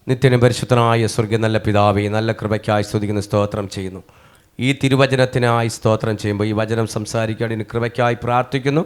നിത്യനും പരിശുദ്ധനായ സ്വർഗ്ഗീയ നല്ല പിതാവേ, നല്ല കൃപയ്ക്കായി സ്തുതിക്കുന്ന സ്തോത്രം ചെയ്യുന്നു. ഈ തിരുവചനത്തിനായി സ്തോത്രം ചെയ്യുമ്പോൾ ഈ വചനം സംസാരിക്കാൻ കൃപയ്ക്കായി പ്രാർത്ഥിക്കുന്നു.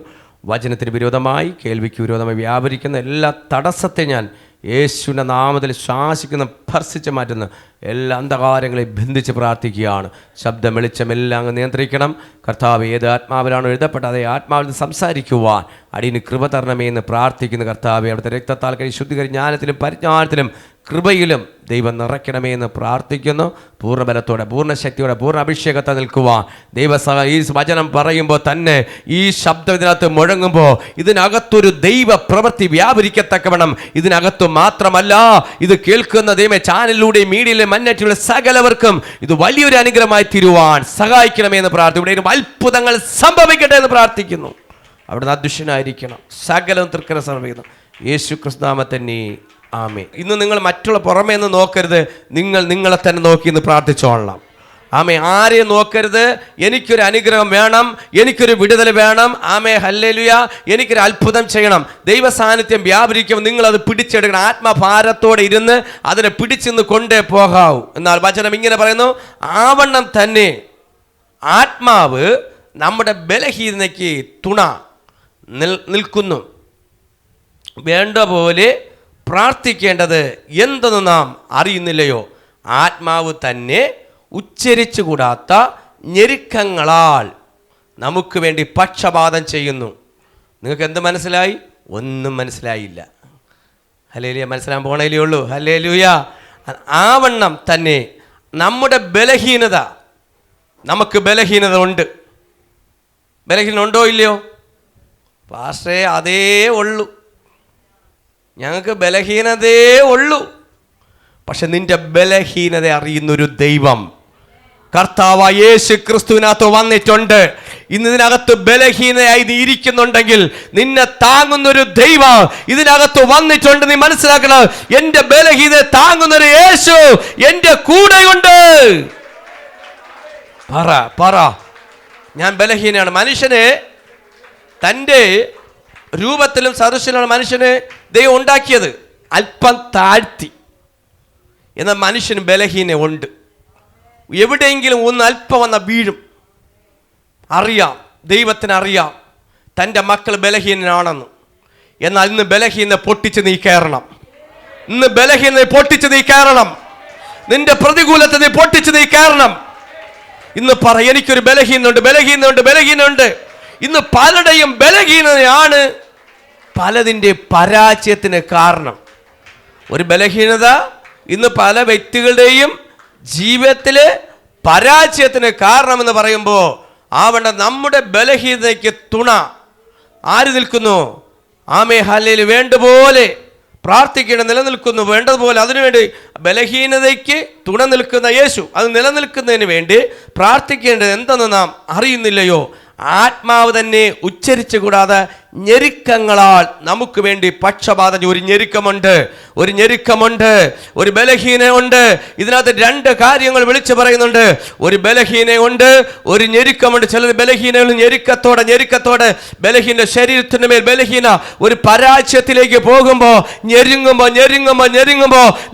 വചനത്തിന് വിരോധമായി, കേൾവിക്ക് വിരോധമായി വ്യാപരിക്കുന്ന എല്ലാ തടസ്സത്തെ ഞാൻ യേശുവിൻ്റെ നാമത്തിൽ ശാസിക്കുന്ന, ഭർസിച്ച് മാറ്റുന്ന എല്ലാ അന്ധകാരങ്ങളെ ബന്ധിച്ച് പ്രാർത്ഥിക്കുകയാണ്. ശബ്ദം വെളിച്ചമെല്ലാം അങ്ങ് നിയന്ത്രിക്കണം കർത്താവ്. ഏത് ആത്മാവിലാണോ എഴുതപ്പെട്ടത് അതേ ആത്മാവിൽ സംസാരിക്കുവാൻ അടിയന് കൃപ തരണമേ എന്ന് പ്രാർത്ഥിക്കുന്ന കർത്താവെ, അവിടുത്തെ രക്തത്താൽ കഴി ശുദ്ധീകരി ജ്ഞാനത്തിലും പരിജ്ഞാനത്തിലും കൃപയിലും ദൈവം നിറയ്ക്കണമേ എന്ന് പ്രാർത്ഥിക്കുന്നു. പൂർണ്ണബലത്തോടെ, പൂർണ്ണശക്തിയോടെ, പൂർണ്ണ അഭിഷേകത്തെ നിൽക്കുവാൻ ഈ വചനം പറയുമ്പോൾ തന്നെ, ഈ ശബ്ദം ഇതിനകത്ത് മുഴങ്ങുമ്പോൾ ഇതിനകത്തൊരു ദൈവ പ്രവൃത്തി വ്യാപരിക്കത്തക്കവണ്ണം, ഇതിനകത്ത് മാത്രമല്ല ഇത് കേൾക്കുന്ന ദൈവ ചാനലിലൂടെ മീഡിയയിലെ മന്നറ്റിലുള്ള സകലവർക്കും ഇത് വലിയൊരു അനുഗ്രഹമായി തീരുവാൻ സഹായിക്കണമേ എന്ന് പ്രാർത്ഥിക്കുന്നു. ഇവിടെ അത്ഭുതങ്ങൾ സംഭവിക്കട്ടെ എന്ന് പ്രാർത്ഥിക്കുന്നു. അവിടുന്ന് അദൃശ്യനായിരിക്കണം. സകലം തൃക്കര സമർപ്പിക്കുന്നു യേശു ക്രിസ്തുനാമത്തന്നെ, ആമേൻ. ഇന്ന് നിങ്ങൾ മറ്റുള്ള പുറമേ നിന്ന് നോക്കരുത്, നിങ്ങളെ തന്നെ നോക്കി ഇന്ന് പ്രാർത്ഥിച്ചോളണം. ആമേ. ആരെയും നോക്കരുത്. എനിക്കൊരു അനുഗ്രഹം വേണം, എനിക്കൊരു വിടുതൽ വേണം, ആമേ ഹല്ലേലൂയ, എനിക്കൊരു അത്ഭുതം ചെയ്യണം, ദൈവ സാന്നിധ്യം വ്യാപരിക്കുമ്പോൾ നിങ്ങളത് പിടിച്ചെടുക്കണം. ആത്മഭാരത്തോടെ ഇരുന്ന് അതിനെ പിടിച്ചിന്ന് കൊണ്ടേ പോകാവൂ. എന്നാൽ വചനം ഇങ്ങനെ പറയുന്നു, ആവണ്ണം തന്നെ ആത്മാവ് നമ്മുടെ ബലഹീനതയ്ക്ക് തുണ നിൽക്കുന്നു. വേണ്ട പോലെ പ്രാർത്ഥിക്കേണ്ടത് എന്തെന്ന് നാം അറിയുന്നില്ലയോ? ആത്മാവ് തന്നെ ഉച്ചരിച്ചുകൂടാത്ത ഞെരുക്കങ്ങളാൽ നമുക്ക് വേണ്ടി പക്ഷപാതം ചെയ്യുന്നു. നിങ്ങൾക്ക് എന്ത് മനസ്സിലായി? ഒന്നും മനസ്സിലായില്ല. ഹല്ലേലൂയ. മനസ്സിലാൻ പോണേലേ ഉള്ളൂ. ഹല്ലേലൂയ. ആവണ്ണം തന്നെ നമ്മുടെ ബലഹീനത, നമുക്ക് ബലഹീനത ഉണ്ട്. ബലഹീനത ഉണ്ടോ ഇല്ലയോ? പാസ്റ്റേ അതേ ഉള്ളൂ, ഞങ്ങൾക്ക് ബലഹീനതയേ ഉള്ളൂ. പക്ഷെ നിന്റെ ബലഹീനത അറിയുന്നൊരു ദൈവം കർത്താവായ യേശു ക്രിസ്തുവിനകത്ത് വന്നിട്ടുണ്ട്. ഇന്ന് ഇതിനകത്ത് ബലഹീനയായി നീ ഇരിക്കുന്നുണ്ടെങ്കിൽ നിന്നെ താങ്ങുന്നൊരു ദൈവം ഇതിനകത്ത് വന്നിട്ടുണ്ട്. നീ മനസ്സിലാക്കണം, എൻ്റെ ബലഹീനത താങ്ങുന്നൊരു യേശു എൻ്റെ കൂടെയുണ്ട്. പറ ഞാൻ ബലഹീനയാണ്. മനുഷ്യനെ തൻ്റെ രൂപത്തിലും സദൃശ്യത്തിലുള്ള മനുഷ്യനെ ദൈവം ഉണ്ടാക്കിയത് അല്പം താഴ്ത്തി. എന്നാൽ മനുഷ്യന് ബലഹീന ഉണ്ട്. എവിടെയെങ്കിലും ഒന്ന് അല്പം വന്ന വീഴും. അറിയാം, ദൈവത്തിന് അറിയാം തൻ്റെ മക്കൾ ബലഹീനനാണെന്ന്. എന്നാൽ ഇന്ന് ബലഹീനത പൊട്ടിച്ച് നീ കയറണം. ഇന്ന് ബലഹീനത പൊട്ടിച്ച് നീ കയറണം. നിന്റെ പ്രതികൂലത്തെ നീ പൊട്ടിച്ച് നീ കയറണം. ഇന്ന് പറ, എനിക്കൊരു ബലഹീനമുണ്ട്. ഇന്ന് പലരുടെയും ബലഹീനതയാണ് പലതിൻ്റെ പരാജയത്തിന് കാരണം. ഒരു ബലഹീനത ഇന്ന് പല വ്യക്തികളുടെയും ജീവിതത്തിലെ പരാജയത്തിന് കാരണമെന്ന് പറയുമ്പോൾ ആവണ്ട നമ്മുടെ ബലഹീനതയ്ക്ക് തുണ ആര് നിൽക്കുന്നു? ആമേ ഹല്ലേലൂയ. വേണ്ടപോലെ പ്രാർത്ഥിക്കണം, നിലനിൽക്കുന്നു. വേണ്ടതുപോലെ അതിനുവേണ്ടി ബലഹീനതയ്ക്ക് തുണ നിൽക്കുന്ന യേശു, അത് നിലനിൽക്കുന്നതിന് വേണ്ടി പ്രാർത്ഥിക്കേണ്ടത് എന്തെന്ന് നാം അറിയുന്നില്ലയോ? ആത്മാവ് തന്നെ ഉച്ചരിച്ചു കൂടാതെ ഞെരുക്കങ്ങളാൽ നമുക്ക് വേണ്ടി പക്ഷപാതം. ഒരു ഞെരുക്കമുണ്ട്, ഒരു ബലഹീനയുണ്ട്. ഇതിനകത്ത് രണ്ട് കാര്യങ്ങൾ വിളിച്ചു പറയുന്നുണ്ട്. ഒരു ബലഹീനയുണ്ട്, ഒരു ഞെരുക്കമുണ്ട്. ചിലർ ബലഹീനകൾ ഞെരുക്കത്തോടെ ബലഹീന ശരീരത്തിന് മേൽ ബലഹീന ഒരു പരാജയത്തിലേക്ക് പോകുമ്പോൾ ഞെരുങ്ങുമ്പോൾ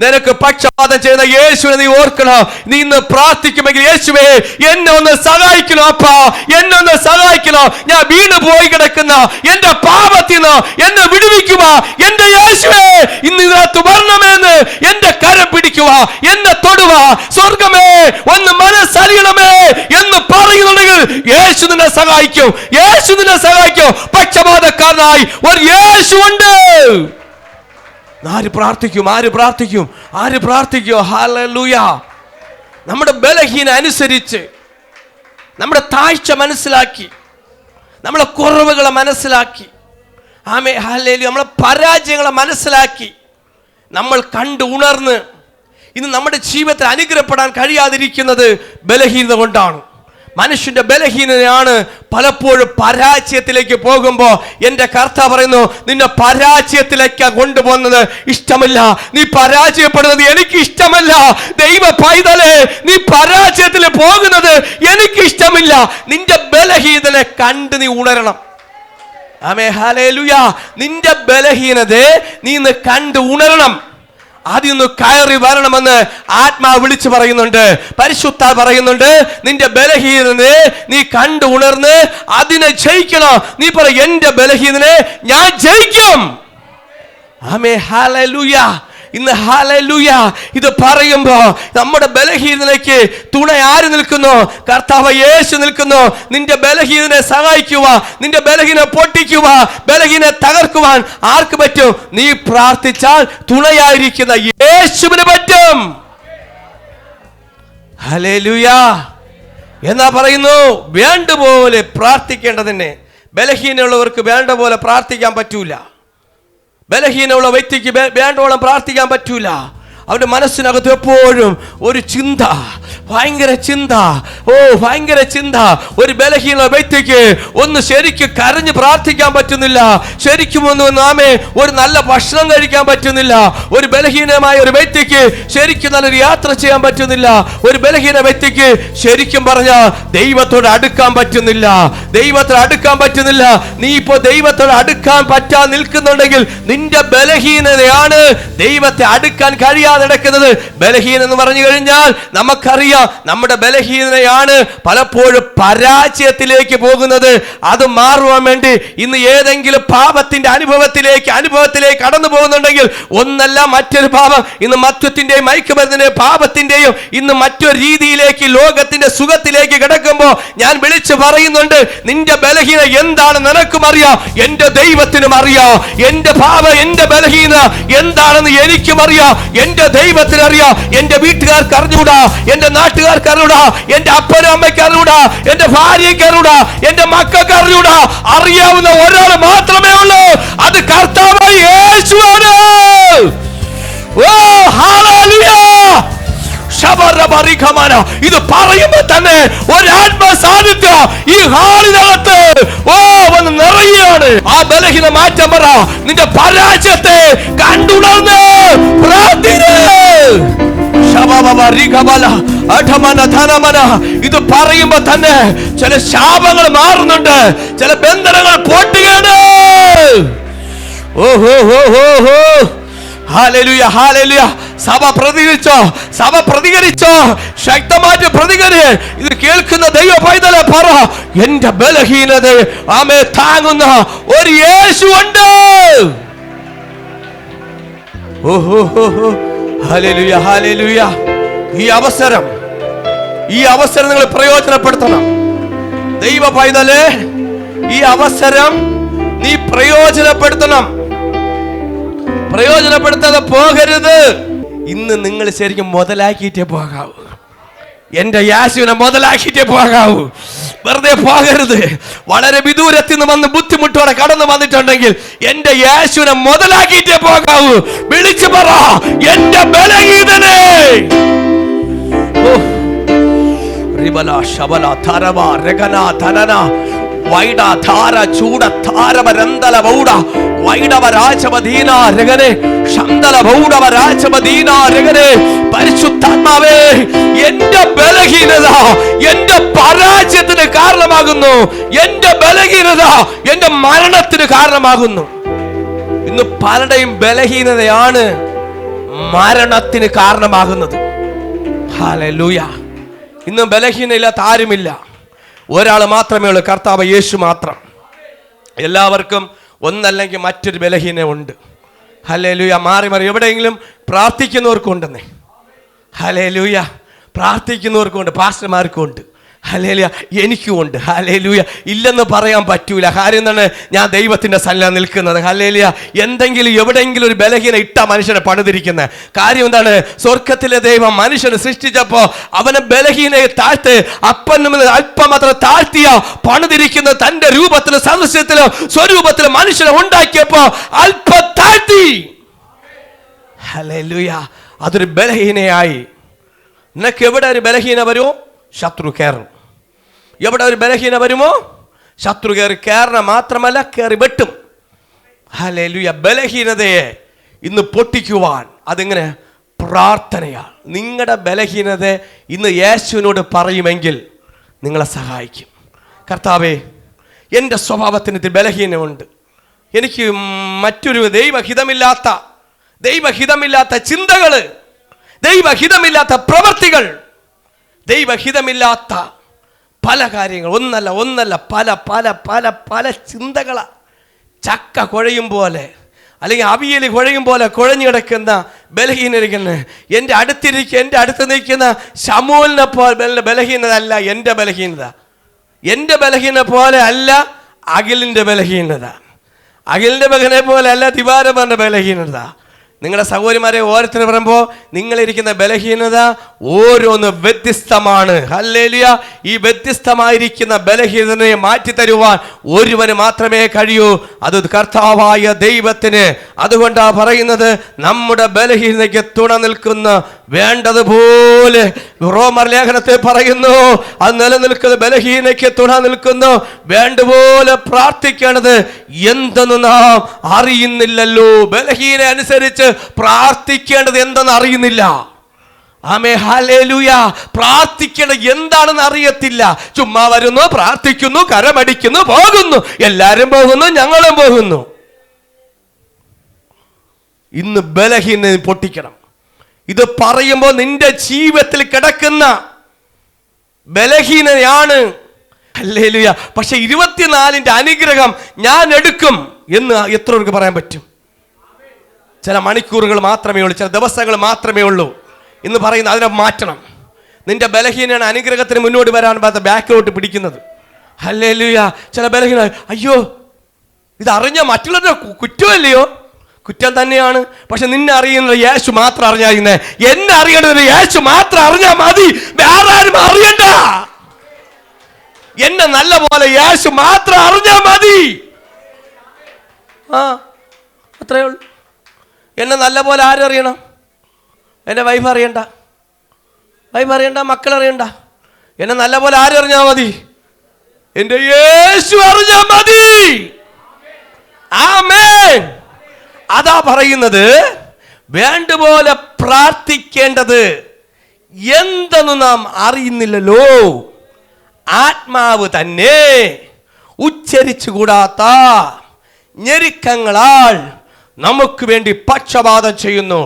നിനക്ക് പക്ഷപാതം ചെയ്യുന്ന യേശുവിനെ നീ ഓർക്കണം. നീ ഇന്ന് പ്രാർത്ഥിക്കുമെങ്കിൽ, യേശുവേ എന്നെ ഒന്ന് സഹായിക്കണം, അപ്പാ എന്നെ ഒന്ന് സഹായിക്കണം, ഞാൻ വീണ് പോയി കിടക്കുന്ന എന്റെ പാപത്തിൽ നിന്ന് എന്നെ വിടുവിക്കുക, എന്റെ യേശുവേ ഇന്ന് ഇതിനകത്ത് വരണമെന്ന് എന്റെ കരം പിടിക്കുക, എന്നെ തൊടുക, സ്വർഗമേ ഒന്ന് മനസ്സറിയണമേ എന്ന് പറയുന്നുണ്ടെങ്കിൽ യേശു നിന്നെ സഹായിക്കും. പക്ഷപാതക്കാരനായി ഒരു യേശു ഉണ്ട്. ആര് പ്രാർത്ഥിക്കും? ഹല്ലേലൂയ. നമ്മുടെ ബലഹീന അനുസരിച്ച്, നമ്മുടെ താഴ്ച മനസ്സിലാക്കി, നമ്മളെ കുറവുകളെ മനസ്സിലാക്കി, ആമേ ഹല്ലേലൂയ, നമ്മളെ പരാജയങ്ങളെ മനസ്സിലാക്കി, നമ്മൾ കണ്ട് ഉണർന്ന് ഇന്ന് നമ്മുടെ ജീവിതത്തിൽ അനുഗ്രഹപ്പെടാൻ കഴിയാതിരിക്കുന്നത് ബലഹീനത കൊണ്ടാണ്. മനുഷ്യന്റെ ബലഹീനതയാണ് പലപ്പോഴും പരാജയത്തിലേക്ക് പോകുമ്പോൾ എൻ്റെ കർത്താവ് പറയുന്നു, നിന്നെ പരാജയത്തിലേക്ക് കൊണ്ടുപോകുന്നത് ഇഷ്ടമല്ല, നീ പരാജയപ്പെടുന്നത് എനിക്ക് ഇഷ്ടമല്ല. ദൈവ പൈതലേ, നീ പരാജയത്തിൽ പോകുന്നത് എനിക്ക് ഇഷ്ടമില്ല. നിന്റെ ബലഹീനതയെ കണ്ട് നീ ഉണരണം. Amen hallelujah. നിന്റെ ബലഹീനതയെ നീ ഇന്ന് കണ്ട് ഉണരണം. അതിൽ നിന്ന് കയറി വരണമെന്ന് ആത്മാവ് വിളിച്ചു പറയുന്നുണ്ട്. പരിശുദ്ധ പറയുന്നുണ്ട്, നിന്റെ ബലഹീനനെ നീ കണ്ടു ഉണർന്ന് അതിനെ ജയിക്കണം. നീ പറ, എന്റെ ബലഹീനനെ ഞാൻ ജയിക്കും. ആമേൻ, ഹല്ലേലൂയ. ഇന്ന് ഹല്ലേലൂയ ഇത് പറയുമ്പോ നമ്മുടെ ബലഹീനതയ്ക്ക് തുണ ആര് നിൽക്കുന്നു? കർത്താവ് യേശു നിൽക്കുന്നു. നിന്റെ ബലഹീനനെ സഹായിക്കുക, നിന്റെ ബലഹീന പൊട്ടിക്കുക, ബലഹീന തകർക്കുവാൻ ആർക്ക് പറ്റും? നീ പ്രാർത്ഥിച്ചാൽ തുണയായിരിക്കുന്ന യേശുവിന് പറ്റും. ഹല്ലേലൂയ. എന്നാ പറയുന്നു, വേണ്ടപോലെ പ്രാർത്ഥിക്കേണ്ടതിനെ. ബലഹീനമുള്ളവർക്ക് വേണ്ട പോലെ പ്രാർത്ഥിക്കാൻ പറ്റൂല. ബലഹീനമുള്ള വ്യക്തിക്ക് വേണ്ടോളം പ്രാർത്ഥിക്കാൻ പറ്റൂല. അവന്റെ മനസ്സിനകത്ത് എപ്പോഴും ഒരു ചിന്ത, ഭയങ്കര ചിന്ത, ഭയങ്കര ചിന്ത. ഒരു ബലഹീന വ്യക്തിക്ക് ഒന്ന് ശരിക്കും കരഞ്ഞ് പ്രാർത്ഥിക്കാൻ പറ്റുന്നില്ല. ശരിക്കും നാമേ ഒരു നല്ല ഭക്ഷണം കഴിക്കാൻ പറ്റുന്നില്ല. ഒരു ബലഹീനമായ ഒരു വ്യക്തിക്ക് ശരിക്കും നല്ലൊരു യാത്ര ചെയ്യാൻ പറ്റുന്നില്ല. ഒരു ബലഹീന വ്യക്തിക്ക് ശരിക്കും പറഞ്ഞാൽ ദൈവത്തോട് അടുക്കാൻ പറ്റുന്നില്ല. ദൈവത്തോട് അടുക്കാൻ പറ്റുന്നില്ല. നീ ഇപ്പോ ദൈവത്തോട് അടുക്കാൻ പറ്റാൻ നിൽക്കുന്നുണ്ടെങ്കിൽ നിന്റെ ബലഹീനതയാണ് ദൈവത്തെ അടുക്കാൻ കഴിയാതെ നടക്കുന്നത്. ബലഹീന എന്ന് പറഞ്ഞു കഴിഞ്ഞാൽ നമുക്കറിയാം, നമ്മുടെ ബലഹീനതയാണ് പലപ്പോഴും പരാജയത്തിലേക്ക് പോകുന്നത്. അത് മാറുവാൻ വേണ്ടി ഇന്ന് ഏതെങ്കിലും പാപത്തിന്റെ അനുഭവത്തിലേക്ക് കടന്നു പോകുന്നുണ്ടെങ്കിൽ, ഒന്നല്ല മറ്റൊരു പാപം, ഇന്ന് മദ്യത്തിന്റെയും മയക്കുമരുന്നിന്റെയും പാപത്തിന്റെയും ഇന്ന് മറ്റൊരു രീതിയിലേക്ക്, ലോകത്തിന്റെ സുഖത്തിലേക്ക് കിടക്കുമ്പോൾ ഞാൻ വിളിച്ചു പറയുന്നുണ്ട്, നിന്റെ ബലഹീന എന്താണെന്ന് നിനക്കും അറിയാം, എന്റെ ദൈവത്തിനും അറിയാം. എന്റെ പാപം, എന്റെ ബലഹീന എന്താണെന്ന് എനിക്കും അറിയാം, എന്റെ ദൈവത്തിന് അറിയാം. എന്റെ വീട്ടുകാർക്ക് അറിഞ്ഞൂടാ, എന്റെ നാട്ടുകാർക്ക് അറിഞ്ഞൂടാ, എന്റെ അപ്പനും അമ്മയ്ക്ക് അറിഞ്ഞൂടാ, എന്റെ ഭാര്യയ്ക്ക് അറിഞ്ഞൂടാ, എന്റെ മക്കൾക്ക് അറിഞ്ഞൂടാ. അറിയാവുന്ന ഒരാൾ മാത്രമേ ഉള്ളൂ, അത് കർത്താവായ യേശുവാണ്. ഓ ഹല്ലേലൂയ. ഇത് പറയുമ്പോ തന്നെ ഒരു ആത്മ സാന്നിധ്യം ഈ ഹാളിനകത്ത് വന്ന് നിറയുകയാണ്. ആ ബലഹീന മാറ്റം പറ, നിന്റെ പരാജയത്തെ കണ്ടുണർന്ന് ഇത് പറയുമ്പോ തന്നെ ചില ശാപങ്ങൾ മാറുന്നുണ്ട്, ചില ബന്ധനങ്ങൾ പൊട്ടുകയാണ്. Hallelujah, hallelujah. സഭ പ്രതികരിച്ചോ ശക്തമായിട്ട് പ്രതികരി. ഇത് കേൾക്കുന്ന ദൈവ പൈതലെ പറ, എന്റെ ബലഹീനത ആമേ താങ്ങുന്ന ഒരു യേശുവുണ്ട്. Hallelujah, hallelujah. ഈ അവസരം നിങ്ങൾ പ്രയോജനപ്പെടുത്തണം. ദൈവ പൈതലെ, ഈ അവസരം നീ പ്രയോജനപ്പെടുത്തണം. പ്രയോജനപ്പെടുത്താതെ പോകരുത്. ഇന്ന് നിങ്ങൾ ശരിക്കും മുതലാക്കിയിട്ടേ പോകാവൂ. എന്റെ യേശുവിനെ മുതലാക്കിയിട്ടേ പോകാവൂ. വെറുതെ പോകരുത്. വളരെ വിദൂരത്തിൽ നിന്ന് വന്ന് ബുദ്ധിമുട്ടോടെ കടന്നു വന്നിട്ടുണ്ടെങ്കിൽ എന്റെ യേശുവിനെ മുതലാക്കിയിട്ടേ പോകാവൂ. വിളിച്ചു പറ, എന്റെ ബലഹീനനെ. പരിശുദ്ധാത്മാവേ, എന്റെ ബലഹീനത എന്റെ പരാജയത്തിന് കാരണമാകുന്നു. എന്റെ ബലഹീനത എന്റെ മരണത്തിന് കാരണമാകുന്നു. ഇന്ന് പലരുടെയും ബലഹീനതയാണ് മരണത്തിന് കാരണമാകുന്നത്. ഹല്ലേലൂയ. ഇന്ന് ബലഹീനയില്ലാത്ത ആരുമില്ല. ഒരാൾ മാത്രമേ ഉള്ളൂ, കർത്താവ് യേശു മാത്രം. എല്ലാവർക്കും ഒന്നല്ലെങ്കിൽ മറ്റൊരു ബലഹീന ഉണ്ട്. ഹല്ലേലൂയ. മാറി എവിടെയെങ്കിലും പ്രാർത്ഥിക്കുന്നവർക്കുണ്ടെന്നേ. ഹല്ലേലൂയ. പ്രാർത്ഥിക്കുന്നവർക്കുണ്ട്, പാസ്റ്റർമാർക്കുണ്ട്. ഹല്ലേലൂയ. എനിക്കുമുണ്ട്. ഹല്ലേലൂയ. ഇല്ലെന്ന് പറയാൻ പറ്റൂല. കാര്യം എന്താണ്? ഞാൻ ദൈവത്തിന്റെ സന്നിധിയിൽ നിൽക്കുന്നത്. ഹല്ലേലൂയ. എന്തെങ്കിലും എവിടെയെങ്കിലും ഒരു ബലഹീന ഇട്ട മനുഷ്യനെ പണിതിരിക്കുന്നത്. കാര്യം എന്താണ്? സ്വർഗത്തിലെ ദൈവം മനുഷ്യനെ സൃഷ്ടിച്ചപ്പോ അവനെ ബലഹീനയെ താഴ്ത്ത് അപ്പനും അല്പം മാത്രം താഴ്ത്തിയ പണിതിരിക്കുന്ന തന്റെ രൂപത്തിലും സദൃശ്യത്തിലും സ്വരൂപത്തിലും മനുഷ്യനെ ഉണ്ടാക്കിയപ്പോ അല്പം താഴ്ത്തി. ഹല്ലേലൂയ. അതൊരു ബലഹീനയായി. നിനക്ക് എവിടെ ഒരു ബലഹീന വരുമോ, ശത്രു കയറും. എവിടെ ഒരു ബലഹീന വരുമോ, ശത്രു കയറണം മാത്രമല്ല കയറി വെട്ടും. ഹല്ലേലൂയ. ബലഹീനതയെ ഇന്ന് പൊട്ടിക്കുവാൻ അതെങ്ങനെ? പ്രാർത്ഥനയാണ്. നിങ്ങളുടെ ബലഹീനത ഇന്ന് യേശുവിനോട് പറയുമെങ്കിൽ നിങ്ങളെ സഹായിക്കും. കർത്താവേ, എൻ്റെ സ്വഭാവത്തിന് ബലഹീനമുണ്ട്. എനിക്ക് മറ്റൊരു ദൈവഹിതമില്ലാത്ത ദൈവഹിതമില്ലാത്ത ചിന്തകള്, ദൈവഹിതമില്ലാത്ത പ്രവൃത്തികൾ, ദൈവഹിതമില്ലാത്ത പല കാര്യങ്ങൾ, ഒന്നല്ല പല പല പല പല ചിന്തകളാ. ചക്ക കുഴയും പോലെ, അല്ലെങ്കിൽ അവിയൽ കുഴയും പോലെ കുഴഞ്ഞു കിടക്കുന്ന ബലഹീനരിക്കുന്ന എൻ്റെ അടുത്ത് നിൽക്കുന്ന ശമൂലിനെ പോലെ ബലഹീനത അല്ല എൻ്റെ ബലഹീനത. എൻ്റെ ബലഹീനത പോലെ അല്ല അഖിലിൻ്റെ ബലഹീനത. അഖിലിൻ്റെ ബലഹീനത പോലെ അല്ല ദിവാരമൻ്റെ ബലഹീനത. നിങ്ങളുടെ സഹോദരിമാരെ ഓരോരുത്തർ പറയുമ്പോൾ നിങ്ങളിരിക്കുന്ന ബലഹീനത ഓരോന്ന് വ്യത്യസ്തമാണ്. ഹല്ലേലൂയ. ഈ വ്യത്യസ്തമായിരിക്കുന്ന ബലഹീനതയെ മാറ്റി തരുവാൻ ഒരുവന് മാത്രമേ കഴിയൂ, അത് കർത്താവായ ദൈവത്തിന്. അതുകൊണ്ടാണ് പറയുന്നത്, നമ്മുടെ ബലഹീനതയ്ക്ക് തുണ നിൽക്കുന്ന വേണ്ടതുപോലെ റോമർ ലേഖനത്തിൽ പറയുന്നു, അത് നിലനിൽക്കുന്ന ബലഹീനതയ്ക്ക് തുണ നിൽക്കുന്നു. വേണ്ടതുപോലെ പ്രാർത്ഥിക്കേണ്ടത് എന്തെന്ന് നാം അറിയുന്നില്ലല്ലോ. ബലഹീന അനുസരിച്ച് പ്രാർത്ഥിക്കേണ്ടത് എന്തെന്ന് അറിയുന്നില്ല. ആമേ ഹല്ലേലൂയ. പ്രാർത്ഥിക്കേണ്ടത് എന്താണെന്ന് അറിയത്തില്ല. ചുമ്മാ വരുന്നു, പ്രാർത്ഥിക്കുന്നു, കരമടിക്കുന്നു, പോകുന്നു. എല്ലാരും പോകുന്നു, ഞങ്ങളും പോകുന്നു. ഇന്ന് ബലഹീനത പൊട്ടിക്കണം. ഇത് പറയുമ്പോൾ നിന്റെ ജീവിതത്തിൽ കിടക്കുന്ന ബലഹീനതയാണ്. ഹല്ലേലൂയ. പക്ഷെ 24ന്റെ അനുഗ്രഹം ഞാൻ എടുക്കും എന്ന് എത്ര പേർക്ക് പറയാൻ പറ്റും? ചില മണിക്കൂറുകൾ മാത്രമേ ഉള്ളൂ, ചില ദിവസങ്ങൾ മാത്രമേ ഉള്ളൂ എന്ന് പറയുന്നത്. അതിനെ മാറ്റണം. നിന്റെ ബലഹീനയാണ് അനുഗ്രഹത്തിന് മുന്നോട്ട് വരാൻ ബാക്കിലോട്ട് പിടിക്കുന്നത്. ഹല്ലേലൂയ. ചില ബലഹീന, അയ്യോ ഇത് അറിഞ്ഞ മറ്റുള്ളവരുടെ കുറ്റമല്ലയോ? കുറ്റം തന്നെയാണ്. പക്ഷെ നിന്നെ അറിയുന്നത് യേശു മാത്രം അറിഞ്ഞാൽ, എന്നെ അറിയേണ്ടത് യേശു മാത്രം അറിഞ്ഞാൽ മതി, വേറെ ആരും അറിയണ്ട. എന്നെ നല്ല പോലെ യേശു മാത്രം അറിഞ്ഞാൽ മതി. അത്രേ ഉള്ളൂ. എന്നെ നല്ല പോലെ ആരറിയണം? എൻ്റെ വൈഫ് അറിയണ്ട, മക്കൾ അറിയണ്ട. എന്നെ നല്ല പോലെ ആരറിഞ്ഞാൽ മതി? എൻ്റെ യേശു അറിഞ്ഞാൽ മതി. ആമേൻ. അതാ പറയുന്നത്, വേണ്ടുപോലെ പ്രാർത്ഥിക്കേണ്ടത് എന്തെന്ന് നാം അറിയുന്നില്ലല്ലോ. ആത്മാവ് തന്നെ ഉച്ചരിച്ചുകൂടാത്ത ഞെരുക്കങ്ങളാൽ നമുക്ക് വേണ്ടി പക്ഷപാതം ചെയ്യുന്നു.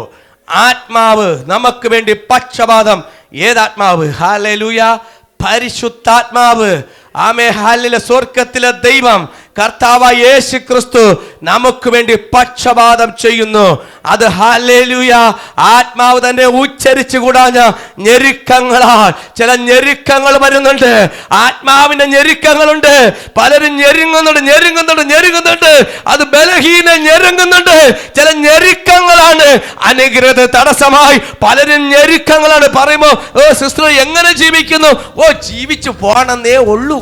ആത്മാവ് നമുക്ക് വേണ്ടി പക്ഷപാതം. ഏതാത്മാവ്? ഹല്ലേലൂയ. പരിശുദ്ധാത്മാവ്. ആമേ ഹല്ലേലൂയ. സ്വർഗ്ഗത്തിലെ ദൈവം കർത്താവായ യേശു ക്രിസ്തു നമുക്ക് വേണ്ടി പക്ഷപാതം ചെയ്യുന്നു. അത് ഹല്ലേലൂയ. ആത്മാവ് തന്നെ ഉച്ചരിച്ചു കൂടാഞ്ഞ ഞെരുക്കങ്ങളാൽ ചില ഞെരുക്കങ്ങൾ വരുന്നുണ്ട്. ആത്മാവിന്റെ ഞെരുക്കങ്ങളുണ്ട്. പലരും ഞെരുങ്ങുന്നുണ്ട്. അത് ബലഹീന ഞെരുങ്ങുന്നുണ്ട്. ചില ഞെരുക്കങ്ങളാണ് അനുഗ്രഹ തടസ്സമായി. പലരും ഞെരുക്കങ്ങളാണ്. പറയുമ്പോ സിസ്റ്റർ എങ്ങനെ ജീവിക്കുന്നു? ജീവിച്ചു പോകണമെന്നേ ഉള്ളൂ.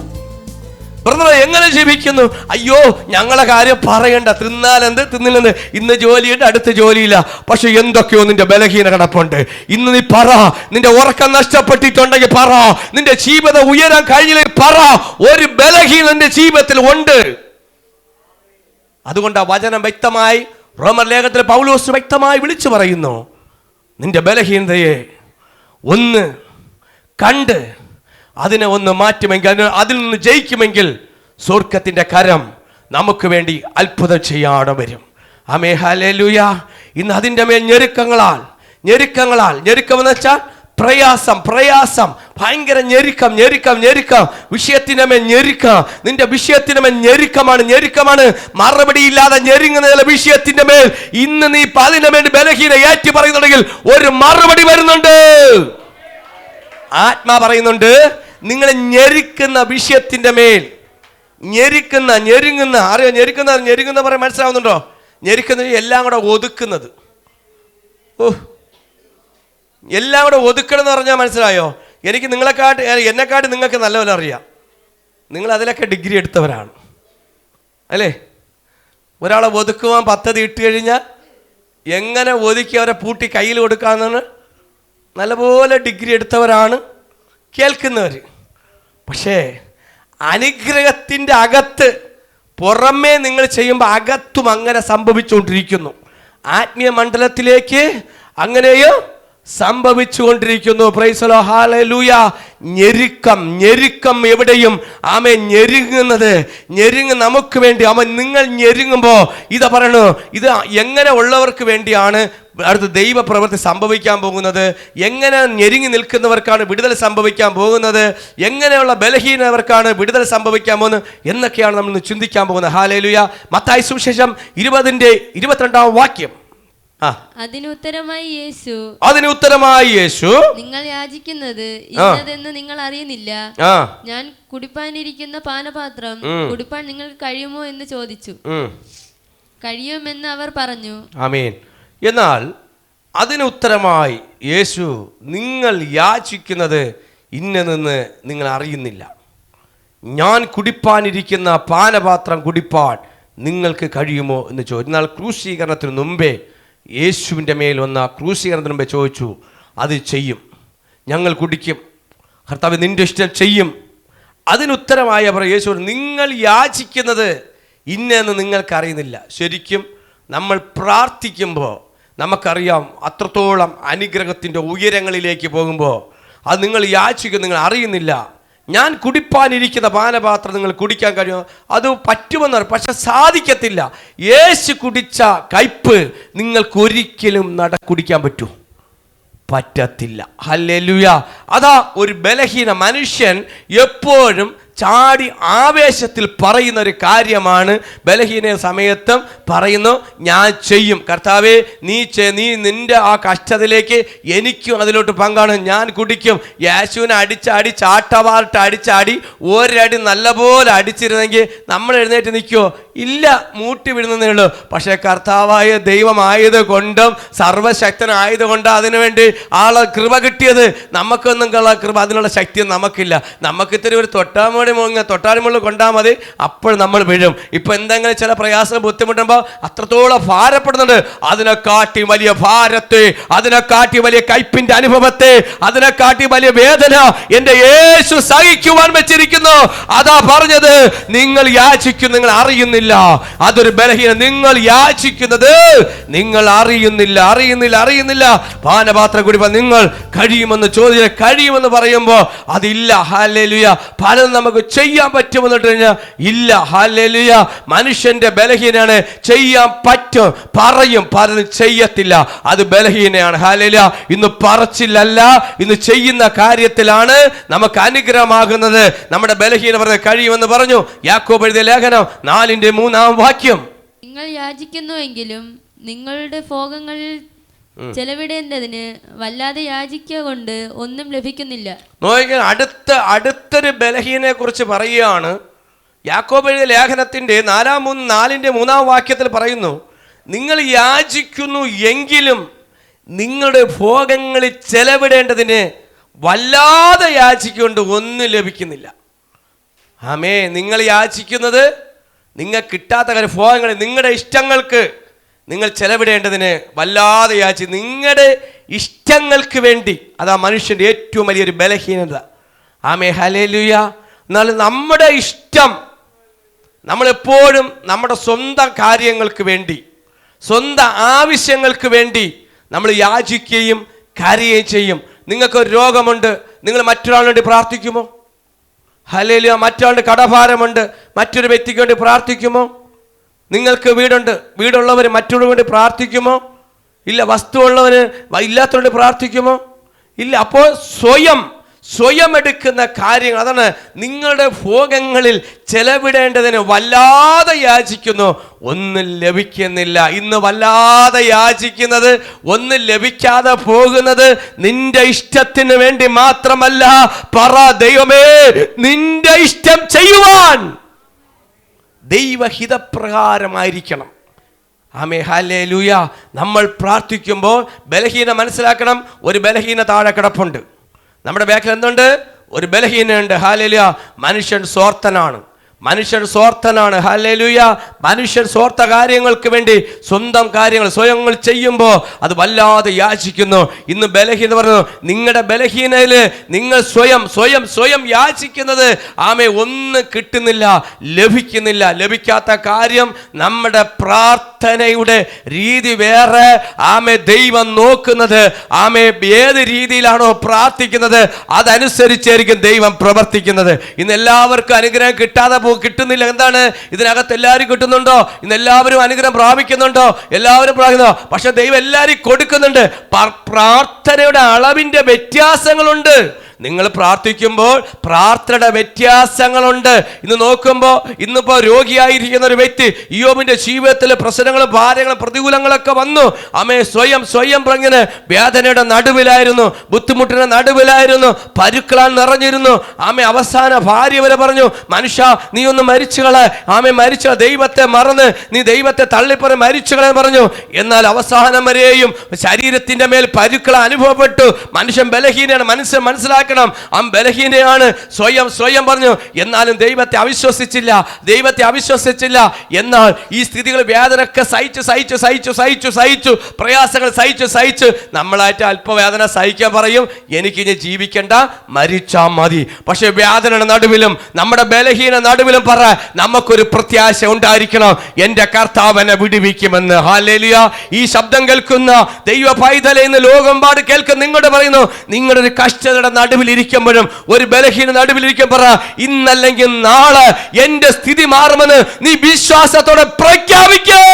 ബ്രദർ എങ്ങനെ ജീവിക്കുന്നു? അയ്യോ ഞങ്ങളെ കാര്യം പറയണ്ട. തിന്നാലെന്ത് തിന്നില്ലെന്ത്. ഇന്ന് ജോലിയുണ്ട്, അടുത്ത ജോലിയില്ല. പക്ഷെ എന്തൊക്കെയോ നിന്റെ ബലഹീന കിടപ്പുണ്ട്. ഇന്ന് നീ പറ. നിന്റെ ഉറക്കം നഷ്ടപ്പെട്ടിട്ടുണ്ടെങ്കിൽ പറ. നിന്റെ ജീവിതം ഉയരാൻ കഴിഞ്ഞില്ലെങ്കിൽ പറ. ഒരു ബലഹീന നിന്റെ ജീവിതത്തിൽ ഉണ്ട്. അതുകൊണ്ട് ആ വചനം വ്യക്തമായി റോമർ ലേഖനത്തിൽ പൗലോസ് വ്യക്തമായി വിളിച്ചു പറയുന്നു, നിന്റെ ബലഹീനതയെ ഒന്ന് കണ്ട് അതിനെ ഒന്ന് മാറ്റുമെങ്കിൽ, അതിൽ നിന്ന് ജയിക്കുമെങ്കിൽ സ്വർഗ്ഗത്തിന്റെ കരം നമുക്ക് വേണ്ടി അത്ഭുതം ചെയ്യാതെ വരും. Amen hallelujah. ഇന്ന് അതിൻ്റെ മേൽ ഞെരുക്കങ്ങളാൽ ഞെരുക്കമെന്ന് വെച്ചാൽ പ്രയാസം, ഭയങ്കര ഞെരുക്കം. വിഷയത്തിന്റെ മേൽ ഞെരുക്കം. നിന്റെ വിഷയത്തിന്റെ മേൽ ഞെരുക്കമാണ്. മറുപടിയില്ലാതെ ഞെരുങ്ങുന്ന വിഷയത്തിന്റെ മേൽ ഇന്ന് നീ അതിന്റെ മേൽ ബലഹീന ഏറ്റു പറയുന്നുണ്ടെങ്കിൽ ഒരു മറുപടി വരുന്നുണ്ട്. ആത്മാ പറയുന്നുണ്ട്, നിങ്ങളെ ഞെരുക്കുന്ന വിഷയത്തിന്റെ മേൽ ഞെരുങ്ങുന്ന അറിയോ? ഞെരുക്കുന്ന പറയാൻ മനസ്സിലാവുന്നുണ്ടോ? ഞെരുക്കുന്ന എല്ലാം കൂടെ ഒതുക്കുന്നത്. എല്ലാം കൂടെ ഒതുക്കണം എന്ന് പറഞ്ഞാൽ മനസ്സിലായോ? എനിക്ക് എന്നെക്കാട്ട് നിങ്ങൾക്ക് നല്ലപോലെ അറിയാം. നിങ്ങൾ അതിലൊക്കെ ഡിഗ്രി എടുത്തവരാണ് അല്ലേ? ഒരാളെ ഒതുക്കുവാൻ പദ്ധതി ഇട്ട് കഴിഞ്ഞാൽ എങ്ങനെ ഒതുക്കി അവരെ പൂട്ടി കയ്യിൽ കൊടുക്കാമെന്നാണ് നല്ലപോലെ ഡിഗ്രി എടുത്തവരാണ് കേൾക്കുന്നവർ. പക്ഷേ അനുഗ്രഹത്തിൻ്റെ അകത്ത് പുറമേ നിങ്ങൾ ചെയ്യുമ്പോൾ അകത്തും അങ്ങനെ സംഭവിച്ചുകൊണ്ടിരിക്കുന്നു. ആത്മീയ മണ്ഡലത്തിലേക്ക് അങ്ങനെയോ സംഭവിച്ചുകൊണ്ടിരിക്കുന്നു. പ്രൈസ് ദി ലോർഡ്, ഹല്ലേലൂയ. ഞെരുക്കം എവിടെയും ആമേ ഞെരുങ്ങുന്നത്, നമുക്ക് വേണ്ടി നിങ്ങൾ ഞെരുങ്ങുമ്പോൾ ഇതാ പറയണു, ഇത് എങ്ങനെ ഉള്ളവർക്ക് വേണ്ടിയാണ് അടുത്ത ദൈവ പ്രവൃത്തി സംഭവിക്കാൻ പോകുന്നത്, എങ്ങനെ ഞെരുങ്ങി നിൽക്കുന്നവർക്കാണ് വിടുതൽ സംഭവിക്കാൻ പോകുന്നത്, എങ്ങനെയുള്ള ബലഹീനവർക്കാണ് വിടുതൽ സംഭവിക്കാൻ പോകുന്നത് എന്നൊക്കെയാണ് നമ്മൾ ഇന്ന് ചിന്തിക്കാൻ പോകുന്നത്. ഹല്ലേലൂയ. മത്തായി സുവിശേഷം 20:22 വാക്യം. അതിനുത്തരമായി യേശു, നിങ്ങൾ യാചിക്കുന്നത് ഇന്നതെന്ന് നിങ്ങൾ അറിയുന്നില്ല. ഞാൻ കുടിപ്പാനിരിക്കുന്ന പാനപാത്രം കുടിപ്പാൻ നിങ്ങൾക്ക് കഴിയുമോ എന്ന് ചോദിച്ചു. കഴിയുമെന്ന് അവർ പറഞ്ഞു. ആമേൻ. എന്നാൽ അതിനുത്തരമായി യേശു, നിങ്ങൾ യാചിക്കുന്നത് ഇന്നതെന്ന് നിങ്ങൾ അറിയുന്നില്ല. ഞാൻ കുടിപ്പാനിരിക്കുന്ന പാനപാത്രം കുടിപ്പാൻ നിങ്ങൾക്ക് കഴിയുമോ എന്ന് ചോദിച്ചു. എന്നാൽ ക്രൂശീകരണത്തിന് മുമ്പേ യേശുവിൻ്റെ മേൽ വന്ന ക്രൂശീകരണത്തിന് മുമ്പേ ചോദിച്ചു, അത് ചെയ്യും, ഞങ്ങൾ കുടിക്കും, കർത്താവ് നിന്റെ ഇഷ്ടം ചെയ്യും. അതിനുത്തരമായ യേശു, നിങ്ങൾ യാചിക്കുന്നത് ഇന്നെന്ന് നിങ്ങൾക്കറിയുന്നില്ല. ശരിക്കും നമ്മൾ പ്രാർത്ഥിക്കുമ്പോൾ നമുക്കറിയാം, അത്രത്തോളം അനുഗ്രഹത്തിൻ്റെ ഉയരങ്ങളിലേക്ക് പോകുമ്പോൾ അത് നിങ്ങൾ യാചിക്കും, നിങ്ങൾ അറിയുന്നില്ല. ഞാൻ കുടിപ്പാനിരിക്കുന്ന പാനപാത്രം നിങ്ങൾ കുടിക്കാൻ കഴിയുമോ? അത് പറ്റുമെന്ന്, പക്ഷെ സാധിക്കത്തില്ല. യേശു കുടിച്ച കയ്പ് നിങ്ങൾക്കൊരിക്കലും കുടിക്കാൻ പറ്റുമോ? പറ്റത്തില്ല. ഹല്ലേലൂയ. അതാ ഒരു ബലഹീന മനുഷ്യൻ എപ്പോഴും ചാടി ആവേശത്തിൽ പറയുന്ന ഒരു കാര്യമാണ്. ബലഹീന സമയത്തും പറയുന്നു, ഞാൻ ചെയ്യും കർത്താവേ, നീ നിന്റെ ആ കഷ്ടതയിലേക്ക് എനിക്കും അതിലോട്ട് പങ്കാണ്, ഞാൻ കുടിക്കും. യേശുവിനെ അടിച്ചാടി ഒരടി നല്ലപോലെ അടിച്ചിരുന്നെങ്കിൽ നമ്മൾ എഴുന്നേറ്റ് നിൽക്കുമോ? ഇല്ല, മൂട്ടി വിടുന്നതേ ഉള്ളൂ. പക്ഷേ കർത്താവായ ദൈവമായത് കൊണ്ടും സർവശക്തനായതുകൊണ്ടും അതിനുവേണ്ടി ആളെ കൃപ കിട്ടിയത്. നമുക്കൊന്നും കൃപ, അതിനുള്ള ശക്തി നമുക്കില്ല. നമുക്ക് ഇത്തിരി ഒരു തൊട്ടാരിമുള്ള കൊണ്ടാൽ മതി, അപ്പോൾ നമ്മൾ വീഴും. ഇപ്പം എന്തെങ്കിലും ചില പ്രയാസം ബുദ്ധിമുട്ടുമ്പോൾ അത്രത്തോളം ഭാരപ്പെടുന്നുണ്ട്. അതിനെക്കാട്ടി വലിയ ഭാരത്തെ, അതിനെക്കാട്ടി വലിയ കയ്പിന്റെ അനുഭവത്തെ, അതിനെക്കാട്ടി വലിയ വേദന എൻ്റെ യേശു സഹിക്കുവാൻ വെച്ചിരിക്കുന്നു. അതാ പറഞ്ഞത്, നിങ്ങൾ യാചിക്കും, നിങ്ങൾ അറിയുന്നില്ല. അതൊരു ബലഹീന. നിങ്ങൾ യാചിക്കുന്നത് നിങ്ങൾ അറിയുന്നില്ല. പാനപാത്രം കുടിപ്പാൻ നിങ്ങൾ കഴിയുമെന്ന് ചോദിച്ച, കഴിയുമെന്ന് പറയുമ്പോൾ അതില്ല. ഹല്ലേലൂയ. പലതും നമുക്ക് ചെയ്യാൻ പറ്റുമെന്ന് കഴിഞ്ഞാൽ ഇല്ല. ഹല്ലേലൂയ. മനുഷ്യന്റെ ബലഹീനാണ്. ചെയ്യാൻ പറ്റും, പറയും, പലതും ചെയ്യത്തില്ല. അത് ബലഹീനയാണ്. ഹല്ലേലൂയ. ഇന്ന് പറച്ചിലല്ല, ഇന്ന് ചെയ്യുന്ന കാര്യത്തിലാണ് നമുക്ക് അനുഗ്രഹമാകുന്നത്. നമ്മുടെ ബലഹീന പറഞ്ഞ് കഴിയുമെന്ന് പറഞ്ഞു. യാക്കോബ് എഴുതിയ ലേഖനം 4:3 വാക്യം. നിങ്ങൾ യാചിക്കുന്നുവെങ്കിലും നിങ്ങളുടെ ഭോഗങ്ങളിൽ ചെലവിടേണ്ടതിന് വല്ലാതെ യാചിക്കുക കൊണ്ട് ഒന്നും ലഭിക്കുന്നില്ല. നോക്കിയാൽ അടുത്തൊരു ബലഹീനെ കുറിച്ച് പറയുകയാണ്. യാക്കോബ് എഴുതിയ ലേഖനത്തിന്റെ 4:3 വാക്യത്തിൽ പറയുന്നു, നിങ്ങൾ യാചിക്കുന്നു എങ്കിലും നിങ്ങളുടെ ഭോഗങ്ങളിൽ ചെലവിടേണ്ടതിന് വല്ലാതെ യാചിക്കൊണ്ട് ഒന്നും ലഭിക്കുന്നില്ല. ആമേ. നിങ്ങൾ യാചിക്കുന്നത് നിങ്ങൾക്ക് കിട്ടാത്ത കാര്യം, ഭോഗങ്ങൾ, നിങ്ങളുടെ ഇഷ്ടങ്ങൾക്ക് നിങ്ങൾ ചെലവിടേണ്ടതിന് വല്ലാതെ യാചി, നിങ്ങളുടെ ഇഷ്ടങ്ങൾക്ക് വേണ്ടി. അതാ മനുഷ്യൻ്റെ ഏറ്റവും വലിയൊരു ബലഹീനത. ആമേ. ഹല്ലേലൂയ. എന്നാൽ നമ്മുടെ ഇഷ്ടം, നമ്മളെപ്പോഴും നമ്മുടെ സ്വന്തം കാര്യങ്ങൾക്ക് വേണ്ടി, സ്വന്തം ആവശ്യങ്ങൾക്ക് വേണ്ടി നമ്മൾ യാചിക്കുകയും കരയുകയും ചെയ്യും. നിങ്ങൾക്കൊരു രോഗമുണ്ട്, നിങ്ങൾ മറ്റൊരാളിന് വേണ്ടി പ്രാർത്ഥിക്കുമോ? ഹല്ലേലൂയ. മറ്റൊരാളുടെ കടഭാരമുണ്ട്, മറ്റൊരു വ്യക്തിക്ക് വേണ്ടി പ്രാർത്ഥിക്കുമോ? നിങ്ങൾക്ക് വീടുണ്ട്, വീടുള്ളവർ മറ്റുള്ളവർ വേണ്ടി പ്രാർത്ഥിക്കുമോ? ഇല്ല. വസ്തുവുള്ളവന് ഇല്ലാത്തവരോട് പ്രാർത്ഥിക്കുമോ? ഇല്ല. അപ്പോൾ സ്വയം എടുക്കുന്ന കാര്യങ്ങൾ, അതാണ് നിങ്ങളുടെ ഭോഗങ്ങളിൽ ചെലവിടേണ്ടതിന് വല്ലാതെ യാചിക്കുന്നു, ഒന്നും ലഭിക്കുന്നില്ല. ഇന്ന് വല്ലാതെ യാചിക്കുന്നത്, ഒന്നും ലഭിക്കാതെ പോകുന്നത് നിന്റെ ഇഷ്ടത്തിന് വേണ്ടി മാത്രമല്ല. പറ, ദൈവമേ, നിന്റെ ഇഷ്ടം ചെയ്യുവാൻ ദൈവഹിതപ്രകാരമായിരിക്കണം. ആമേ. ഹല്ലേലൂയ. നമ്മൾ പ്രാർത്ഥിക്കുമ്പോൾ ബലഹീന മനസ്സിലാക്കണം. ഒരു ബലഹീന താഴെ കിടപ്പുണ്ട്. നമ്മുടെ ബാക്കിൽ എന്തുണ്ട്? ഒരു ബലഹീനയുണ്ട്. ഹല്ലേലൂയ. മനുഷ്യൻ സ്വാർത്ഥനാണ്. ഹല്ലേലൂയ. മനുഷ്യൻ സ്വാർത്ഥ കാര്യങ്ങൾക്ക് വേണ്ടി സ്വന്തം കാര്യങ്ങൾ സ്വയം ചെയ്യുമ്പോൾ അത് വല്ലാതെ യാചിക്കുന്നു. ഇന്ന് ബലഹീനത പറഞ്ഞു, നിങ്ങളുടെ ബലഹീനതയിൽ നിങ്ങൾ സ്വയം യാചിക്കുന്നത് ഒന്നും കിട്ടുന്നില്ല, ലഭിക്കുന്നില്ല. ലഭിക്കാത്ത കാര്യം നമ്മുടെ പ്രാർത്ഥനയുടെ രീതി വേറെ. ദൈവം നോക്കുന്നത് ഏത് രീതിയിലാണോ പ്രാർത്ഥിക്കുന്നത് അതനുസരിച്ചായിരിക്കും ദൈവം പ്രവർത്തിക്കുന്നത്. ഇന്ന് എല്ലാവർക്കും അനുഗ്രഹം കിട്ടുന്നില്ല. എന്താണ് ഇതിനകത്ത്? എല്ലാവരും കിട്ടുന്നുണ്ടോ? ഇന്ന് എല്ലാവരും അനുഗ്രഹം പ്രാപിക്കുന്നുണ്ടോ? എല്ലാവരും പ്രാപിക്കുന്നു. പക്ഷെ ദൈവം എല്ലാവരും കൊടുക്കുന്നുണ്ട്. പ്രാർത്ഥനയുടെ അളവിന്റെ വ്യത്യാസങ്ങളുണ്ട്. നിങ്ങൾ പ്രാർത്ഥിക്കുമ്പോൾ പ്രാർത്ഥനയുടെ വ്യത്യാസങ്ങളുണ്ട്. ഇന്ന് നോക്കുമ്പോൾ ഇന്നിപ്പോൾ രോഗിയായിരിക്കുന്ന ഒരു വ്യക്തി, ഇയ്യോബിന്റെ ജീവിതത്തിൽ പ്രശ്നങ്ങളും ഭാരങ്ങളും പ്രതികൂലങ്ങളൊക്കെ വന്നു. സ്വയം പറഞ്ഞ് വേദനയുടെ നടുവിലായിരുന്നു, ബുദ്ധിമുട്ടിന്റെ നടുവിലായിരുന്നു, പരുക്കളാൽ നിറഞ്ഞിരുന്നു. അവസാന ഭാര്യ വരെ പറഞ്ഞു, മനുഷ്യ നീ ഒന്ന് മരിച്ചുകളെ, മരിച്ച ദൈവത്തെ മറന്ന് നീ ദൈവത്തെ തള്ളിപ്പറ മരിച്ചുകളെ പറഞ്ഞു. എന്നാൽ അവസാനം വരെയും ശരീരത്തിന്റെ മേൽ പരുക്കൾ അനുഭവപ്പെട്ടു. മനുഷ്യൻ ബലഹീനയാണ്, മനുഷ്യൻ മനസ്സിലാക്കി ബലഹീനയാണ്. സ്വയം പറഞ്ഞു. എന്നാലും ദൈവത്തെ അവിശ്വസിച്ചില്ല. എന്നാൽ ഈ സ്ഥിതികൾ വേദനയൊക്കെ സഹിച്ചു പ്രയാസങ്ങൾ സഹിച്ച് നമ്മളായിട്ട് അല്പവേദന സഹിക്കാൻ പറയും, എനിക്കിനി ജീവിക്കണ്ട, മരിച്ചാ മതി. പക്ഷെ വേദനയുടെ നടുവിലും നമ്മുടെ ബലഹീന നടുവിലും പറ, നമുക്കൊരു പ്രത്യാശ ഉണ്ടായിരിക്കണം, എന്റെ കർത്താവിനെ വിടുവിക്കുമെന്ന്. ഹല്ലേലൂയ. ഈ ശബ്ദം കേൾക്കുന്ന ദൈവ പൈതലേ, ഇന്ന് ലോകമ്പാട് കേൾക്കുന്ന നിങ്ങളോട് പറയുന്നു, നിങ്ങളുടെ ഒരു കഷ്ടതയുടെ നടുവിലിരിക്കുമ്പോഴും ഒരു ബലഹീന നടുവിലിരിക്കുമ്പോൾ പറ, ഇന്നല്ലെങ്കിൽ നാളെ എന്റെ സ്ഥിതി മാറുമെന്ന് നീ വിശ്വാസത്തോടെ പ്രഖ്യാപിക്കേ.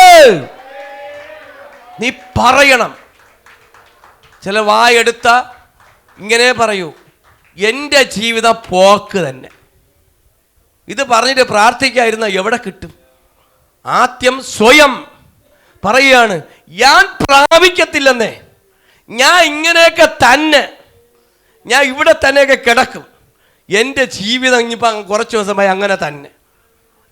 നീ പറയണം. ചില വായെടുത്ത ഇങ്ങനെ പറയൂ, എൻ്റെ ജീവിതം പോക്ക് തന്നെ. ഇത് പറഞ്ഞിട്ട് പ്രാർത്ഥിക്കാതിരുന്ന എവിടെ കിട്ടും? ആദ്യം സ്വയം പറയുകയാണ്, ഞാൻ പ്രാപിക്കത്തില്ലെന്നേ, ഞാൻ ഇങ്ങനെയൊക്കെ തന്നെ, ഞാൻ ഇവിടെ തന്നെയൊക്കെ കിടക്കും, എൻ്റെ ജീവിതം ഇനിയിപ്പോൾ കുറച്ച് ദിവസമായി അങ്ങനെ തന്നെ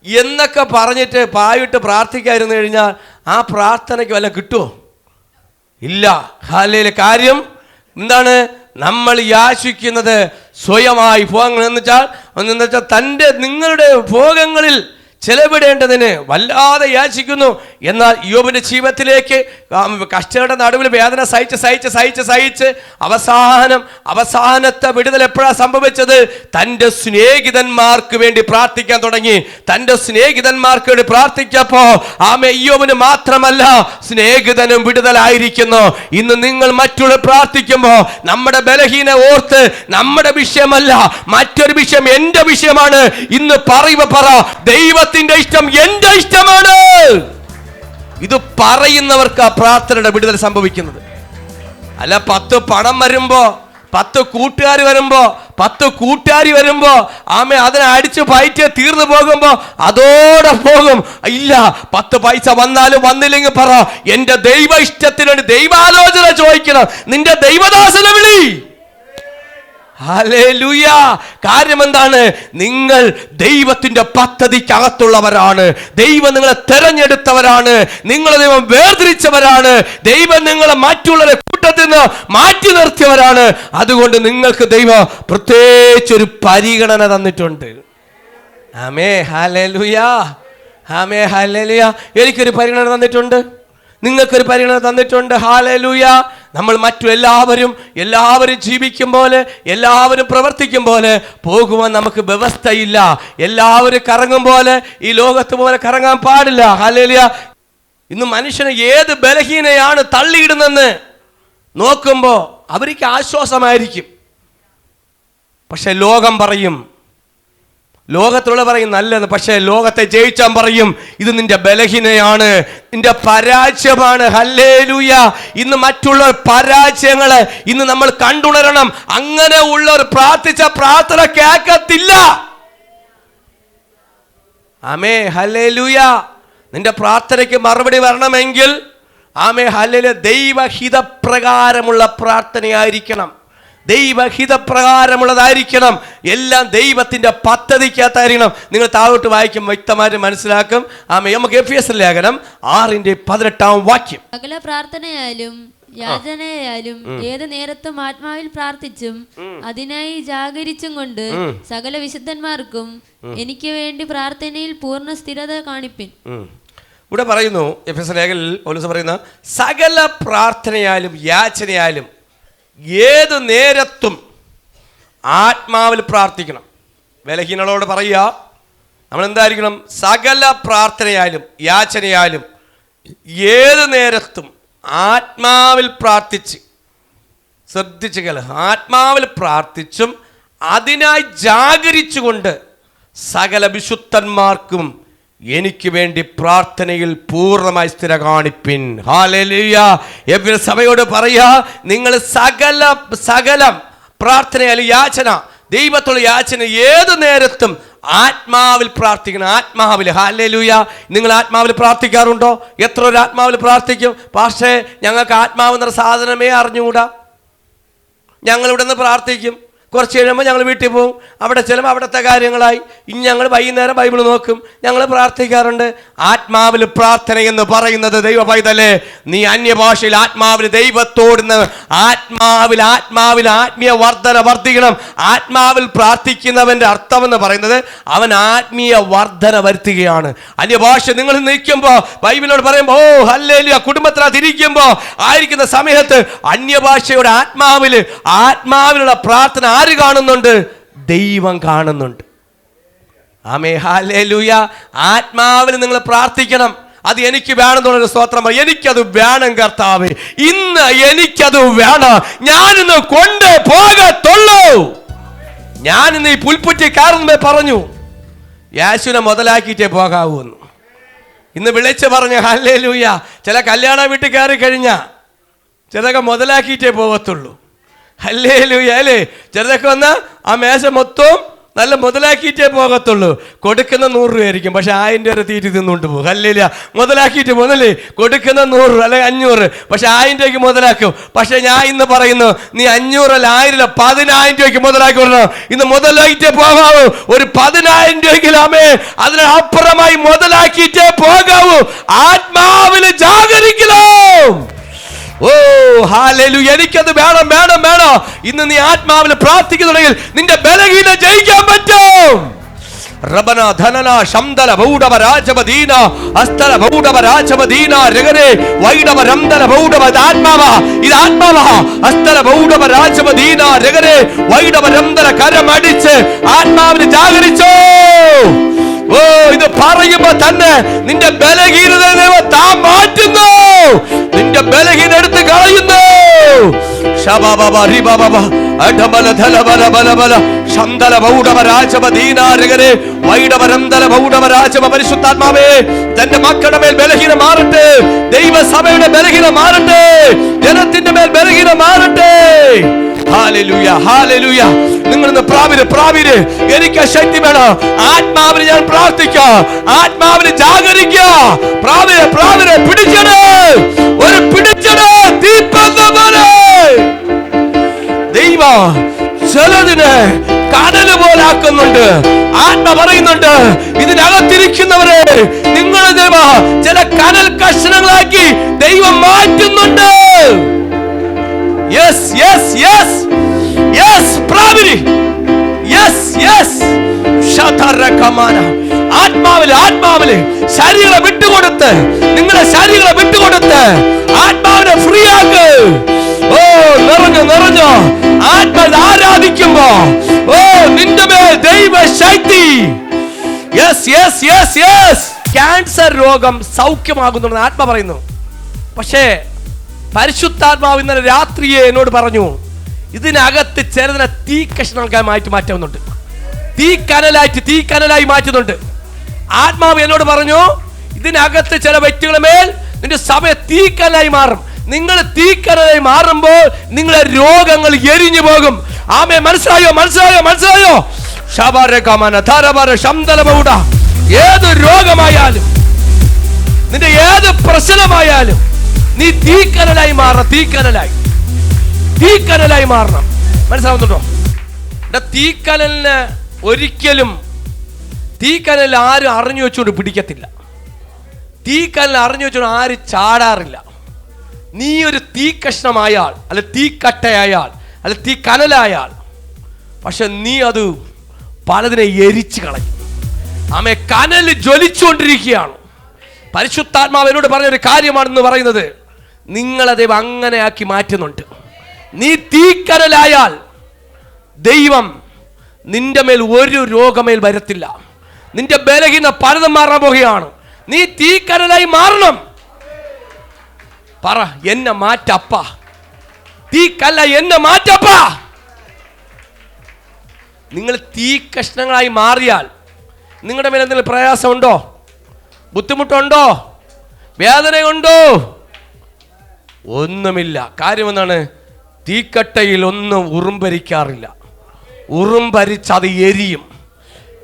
എന്നൊക്കെ പറഞ്ഞിട്ട് പായിട്ട് പ്രാർത്ഥിക്കാതിരുന്നു കഴിഞ്ഞാൽ ആ പ്രാർത്ഥനയ്ക്ക് വല്ല കിട്ടുമോ? ഇല്ല. ഹല്ലേലൂയ. കാര്യം എന്താണ്? നമ്മൾ യാചിക്കുന്നത് സ്വയമായി ഭോഗങ്ങൾ എന്ന് വെച്ചാൽ നിങ്ങളുടെ ഭോഗങ്ങളിൽ ചെലവിടേണ്ടതിന് വല്ലാതെ യാചിക്കുന്നു. എന്നാൽ ഇയ്യോബിന്റെ ജീവിതത്തിലേക്ക് കഷ്ടയുടെ നടുവിൽ വേദന സഹിച്ച് അവസാനത്തെ വിടുതൽ എപ്പോഴാണ് സംഭവിച്ചത്? തൻ്റെ സ്നേഹിതന്മാർക്ക് വേണ്ടി പ്രാർത്ഥിക്കാൻ തുടങ്ങി. തൻ്റെ സ്നേഹിതന്മാർക്ക് വേണ്ടി പ്രാർത്ഥിച്ചപ്പോൾ ഇയ്യോബിന് മാത്രമല്ല സ്നേഹിതനും വിടുതലായിരിക്കുന്നു. ഇന്ന് നിങ്ങൾ മറ്റുള്ള പ്രാർത്ഥിക്കുമ്പോൾ നമ്മുടെ ബലഹീന ഓർത്ത് നമ്മുടെ വിഷയമല്ല, മറ്റൊരു വിഷയം എന്റെ വിഷയമാണ് ഇന്ന് പറ, ദൈവത്തിന്റെ ഇഷ്ടം എന്റെ ഇഷ്ടമാണ്. ഇത് പറയുന്നവർക്ക് ആ പ്രാർത്ഥനയുടെ വിടുതൽ സംഭവിക്കുന്നത്. അല്ല 10 പണം വരുമ്പോ, 10 കൂട്ടുകാർ വരുമ്പോ അതിനെ അടിച്ച് പയറ്റ് തീർന്നു പോകുമ്പോ അതോടെ പോകും. ഇല്ല, 10 പൈസ വന്നാലും വന്നില്ലെങ്കിൽ പറ, എന്റെ ദൈവ ഇഷ്ടത്തിന് വേണ്ടി ദൈവാലോചന ചോദിക്കണം, നിന്റെ ദൈവദാസനെ വിളി. ഹല്ലേലൂയ. കാര്യം എന്താണ്? നിങ്ങൾ ദൈവത്തിന്റെ പദ്ധതിക്കകത്തുള്ളവരാണ്. ദൈവം നിങ്ങളെ തെരഞ്ഞെടുത്തവരാണ്. നിങ്ങളെ ദൈവം വേർതിരിച്ചവരാണ്. ദൈവം നിങ്ങളെ മറ്റുള്ളവരെ കൂട്ടത്തിൽ നിന്ന് മാറ്റി നിർത്തിയവരാണ്. അതുകൊണ്ട് നിങ്ങൾക്ക് ദൈവം പ്രത്യേകിച്ചൊരു പരിഗണന തന്നിട്ടുണ്ട്. ആമേൻ. ഹല്ലേലൂയ. ആമേൻ. ഹല്ലേലൂയ. എനിക്കൊരു പരിഗണന തന്നിട്ടുണ്ട്, നിങ്ങൾക്കൊരു പരിഗണന തന്നിട്ടുണ്ട്. ഹല്ലേലൂയ. നമ്മൾ എല്ലാവരും ജീവിക്കും പോലെ, എല്ലാവരും പ്രവർത്തിക്കും പോലെ പോകുവാൻ നമുക്ക് വ്യവസ്ഥയില്ല. എല്ലാവരും കറങ്ങും പോലെ ഈ ലോകത്ത് പോലെ കറങ്ങാൻ പാടില്ല. ഹല്ലേലൂയ. ഇന്ന് മനുഷ്യനെ ഏത് ബലഹീനയാണ് തള്ളിയിടുന്നെന്ന് നോക്കുമ്പോൾ അവർക്ക് ആശ്വാസമായിരിക്കും. പക്ഷെ ലോകം പറയും, ലോകത്തുള്ള പറയും നല്ലത്. പക്ഷേ ലോകത്തെ ജയിച്ചാൻ പറയും, ഇത് നിന്റെ ബലഹീനയാണ്, നിന്റെ പരാജയമാണ്. ഹല്ലേലൂയ. ഇന്ന് മറ്റുള്ള പരാജയങ്ങളെ ഇന്ന് നമ്മൾ കണ്ടുണരണം. അങ്ങനെ ഉള്ളവർ പ്രാർത്ഥിച്ച പ്രാർത്ഥന കേൾക്കത്തില്ല. ആമേ. ഹല്ലേലൂയ. നിന്റെ പ്രാർത്ഥനയ്ക്ക് മറുപടി വരണമെങ്കിൽ ഹല്ലേലൂയ, ദൈവഹിതപ്രകാരമുള്ള പ്രാർത്ഥനയായിരിക്കണം, ദൈവഹിതപ്രകാരമുള്ളതായിരിക്കണം, എല്ലാം ദൈവത്തിന്റെ പദ്ധതിക്കകത്തായിരിക്കണം. നിങ്ങൾ താഴോട്ട് വായിക്കും വ്യക്തമായിട്ട് മനസ്സിലാക്കും. നമുക്ക് എഫെസ്യർ ലേഖനം 6:18 സകല പ്രാർത്ഥനയാലും യാചനയാലും ഏത് നേരത്തും ആത്മാവിൽ പ്രാർത്ഥിച്ചും അതിനായി ജാഗരിച്ചും കൊണ്ട് സകല വിശുദ്ധന്മാർക്കും എനിക്ക് വേണ്ടി പ്രാർത്ഥനയിൽ പൂർണ്ണ സ്ഥിരത കാണിപ്പിൻ. ഇവിടെ പറയുന്നു എഫെസ്യ ലേഖനത്തിൽ പൗലോസ് പറയുന്ന സകല പ്രാർത്ഥനയാലും യാചനയാലും ഏത് നേരത്തും ആത്മാവിൽ പ്രാർത്ഥിക്കണം. ബലഹീനളോട് പറയുക, നമ്മൾ എന്തായിരിക്കണം? സകല പ്രാർത്ഥനയാലും യാചനയാലും ഏത് നേരത്തും ആത്മാവിൽ പ്രാർത്ഥിച്ച്, ശ്രദ്ധിച്ച് കേൾ, ആത്മാവിൽ പ്രാർത്ഥിച്ചും അതിനായി ജാഗരിച്ചുകൊണ്ട് സകല വിശുദ്ധന്മാർക്കും എനിക്ക് വേണ്ടി പ്രാർത്ഥനയിൽ പൂർണ്ണമായി സ്ഥിര കാണിപ്പിൻ. ഹല്ലേലൂയ. എബ്രായ സഭയോട് പറയാ, നിങ്ങൾ സകല പ്രാർത്ഥനയാലും യാചന, ദൈവത്തോട് യാചന ഏത് നേരത്തും ആത്മാവിൽ പ്രാർത്ഥിക്കണം. ആത്മാവിൽ. ഹല്ലേലൂയ. നിങ്ങൾ ആത്മാവിൽ പ്രാർത്ഥിക്കാറുണ്ടോ? എത്ര ഒരു ആത്മാവിൽ പ്രാർത്ഥിക്കും? പക്ഷേ ഞങ്ങൾക്ക് ആത്മാവെന്ന സാധനമേ അറിഞ്ഞുകൂടാ. ഞങ്ങളിവിടെ നിന്ന് പ്രാർത്ഥിക്കും, കുറച്ച് കഴിയുമ്പോൾ ഞങ്ങൾ വീട്ടിൽ പോകും, അവിടെ ചെല്ലുമ്പോൾ അവിടുത്തെ കാര്യങ്ങളായി. ഇനി ഞങ്ങൾ വൈകുന്നേരം ബൈബിൾ നോക്കും, ഞങ്ങൾ പ്രാർത്ഥിക്കാറുണ്ട്. ആത്മാവിൽ പ്രാർത്ഥന എന്ന് പറയുന്നത് ദൈവ പൈതലേ, നീ അന്യഭാഷയിൽ ആത്മാവിൽ ദൈവത്തോടുന്ന് ആത്മാവിൽ ആത്മീയ വർധന ആത്മാവിൽ പ്രാർത്ഥിക്കുന്നവൻ്റെ അർത്ഥമെന്ന് പറയുന്നത് അവൻ ആത്മീയ വർധന വരുത്തുകയാണ്. അന്യഭാഷ നിങ്ങൾ നിൽക്കുമ്പോൾ ബൈബിളിനോട് പറയുമ്പോൾ ഓ ഹല്ലേലൂയ, കുടുംബത്തിനകത്തിരിക്കുമ്പോൾ ആയിരിക്കുന്ന സമയത്ത് അന്യഭാഷയുടെ ആത്മാവിലുള്ള പ്രാർത്ഥന ആര് കാണുന്നുണ്ട്? ദൈവം കാണുന്നുണ്ട്. ആമേൻ, ഹല്ലേലൂയ. ആത്മാവിൽ നിങ്ങൾ പ്രാർത്ഥിക്കണം. അത് എനിക്ക് വേണമെന്നുള്ളൊരു സ്തോത്രം. എനിക്കത് വേണം കർത്താവേ, ഇന്ന് എനിക്കത് വേണം, ഞാനിന്ന് കൊണ്ട് പോകത്തുള്ളൂ. ഞാനിന്ന് ഈ പുൽപ്പുറ്റി കയറുമ്പോ പറഞ്ഞു യേശുവിനെ മുതലാക്കിയിട്ടേ പോകാവൂ എന്ന്. ഇന്ന് വിളിച്ച് പറഞ്ഞു ഹല്ലേലൂയ. ചില കല്യാണ വീട്ടിൽ കയറി കഴിഞ്ഞാൽ ചിലതൊക്കെ മുതലാക്കിയിട്ടേ പോകത്തുള്ളൂ. ഹല്ലേലൂയ അല്ലേ? ചിലതൊക്കെ വന്ന് ആ മേശ മൊത്തം നല്ല മുതലാക്കിയിട്ടേ പോകത്തുള്ളൂ. കൊടുക്കുന്ന 100 രൂപയായിരിക്കും, പക്ഷെ 1000 രൂപ തീറ്റി തിന്നുകൊണ്ട് പോകും. ഹല്ലേലൂയ. മുതലാക്കിയിട്ട് പോകുന്നല്ലേ? കൊടുക്കുന്ന 100 അല്ലെങ്കിൽ 500, പക്ഷെ 1000 രൂപയ്ക്ക് മുതലാക്കും. പക്ഷെ ഞാൻ ഇന്ന് പറയുന്നു, നീ 500 അല്ല 1000 അല്ല 10,000 രൂപയ്ക്ക് മുതലാക്കി വരണം. ഇന്ന് മുതലാക്കിയിട്ടേ പോകാവൂ. ഒരു 10,000 രൂപയ്ക്കിലാമേ അതിനപ്പുറമായി മുതലാക്കിയിട്ടേ പോകാവൂ. ആത്മാവിൽ ജാഗരിക്കണം. ഓ ഹല്ലേലൂയ. എനിക്കത് വേണം. ഇന്ന് നീ ആത്മാവിൽ പ്രാർത്ഥിക്കുന്നുണ്ടെങ്കിൽ നിന്റെ ബലഹീന ജയിക്കാൻ പറ്റും. റബന ധനന ശംദല ബൗഡവ രാജവദീന അസ്തല ബൗഡവ രാജവദീന രഗരെ വൈഡവ രംദല ബൗഡവ. ഇത് ആത്മാവ. അസ്തല ബൗഡവ രാജവദീന രഗരെ വൈഡവ രംദല. കരമടിച്ച് ആത്മാവിൽ ജാഗരിച്ചോ. ഓ, ഇത് പറയുമ്പോ തന്നെ നിന്റെ ബലഹീനത താൻ മാറ്റുന്നു, നിന്റെ ബലഹീന എടുത്ത് കളയുന്നു. പരിശുദ്ധാത്മാവേ, തന്റെ മക്കളുടെ മേൽ ബലഹീന മാറട്ടെ, ദൈവസഭയുടെ ബലഹീന മാറട്ടെ, ജനത്തിന്റെ മേൽ ബലഹീന മാറട്ടെ. Hallelujah, hallelujah. നിങ്ങൾ ഇന്ന് പ്രാപിര്. എനിക്ക് ശക്തി വേണം. ആത്മാവിൽ ഞാൻ പ്രാർത്ഥിക്കാം, ആത്മാവിൽ ജാഗരിക്കുക. പ്രാപിര് പിടിച്ചത്, ഒരു പിടിച്ചത് തീപ്പന്തപോലെ. ദൈവം ചിലതിന് കടല് പോലാക്കുന്നുണ്ട്. ആത്മ പറയുന്നുണ്ട്, ഇതിനകത്തിരിക്കുന്നവരെ നിങ്ങൾ ചില കനൽ കഷണങ്ങളാക്കി ദൈവം മാറ്റുന്നുണ്ട്. യെസ് യെസ് യെസ് യെസ് പ്രാപിരി. യെസ് യെസ് ശതരകമാന. ആത്മാവില് ശരീരം വിട്ടുകൊടുത്ത്, നിങ്ങളുടെ ശരീരം വിട്ടുകൊടുത്ത് ആത്മാവിനെ ഫ്രീ ആക്ക്. ഓ, നിറഞ്ഞു ആത്മാവിൽ ആരാധിക്കുമ്പോ ഓ നിന്റെ മേൽ ദൈവശക്തി. Yes yes yes yes. Cancer രോഗം സൗഖ്യമാകുന്നു ആത്മ പറയുന്നു. പക്ഷേ പരിശുദ്ധാത്മാവ് ഇന്നലെ രാത്രിയെ എന്നോട് പറഞ്ഞു, ഇതിനകത്ത് ചിലതിനെ തീ കഷ്ണങ്ങൾക്കായി മാറ്റുന്നുണ്ട്. തീ കനലായി മാറ്റുന്നുണ്ട്. ആത്മാവ് എന്നോട് പറഞ്ഞു, ഇതിനകത്ത് ചില വ്യക്തികളുടെ മേൽ നിന്റെ സഭ തീക്കനലായി മാറും. നിങ്ങൾ തീക്കനലായി മാറുമ്പോൾ നിങ്ങളെ രോഗങ്ങൾ എരിഞ്ഞു പോകും. ആമേ, മനസ്സിലായോ? ഏത് രോഗമായാലും, നിന്റെ ഏത് പ്രശ്നമായാലും നീ തീക്കനലായി മാറണം. തീക്കനലായി മാറണം. മനസ്സിലാവുന്നുണ്ടോ? തീക്കനലിന് ഒരിക്കലും തീക്കനൽ ആരും അറിഞ്ഞു വെച്ചുകൊണ്ട് പിടിക്കത്തില്ല. തീക്കനൽ അറിഞ്ഞു വെച്ചുകൊണ്ട് ആരും ചാടാറില്ല. നീ ഒരു തീ കഷ്ണമായാൽ, അല്ല തീക്കട്ടയായാൽ, അല്ല തീ കനലായാൽ, പക്ഷെ നീ അത് പലതിനെ എരിച്ചു കളയും. ആമേ, കനൽ ജ്വലിച്ചുകൊണ്ടിരിക്കുകയാണ്, പരിശുദ്ധാത്മാവ് എന്നോട് പറഞ്ഞൊരു കാര്യമാണെന്ന് പറയുന്നത്, നിങ്ങളെ ദൈവം അങ്ങനെ ആക്കി മാറ്റുന്നുണ്ട്. നീ തീക്കനലായാൽ ദൈവം നിന്റെ മേൽ ഒരു രോഗമേൽ വരത്തില്ല. നിന്റെ ബലഹീന പലതും മാറാൻ പോകുകയാണ്. നീ തീക്കനലായി മാറണം. പറ, എന്നെ മാറ്റപ്പ. തീക്കല്ല, എന്നെ മാറ്റപ്പ. നിങ്ങൾ തീ കഷ്ണങ്ങളായി മാറിയാൽ നിങ്ങളുടെ മേൽ എന്തെങ്കിലും പ്രയാസമുണ്ടോ? ബുദ്ധിമുട്ടുണ്ടോ? വേദനയുണ്ടോ? ഒന്നുമില്ല. കാര്യം എന്താണ്? തീക്കട്ടയിൽ ഒന്നും ഉറുമ്പരിക്കാറില്ല. ഉറുമ്പരിച്ചത് എരിയും.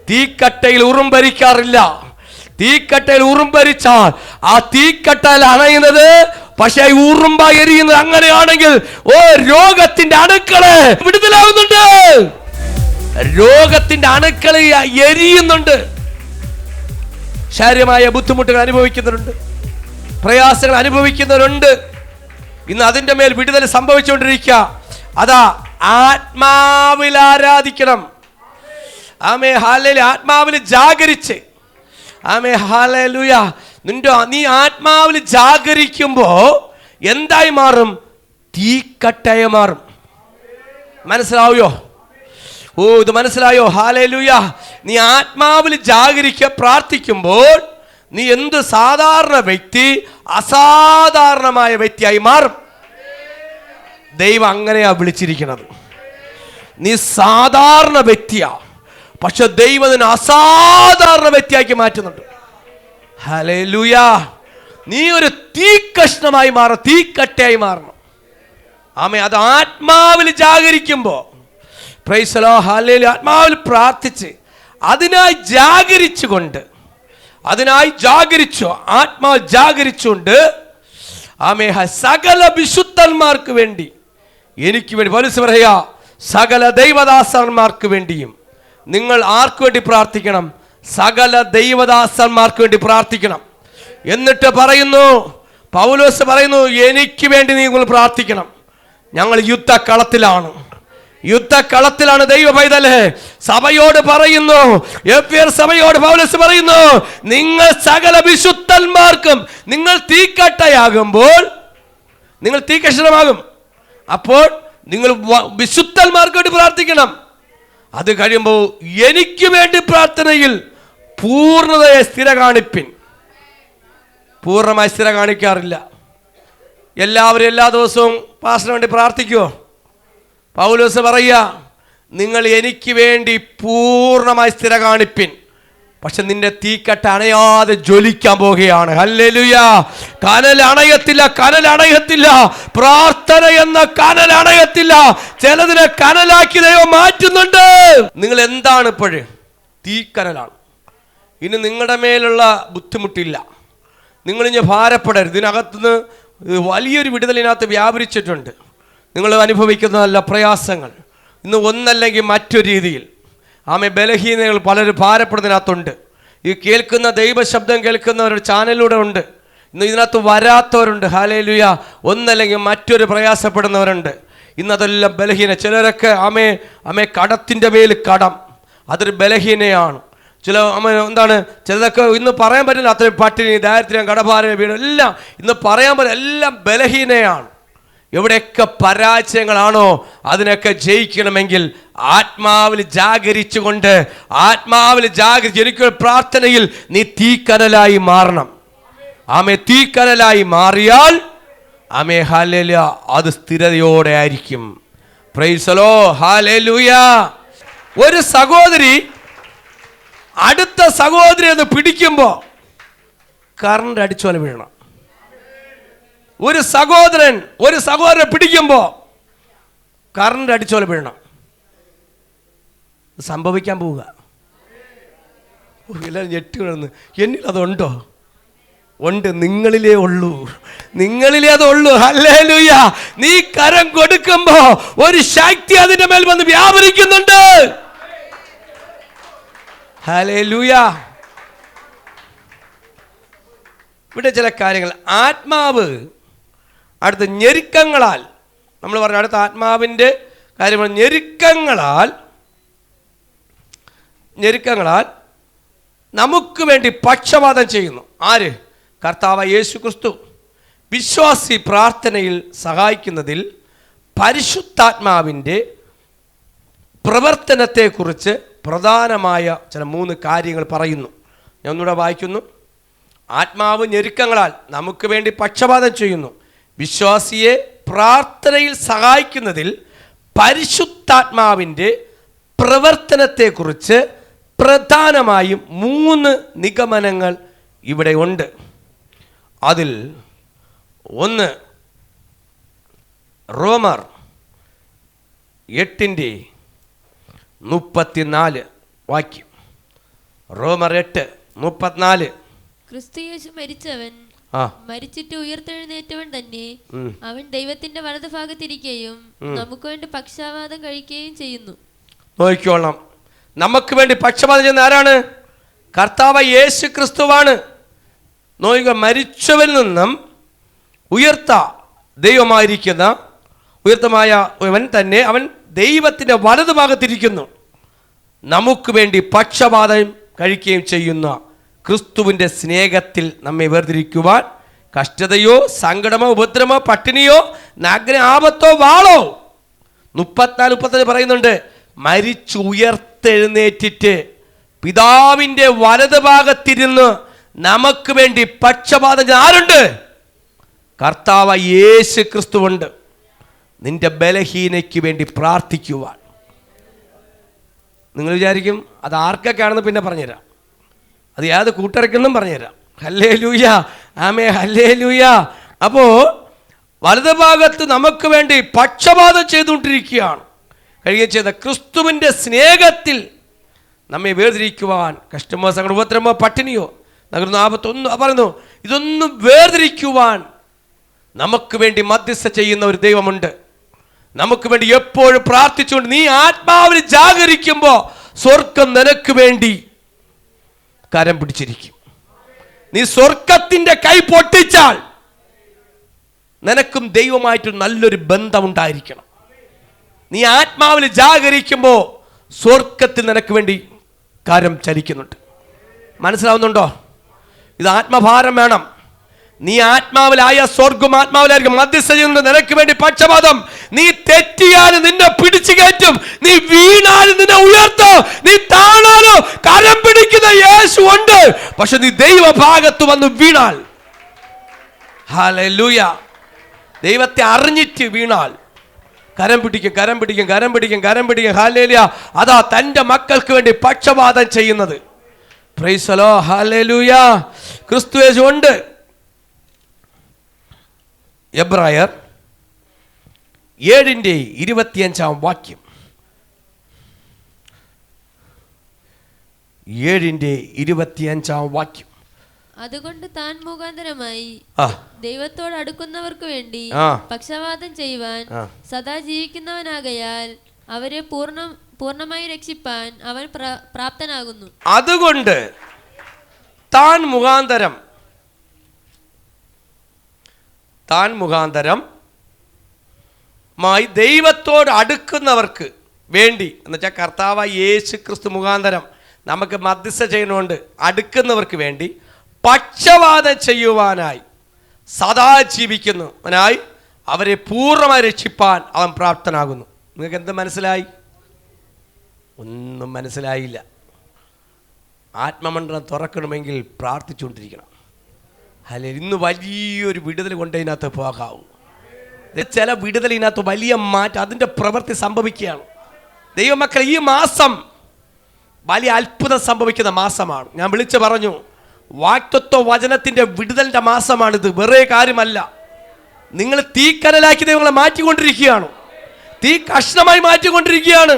തീക്കട്ടയിൽ ഉറുമ്പരിക്കാറില്ല. തീക്കട്ടയിൽ ഉറുമ്പരിച്ചാൽ ആ തീക്കട്ടയിൽ അണയുന്നത്, പക്ഷെ ഉറുമ്പ എരിയുന്നത്. അങ്ങനെയാണെങ്കിൽ രോഗത്തിന്റെ അണുക്കള് വിടുതലാവുന്നുണ്ട്. രോഗത്തിന്റെ അണുക്കള് എരിയുന്നുണ്ട്. ശാരീരികമായ ബുദ്ധിമുട്ടുകൾ അനുഭവിക്കുന്നവരുണ്ട്, പ്രയാസങ്ങൾ അനുഭവിക്കുന്നവരുണ്ട്. ഇന്ന് അതിൻ്റെ മേൽ വിടുതൽ സംഭവിച്ചുകൊണ്ടിരിക്കുക. അതാ ആത്മാവിൽ ആരാധിക്കണം. ആമേ ഹല്ലേലൂയ. ആത്മാവിൽ ജാഗരിച്ച്, ആമേ ഹല്ലേലൂയ. നീ ആത്മാവിൽ ജാഗരിക്കുമ്പോ എന്തായി മാറും? തീക്കട്ടയെ മാറും. മനസ്സിലാവുയോ? ഇത് മനസ്സിലായോ? ഹല്ലേലൂയ. നീ ആത്മാവിൽ പ്രാർത്ഥിക്കുമ്പോൾ നീ എന്ത് സാധാരണ വ്യക്തി അസാധാരണമായ വ്യക്തിയായി മാറും. ദൈവം അങ്ങനെയാ വിളിച്ചിരിക്കുന്നത്. നീ സാധാരണ വ്യക്തിയാ, പക്ഷെ ദൈവത്തിന് അസാധാരണ വ്യക്തിയാക്കി മാറ്റുന്നുണ്ട്. ഹല്ലേലൂയ. നീ ഒരു തീക്കഷ്ണമായി മാറണം, തീക്കട്ടയായി മാറണം. ആമേ. അത് ആത്മാവിൽ ജാഗരിക്കുമ്പോ, പ്രൈസ് ദി ലോർഡ്, ഹല്ലേലൂയ, ആത്മാവിൽ പ്രാർത്ഥിച്ച് അതിനായി ജാഗരിച്ചു, ആത്മാവ് ജാഗരിച്ചുകൊണ്ട്, ആമേ, സകല വിശുദ്ധന്മാർക്ക് വേണ്ടി, എനിക്ക് വേണ്ടി, പൗലോസ് പറയാ, സകല ദൈവദാസന്മാർക്ക് വേണ്ടിയും നിങ്ങൾ ആർക്ക് വേണ്ടി പ്രാർത്ഥിക്കണം? സകല ദൈവദാസന്മാർക്ക് വേണ്ടി പ്രാർത്ഥിക്കണം. എന്നിട്ട് പറയുന്നു, പൗലോസ് പറയുന്നു, എനിക്ക് വേണ്ടി നിങ്ങൾ പ്രാർത്ഥിക്കണം. ഞങ്ങൾ യുദ്ധക്കളത്തിലാണ് ദൈവ പൈതലേ. സഭയോട് പറയുന്നു, എഫെസ്യർ സഭയോട് പൗലോസ് പറയുന്നു, നിങ്ങൾ സകല വിശുദ്ധന്മാർക്കും, നിങ്ങൾ തീക്കട്ടയാകുമ്പോൾ നിങ്ങൾ തീക്കഷ്ണമാകും. അപ്പോൾ നിങ്ങൾ വിശുദ്ധന്മാർക്ക് വേണ്ടി പ്രാർത്ഥിക്കണം. അത് കഴിയുമ്പോൾ എനിക്ക് വേണ്ടി പ്രാർത്ഥനയിൽ പൂർണ്ണതയെ സ്ഥിര കാണിപ്പിൻ. പൂർണ്ണമായി സ്ഥിര കാണിക്കാറില്ല. എല്ലാവരും എല്ലാ ദിവസവും പാസ്റ്ററിന് വേണ്ടി പ്രാർത്ഥിക്കുമോ? പൗലോസ് പറയുക, നിങ്ങൾ എനിക്ക് വേണ്ടി പൂർണ്ണമായി സ്ഥിര കാണിപ്പിൻ. പക്ഷെ നിന്റെ തീക്കട്ട അണയാതെ ജ്വലിക്കാൻ പോവുകയാണ്. ഹല്ലേലൂയ. കനൽ അണയത്തില്ല. പ്രാർത്ഥന എന്ന കനൽ അണയത്തില്ല. ചിലതിനെ കനലാക്കി ദൈവം മാറ്റുന്നുണ്ട്. നിങ്ങൾ എന്താണ് ഇപ്പോഴും? തീക്കനലാണ്. ഇനി നിങ്ങളുടെ മേലുള്ള ബുദ്ധിമുട്ടില്ല. നിങ്ങളിഞ്ഞ് ഭാരപ്പെടരുത്. ഇതിനകത്തുനിന്ന് വലിയൊരു വിടുതലിനകത്ത് വ്യാപരിച്ചിട്ടുണ്ട്. നിങ്ങൾ അനുഭവിക്കുന്ന നല്ല പ്രയാസങ്ങൾ ഇന്ന് ഒന്നല്ലെങ്കിൽ മറ്റൊരു രീതിയിൽ, ആമേ, ബലഹീനതകൾ പലരും ഭാരപ്പെടുന്നതിനകത്തുണ്ട്. ഈ കേൾക്കുന്ന ദൈവശബ്ദം കേൾക്കുന്നവരുടെ ചാനലിലൂടെ ഉണ്ട്. ഇന്ന് ഇതിനകത്ത് വരാത്തവരുണ്ട്. ഹല്ലേലൂയ. ഒന്നല്ലെങ്കിൽ മറ്റൊരു പ്രയാസപ്പെടുന്നവരുണ്ട്. ഇന്നതെല്ലാം ബലഹീന. ചിലരൊക്കെ ആമേ കടത്തിൻ്റെ മേൽ കടം, അതൊരു ബലഹീനയാണ്. ചിലതൊക്കെ ഇന്ന് പറയാൻ പറ്റില്ല. അത്രയും പട്ടിണി, ദാരിദ്ര്യം, കടഭാരം, വീട് എല്ലാം ഇന്ന് പറയാൻ പറ്റില്ല. എല്ലാം ബലഹീനയാണ്. എവിടെയൊക്കെ പരാജയങ്ങളാണോ അതിനൊക്കെ ജയിക്കണമെങ്കിൽ ആത്മാവിൽ ജാഗരിച്ചുകൊണ്ട്, എനിക്ക് പ്രാർത്ഥനയിൽ നീ തീക്കനലായി മാറണം. ആമേ. തീക്കനലായി മാറിയാൽ, ആമേ, ഹല്ലേലൂയ, അത് സ്ഥിരതയോടെ ആയിരിക്കും. Price the Lord, hallelujah. ഒരു സഹോദരി അടുത്ത സഹോദരി ഒന്ന് പിടിക്കുമ്പോ കറണ്ട് അടിച്ചോലെ വീഴണം. ഒരു സഹോദരനെ പിടിക്കുമ്പോ കറണ്ട് അടിച്ചോലെ വീഴണം. സംഭവിക്കാൻ പോവുക. എല്ലാവരും ഞെട്ടി വീഴുന്നു. എന്നിൽ അതുണ്ടോ? ഉണ്ട്. നിങ്ങളിലേ അതുള്ളൂ. ഹല്ലേലൂയ. നീ കരം കൊടുക്കുമ്പോ ഒരു ശക്തി അതിന്റെ മേൽ വന്ന് വ്യാപരിക്കുന്നുണ്ട്. ഹല്ലേലൂയ. ഇവിടെ ചില കാര്യങ്ങൾ, ആത്മാവ് അടുത്ത ഞെരുക്കങ്ങളാൽ, നമ്മൾ പറഞ്ഞു അടുത്ത ആത്മാവിൻ്റെ കാര്യങ്ങൾ, ഞെരുക്കങ്ങളാൽ നമുക്ക് വേണ്ടി പക്ഷപാതം ചെയ്യുന്നു. ആര്? കർത്താവ് യേശു ക്രിസ്തു വിശ്വാസി പ്രാർത്ഥനയിൽ സഹായിക്കുന്നതിൽ പരിശുദ്ധാത്മാവിൻ്റെ പ്രവർത്തനത്തെക്കുറിച്ച് പ്രധാനമായ ചില 3 കാര്യങ്ങൾ പറയുന്നു. ഞാൻ ഒന്നുകൂടെ വായിക്കുന്നു. ആത്മാവ് ഞെരുക്കങ്ങളാൽ നമുക്ക് വേണ്ടി പക്ഷപാതം ചെയ്യുന്നു. വിശ്വാസിയെ പ്രാർത്ഥനയിൽ സഹായിക്കുന്നതിൽ പരിശുദ്ധാത്മാവിൻ്റെ പ്രവർത്തനത്തെക്കുറിച്ച് പ്രധാനമായും 3 നിഗമനങ്ങൾ ഇവിടെ ഉണ്ട്. അതിൽ ഒന്ന് റോമർ 8:34 വാക്യം. റോമർ 8:34. ക്രിസ്തുയേശു മരിച്ചവൻ മരിച്ചിട്ട് ഉയർത്തെഴുന്നേറ്റവൻ തന്നെ അവൻ ദൈവത്തിന്റെ വലതുഭാഗത്തിരിക്കുകയും നമുക്ക് വേണ്ടി പക്ഷപാതം കഴിക്കുകയും ചെയ്യുന്നു. നോക്കിക്കോളണം, നമുക്ക് വേണ്ടി പക്ഷപാതം ചെയ്യുന്ന ആരാണ്? കർത്താവ് യേശു ക്രിസ്തുവാണ്. നോക്കുക, മരിച്ചവരിൽ നിന്നും ഉയർത്ത ദൈവമായിരിക്കുന്ന ഉയർത്തമായ അവൻ തന്നെ അവൻ ദൈവത്തിൻ്റെ വലതുഭാഗത്തിരിക്കുന്നു. നമുക്ക് വേണ്ടി പക്ഷപാതം കഴിക്കുകയും ചെയ്യുന്ന ക്രിസ്തുവിൻ്റെ സ്നേഹത്തിൽ നമ്മെ വേർതിരിക്കുവാൻ കഷ്ടതയോ സങ്കടമോ ഉപദ്രവമോ പട്ടിണിയോ നഗ്ന ആപത്തോ വാളോ 34-35 പറയുന്നുണ്ട്. മരിച്ചു ഉയർത്തെഴുന്നേറ്റിട്ട് പിതാവിൻ്റെ വലതുഭാഗത്തിരുന്ന് നമുക്ക് വേണ്ടി പക്ഷപാതം ആരുണ്ട്? കർത്താവ് യേശു ക്രിസ്തുവുണ്ട്. നിന്റെ ബലഹീനയ്ക്ക് വേണ്ടി പ്രാർത്ഥിക്കുവാൻ. നിങ്ങൾ വിചാരിക്കും അത് ആർക്കൊക്കെയാണെന്ന് പിന്നെ പറഞ്ഞുതരാം, അത് ഏത് കൂട്ടർക്കെന്നും പറഞ്ഞുതരാം. ഹല്ലേലൂയ, ആമേ, ഹല്ലേലൂയ. അപ്പോൾ വലതുഭാഗത്ത് നമുക്ക് വേണ്ടി പക്ഷപാതം ചെയ്തുകൊണ്ടിരിക്കുകയാണ് കഴിയുകയും ചെയ്ത ക്രിസ്തുവിൻ്റെ സ്നേഹത്തിൽ നമ്മെ വേർതിരിക്കുവാൻ കഷ്ടമോ സങ്കടമോ ഉപദ്രവമോ പട്ടിണിയോ നഗരുന്ന ആപത്തൊന്നും പറയുന്നു, ഇതൊന്നും വേർതിരിക്കുവാൻ നമുക്ക് വേണ്ടി മധ്യസ്ഥ ചെയ്യുന്ന ഒരു ദൈവമുണ്ട്. നമുക്ക് വേണ്ടി എപ്പോഴും പ്രാർത്ഥിച്ചുകൊണ്ട് നീ ആത്മാവിൽ ജാഗരിക്കുമ്പോൾ സ്വർഗം നിനക്ക് വേണ്ടി കരം പിടിച്ചിരിക്കും. നീ സ്വർഗത്തിൻ്റെ കൈ പൊട്ടിച്ചാൽ നിനക്കും ദൈവമായിട്ട് നല്ലൊരു ബന്ധമുണ്ടായിരിക്കണം. നീ ആത്മാവിൽ ജാഗരിക്കുമ്പോൾ സ്വർഗത്തിൽ നിനക്ക് വേണ്ടി കരം ചലിക്കുന്നുണ്ട്. മനസ്സിലാവുന്നുണ്ടോ? ഇത് ആത്മഭാരം വേണം. നീ ആത്മാവിലായ സ്വർഗം ആത്മാവിലായിരിക്കും. മധ്യസ്ഥ ചെയ്യുന്നത് നിനക്ക് വേണ്ടി പക്ഷപാതം. നീ തെറ്റിയാലും നിന്നെ പിടിച്ചു കയറ്റും, നീ വീണാലും നിന്നെ ഉയർത്തും, നീ താണാലും കരം പിടിക്കുന്ന യേശു ഉണ്ട്. പക്ഷെ നീ ദൈവഭാഗത്ത് വന്ന് വീണാൽ, ഹല്ലേലൂയ, ദൈവത്തെ അറിഞ്ഞിട്ട് വീണാൽ കരം പിടിക്കും, കരം പിടിക്കും, കരം പിടിക്കും, കരം പിടിക്കും. ഹല്ലേലൂയ. അതാ തൻ്റെ മക്കൾക്ക് വേണ്ടി പക്ഷപാതം ചെയ്യുന്നത്. Price the Lord, hallelujah. ക്രിസ്തു യേശു ഉണ്ട്. എബ്രായർ 7:25 വാക്യം. 7:25 വാക്യം. അതുകൊണ്ട് താൻ മുഖാന്തരമായി ദൈവത്തോട് അടുക്കുന്നവർക്ക് വേണ്ടി പക്ഷപാതം ചെയ്യുവാൻ സദാ ജീവിക്കുന്നവനാകയാൽ അവരെ പൂർണ്ണമായി രക്ഷിപ്പാൻ അവൻ പ്രാപ്തനാകുന്നു. അതുകൊണ്ട് താൻ മുഖാന്തരമായി ദൈവത്തോട് അടുക്കുന്നവർക്ക് വേണ്ടി, എന്നുവെച്ചാൽ കർത്താവ് യേശു ക്രിസ്തു മുഖാന്തരം നമുക്ക് മധ്യസ്ഥ ചെയ്യുന്നുണ്ട്. അടുക്കുന്നവർക്ക് വേണ്ടി പക്ഷപാതം ചെയ്യുവാനായി സദാ ജീവിക്കുന്നവനായി അവരെ പൂർണ്ണമായി രക്ഷിപ്പാൻ അവൻ പ്രാപ്തനാകുന്നു. നിങ്ങൾക്ക് എന്ത് മനസ്സിലായി? ഒന്നും മനസ്സിലായില്ല. ആത്മമണ്ഡലം തുറക്കണമെങ്കിൽ പ്രാർത്ഥിച്ചുകൊണ്ടിരിക്കണം. അല്ലെ, ഇന്ന് വലിയൊരു വിടുതൽ കൊണ്ടതിനകത്ത് പോകാവൂ. ചില വിടുതൽ ഇതിനകത്ത് വലിയ മാറ്റം, അതിൻ്റെ പ്രവൃത്തി സംഭവിക്കുകയാണ്. ദൈവമക്കൾ, ഈ മാസം വലിയ അത്ഭുതം സംഭവിക്കുന്ന മാസമാണ്. ഞാൻ വിളിച്ചു പറഞ്ഞു, വാക്തത്വ വചനത്തിൻ്റെ വിടുതലിൻ്റെ മാസമാണിത്. വേറെ കാര്യമല്ല. നിങ്ങൾ തീക്കനലാക്കി ദൈവങ്ങളെ മാറ്റിക്കൊണ്ടിരിക്കുകയാണ്, തീ കഷ്ണമായി മാറ്റിക്കൊണ്ടിരിക്കുകയാണ്.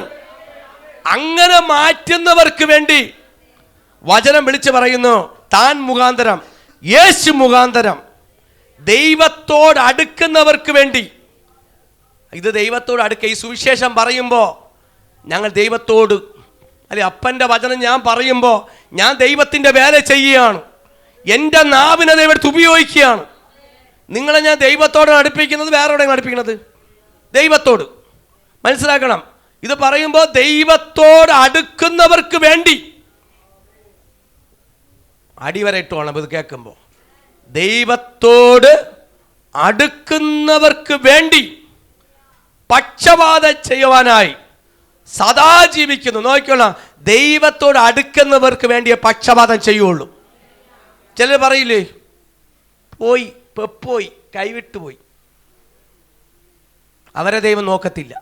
അങ്ങനെ മാറ്റുന്നവർക്ക് വേണ്ടി വചനം വിളിച്ചു പറയുന്നു, താൻ മുഖാന്തരം, യേശു മുഖാന്തരം ദൈവത്തോട് അടുക്കുന്നവർക്ക് വേണ്ടി. ഇത് ദൈവത്തോട് അടുക്കുക. ഈ സുവിശേഷം പറയുമ്പോൾ ഞങ്ങൾ ദൈവത്തോട്, അല്ലെ, അപ്പൻ്റെ വചനം ഞാൻ പറയുമ്പോൾ ഞാൻ ദൈവത്തിൻ്റെ വേല ചെയ്യുകയാണ്. എൻ്റെ നാവിനെ ദൈവത്തെ ഉപയോഗിക്കുകയാണ്. നിങ്ങളെ ഞാൻ ദൈവത്തോട് അടുപ്പിക്കുന്നത് വേറെ എവിടെയാണ് അടുപ്പിക്കുന്നത്? ദൈവത്തോട്. മനസ്സിലാക്കണം. ഇത് പറയുമ്പോൾ ദൈവത്തോട് അടുക്കുന്നവർക്ക് വേണ്ടി. അടിവരയിട്ട് വേണം ഇത് കേൾക്കുമ്പോൾ. ദൈവത്തോട് അടുക്കുന്നവർക്ക് വേണ്ടി പക്ഷപാതം ചെയ്യുവാനായി സദാ ജീവിക്കുന്നു. നോക്കിക്കോളാം, ദൈവത്തോട് അടുക്കുന്നവർക്ക് വേണ്ടിയേ പക്ഷപാതം ചെയ്യുള്ളൂ. ചിലർ പറയില്ലേ, പോയി കൈവിട്ടുപോയി, അവരെ ദൈവം നോക്കത്തില്ല,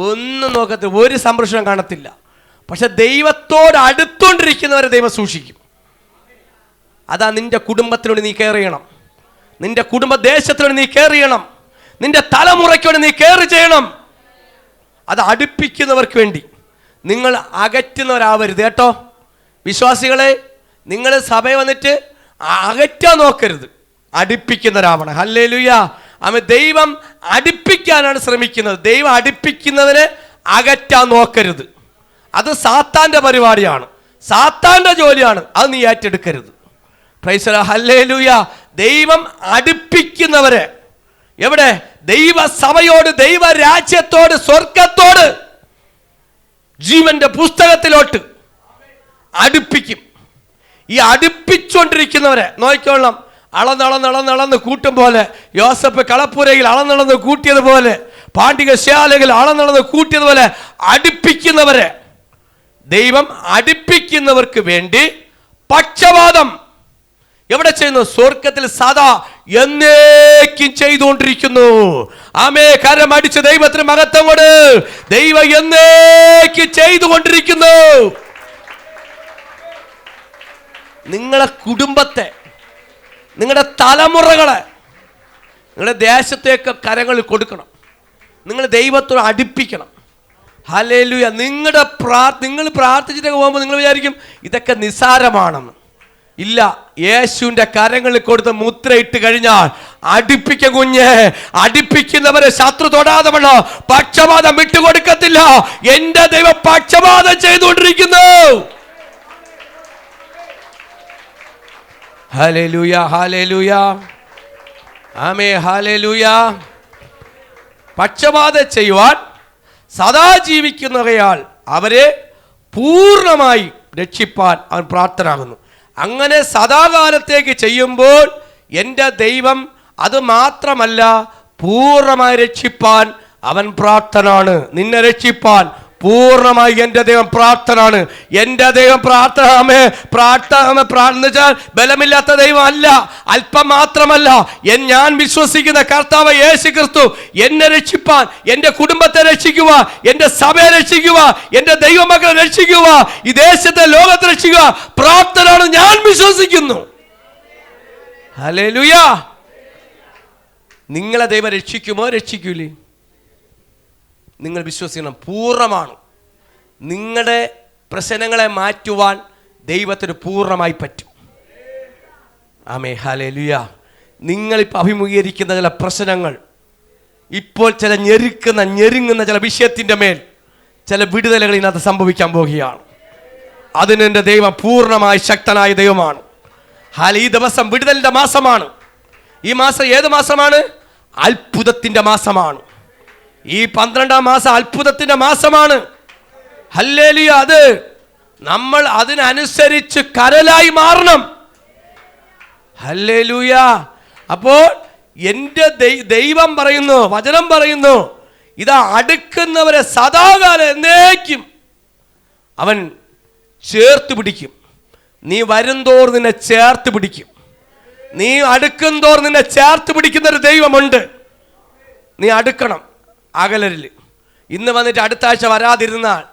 ഒന്നും നോക്കത്തില്ല, ഒരു സംരക്ഷണം കാണത്തില്ല. പക്ഷെ ദൈവത്തോട് അടുത്തോണ്ടിരിക്കുന്നവരെ ദൈവം സൂക്ഷിക്കും. അതാ നിന്റെ കുടുംബത്തിലൂടെ നീ കെയർ ചെയ്യണം, നിന്റെ കുടുംബദേശത്തിലൂടെ നീ കെയർ ചെയ്യണം, നിന്റെ തലമുറയ്ക്കോട് നീ കെയർ ചെയ്യണം. അത് അടുപ്പിക്കുന്നവർക്ക് വേണ്ടി. നിങ്ങൾ അകറ്റുന്നവരാവരുത് കേട്ടോ വിശ്വാസികളെ. നിങ്ങൾ സഭയിൽ വന്നിട്ട് അകറ്റാൻ നോക്കരുത്, അടുപ്പിക്കുന്നവരാവണം. ഹല്ലേലൂയ. ദൈവം അടുപ്പിക്കാനാണ് ശ്രമിക്കുന്നത്. ദൈവം അടുപ്പിക്കുന്നതിനെ അകറ്റാൻ നോക്കരുത്. അത് സാത്താന്റെ പരിപാടിയാണ്, സാത്താന്റെ ജോലിയാണ്. അത് നീ ഏറ്റെടുക്കരുത്. Praise the Lord. ഹല്ലേലൂയ. ദൈവം അടുപ്പിക്കുന്നവരെ എവിടെ? ദൈവസഭയോട്, ദൈവരാജ്യത്തോട്, സ്വർഗത്തോട്, ജീവന്റെ പുസ്തകത്തിലോട്ട് അടുപ്പിക്കും. ഈ അടുപ്പിച്ചുകൊണ്ടിരിക്കുന്നവരെ നോക്കിക്കോളണം. അളന്നളന്ന് കൂട്ടും പോലെ, യോസഫ് കളപ്പുരയിൽ അളന്നളന്ന് കൂട്ടിയതുപോലെ, പാണ്ഡികശാലകൾ അളന്നളന്ന് കൂട്ടിയതുപോലെ അടുപ്പിക്കുന്നവരെ ദൈവം അടുപ്പിക്കുന്നവർക്ക് വേണ്ടി പക്ഷപാതം എവിടെ ചെയ്യുന്നു? സ്വർഗത്തിൽ സദാ എന്നേക്കും ചെയ്തുകൊണ്ടിരിക്കുന്നു. ആമേ. കരം അടിച്ച് ദൈവത്തിന് മഹത്വം കൊണ്ട്. ദൈവം എന്നേക്കും ചെയ്തുകൊണ്ടിരിക്കുന്നു. നിങ്ങളെ കുടുംബത്തെ, നിങ്ങളുടെ തലമുറകളെ, നിങ്ങളുടെ ദേശത്തേക്ക് കരങ്ങളിൽ കൊടുക്കണം. നിങ്ങൾ ദൈവത്തോട് അടുപ്പിക്കണം. ഹല്ലേലൂയ. നിങ്ങൾ പ്രാർത്ഥിച്ചിട്ടൊക്കെ പോകുമ്പോൾ നിങ്ങൾ വിചാരിക്കും ഇതൊക്കെ നിസ്സാരമാണെന്ന്. ഇല്ല, യേശുവിന്റെ കരങ്ങളിൽ കൊടുത്ത് മുദ്രയിട്ട് കഴിഞ്ഞാൽ അടുപ്പിക്കും കുഞ്ഞ്. അടുപ്പിക്കുന്നവരെ ശത്രു തൊടാതെ വേണോ, പക്ഷപാതം വിട്ടുകൊടുക്കത്തില്ല. എന്റെ ദൈവം പക്ഷപാതം ചെയ്തുകൊണ്ടിരിക്കുന്നു. ഹല്ലേലൂയ, ഹല്ലേലൂയ, ആമേൻ, ഹല്ലേലൂയ. പക്ഷപാതം ചെയ്യുവാൻ സദാ ജീവിക്കുന്നവയാൽ അവരെ പൂർണ്ണമായി രക്ഷിപ്പാൻ അവൻ പ്രാപ്തനാകുന്നു. അങ്ങനെ സദാകാലത്തേക്ക് ചെയ്യുമ്പോൾ എൻ്റെ ദൈവം അത് മാത്രമല്ല, പൂർണ്ണമായി രക്ഷിപ്പാൻ അവൻ പ്രാപ്തനാണ്. നിന്നെ രക്ഷിപ്പാൻ പൂർണ്ണമായി എൻ്റെ ദൈവം പ്രാപ്തനാണ്. എൻ്റെ ദൈവം പ്രാർത്ഥന ബലമില്ലാത്ത ദൈവം അല്ല, അല്പം മാത്രമല്ല. ഞാൻ വിശ്വസിക്കുന്ന കർത്താവ് യേശു ക്രിസ്തു എന്നെ രക്ഷിപ്പാൻ, എൻ്റെ കുടുംബത്തെ രക്ഷിക്കുക, എൻ്റെ സഭയെ രക്ഷിക്കുക, എൻ്റെ ദൈവമക്കളെ രക്ഷിക്കുക, ഈ ദേശത്തെ ലോകത്തെ രക്ഷിക്കുക പ്രാപ്തനാണ് ഞാൻ വിശ്വസിക്കുന്നു. ഹല്ലേലൂയ. നിങ്ങളെ ദൈവം രക്ഷിക്കുമോ? രക്ഷിക്കൂലേ? നിങ്ങൾ വിശ്വസിക്കണം, പൂർണ്ണമാണ്. നിങ്ങളുടെ പ്രശ്നങ്ങളെ മാറ്റുവാൻ ദൈവത്തിന് പൂർണ്ണമായി പറ്റും. ആമേൻ, ഹല്ലേലൂയ. നിങ്ങളിപ്പോൾ അഭിമുഖീകരിക്കുന്ന ചില പ്രശ്നങ്ങൾ, ഇപ്പോൾ ചില ഞെരുങ്ങുന്ന ചില വിഷയത്തിൻ്റെ മേൽ ചില വിടുതലുകൾ ഇതിനകത്ത് സംഭവിക്കാൻ പോവുകയാണ്. അതിന് എൻ്റെ ദൈവം പൂർണ്ണമായി ശക്തനായ ദൈവമാണ്. ഈ ദിവസം വിടുതലിൻ്റെ മാസമാണ്. ഈ മാസം ഏത് മാസമാണ്? അത്ഭുതത്തിൻ്റെ മാസമാണ്. ഈ 12-ാം മാസം അത്ഭുതത്തിന്റെ മാസമാണ്. ഹല്ലേലൂയ. അത് നമ്മൾ അതിനനുസരിച്ച് കരലായി മാറണം. ഹല്ലേലൂയ. അപ്പോൾ എൻ്റെ ദൈവം പറയുന്നു, വചനം പറയുന്നു, ഇതാ അടുക്കുന്നവരെ സദാകാലം എന്നേക്കും അവൻ ചേർത്ത് പിടിക്കും. നീ വരുംതോർ നിന്നെ ചേർത്ത് പിടിക്കും. നീ അടുക്കുംതോർ നിന്നെ ചേർത്ത് പിടിക്കുന്നൊരു ദൈവമുണ്ട്. നീ അടുക്കണം, അകലരിൽ. ഇന്ന് വന്നിട്ട് അടുത്ത ആഴ്ച വരാതിരുന്നാൽ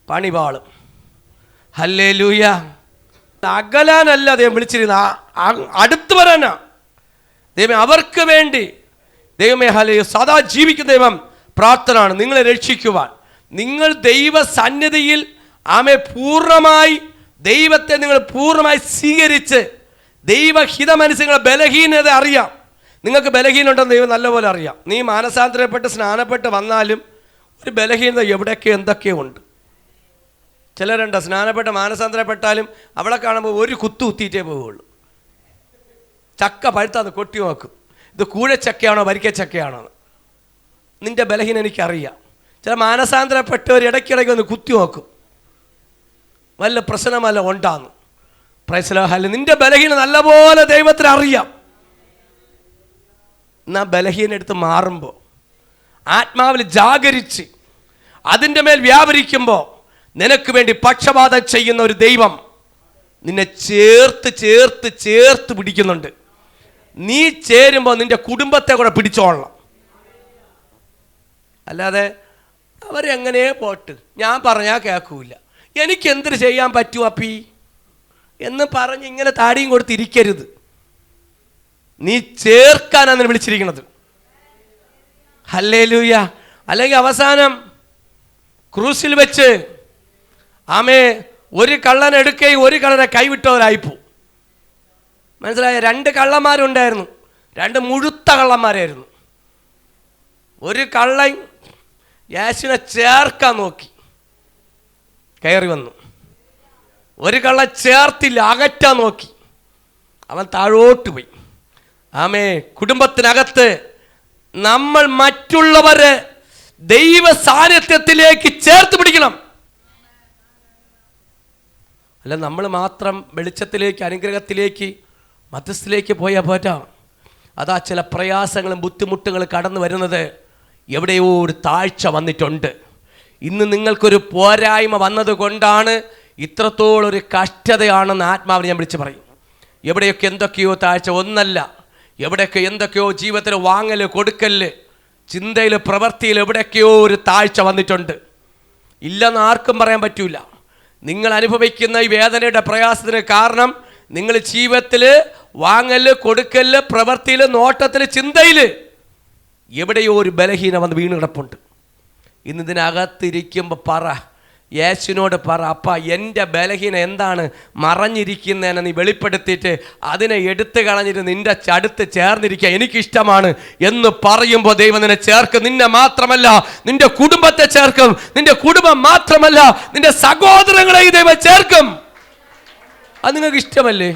പണിപാളും. ഹല്ലേലൂയ. അകലാനല്ല ദൈവം വിളിച്ചിരുന്ന, അടുത്ത് വരാനാ ദൈവം. അവർക്ക് വേണ്ടി ദൈവമേ ഹല്ലേലൂയ സദാ ജീവിക്കുന്ന ദൈവം പ്രാപ്തനാണ് നിങ്ങളെ രക്ഷിക്കുവാൻ. നിങ്ങൾ ദൈവ സന്നിധിയിൽ ആമേ പൂർണ്ണമായി ദൈവത്തെ നിങ്ങൾ പൂർണ്ണമായി സ്വീകരിച്ച് ദൈവഹിതമനുസരിച്ച് നിങ്ങളുടെ ബലഹീനത അറിയാം. നിങ്ങൾക്ക് ബലഹീനമുണ്ടെന്ന് ദൈവം നല്ലപോലെ അറിയാം. നീ മാനസാന്തരപ്പെട്ട് സ്നാനപ്പെട്ട് വന്നാലും ഒരു ബലഹീനത എവിടെയൊക്കെ എന്തൊക്കെയോ ഉണ്ട്. ചിലരുണ്ട് സ്നാനപ്പെട്ട് മാനസാന്തരപ്പെട്ടാലും അവളെ കാണുമ്പോൾ ഒരു കുത്തിയിട്ടേ പോവുള്ളൂ. ചക്ക പഴുത്താന്ന് കൊട്ടി നോക്കും, ഇത് കൂഴച്ചക്കയാണോ വരിക്കച്ചക്കയാണോ. നിന്റെ ബലഹീനം എനിക്കറിയാം. ചില മാനസാന്തരപ്പെട്ടവർ ഇടയ്ക്കിടയ്ക്ക് ഒന്ന് കുത്തി നോക്കും, വല്ല പ്രശ്നമല്ല ഉണ്ടാന്ന്. Price the Lord. നിന്റെ ബലഹീന നല്ലപോലെ ദൈവത്തിന് അറിയാം. എന്നാ ബലഹീന എടുത്ത് മാറുമ്പോൾ, ആത്മാവിൽ ജാഗരിച്ച് അതിൻ്റെ മേൽ വ്യാപരിക്കുമ്പോൾ, നിനക്ക് വേണ്ടി പക്ഷപാതം ചെയ്യുന്ന ഒരു ദൈവം നിന്നെ ചേർത്ത് ചേർത്ത് ചേർത്ത് പിടിക്കുന്നുണ്ട്. നീ ചേരുമ്പോൾ നിന്റെ കുടുംബത്തെ കൂടെ പിടിച്ചോളണം. അല്ലാതെ അവരെങ്ങനെ പോട്ട്, ഞാൻ പറഞ്ഞാൽ കേൾക്കൂല, എനിക്ക് എന്തിനു ചെയ്യാൻ പറ്റും അപ്പി എന്ന് പറഞ്ഞ് ഇങ്ങനെ താടിയും കൊടുത്തിരിക്കരുത്. നീ ചേർക്കാനാണ് വിളിച്ചിരിക്കുന്നത്. ഹല്ലേലൂയ. അല്ലെങ്കിൽ അവസാനം ക്രൂസിൽ വെച്ച് ആമേ ഒരു കള്ളൻ എടുക്കുകയും ഒരു കള്ളനെ കൈവിട്ടവരായിപ്പോ. മനസ്സിലായ? 2 കള്ളന്മാരുണ്ടായിരുന്നു, 2 മുഴുത്ത കള്ളന്മാരായിരുന്നു. ഒരു കള്ളൻ യേശുവിനെ ചേർക്കാൻ നോക്കി, കയറി വന്നു. ഒരു കള്ളൻ ചേർത്തില്ല, അകറ്റാൻ നോക്കി, അവൻ താഴോട്ട് പോയി. ആമേ. കുടുംബത്തിനകത്ത് നമ്മൾ മറ്റുള്ളവരെ ദൈവ സാന്നിധ്യത്തിലേക്ക് ചേർത്ത് പിടിക്കണം. അല്ല നമ്മൾ മാത്രം വെളിച്ചത്തിലേക്ക്, അനുഗ്രഹത്തിലേക്ക്, മധ്യസ്ഥിലേക്ക് പോയാൽ പോറ്റാ. അതാ ചില പ്രയാസങ്ങളും ബുദ്ധിമുട്ടുകളും കടന്നു വരുന്നത്. എവിടെയോ ഒരു താഴ്ച വന്നിട്ടുണ്ട്. ഇന്ന് നിങ്ങൾക്കൊരു പോരായ്മ വന്നത് കൊണ്ടാണ് ഇത്രത്തോളം ഒരു കഷ്ടതയാണെന്ന് ആത്മാവിനെ ഞാൻ വിളിച്ച് പറയും. എവിടെയൊക്കെ എന്തൊക്കെയോ താഴ്ച, ഒന്നല്ല, എവിടെയൊക്കെ എന്തൊക്കെയോ ജീവിതത്തിൽ വാങ്ങൽ കൊടുക്കല്, ചിന്തയിൽ, പ്രവൃത്തിയിൽ എവിടെയൊക്കെയോ ഒരു താഴ്ച വന്നിട്ടുണ്ട്. ഇല്ലെന്ന് ആർക്കും പറയാൻ പറ്റൂല. നിങ്ങൾ അനുഭവിക്കുന്ന ഈ വേദനയുടെ പ്രയാസത്തിന് കാരണം നിങ്ങൾ ജീവിതത്തിൽ വാങ്ങൽ കൊടുക്കല്, പ്രവൃത്തിയിൽ, നോട്ടത്തിൽ, ചിന്തയിൽ എവിടെയോ ഒരു ബലഹീന വന്ന് വീണ് കിടപ്പുണ്ട്. ഇന്ന് ഇതിനകത്തിരിക്കുമ്പോൾ പറ, യേശുവിനോട് പറ, അപ്പ എൻ്റെ ബലഹീന എന്താണ് മറഞ്ഞിരിക്കുന്നതെന്ന് നീ വെളിപ്പെടുത്തിയിട്ട് അതിനെ എടുത്തു കളഞ്ഞിട്ട് നിൻ്റെ അടുത്ത് ചേർന്നിരിക്കുക എനിക്കിഷ്ടമാണ് എന്ന് പറയുമ്പോൾ ദൈവം നിന്നെ ചേർക്കും. നിന്നെ മാത്രമല്ല, നിന്റെ കുടുംബത്തെ ചേർക്കും. നിന്റെ കുടുംബം മാത്രമല്ല, നിന്റെ സഹോദരങ്ങളെ ദൈവം ചേർക്കും. അത് നിങ്ങൾക്ക് ഇഷ്ടമല്ലേ?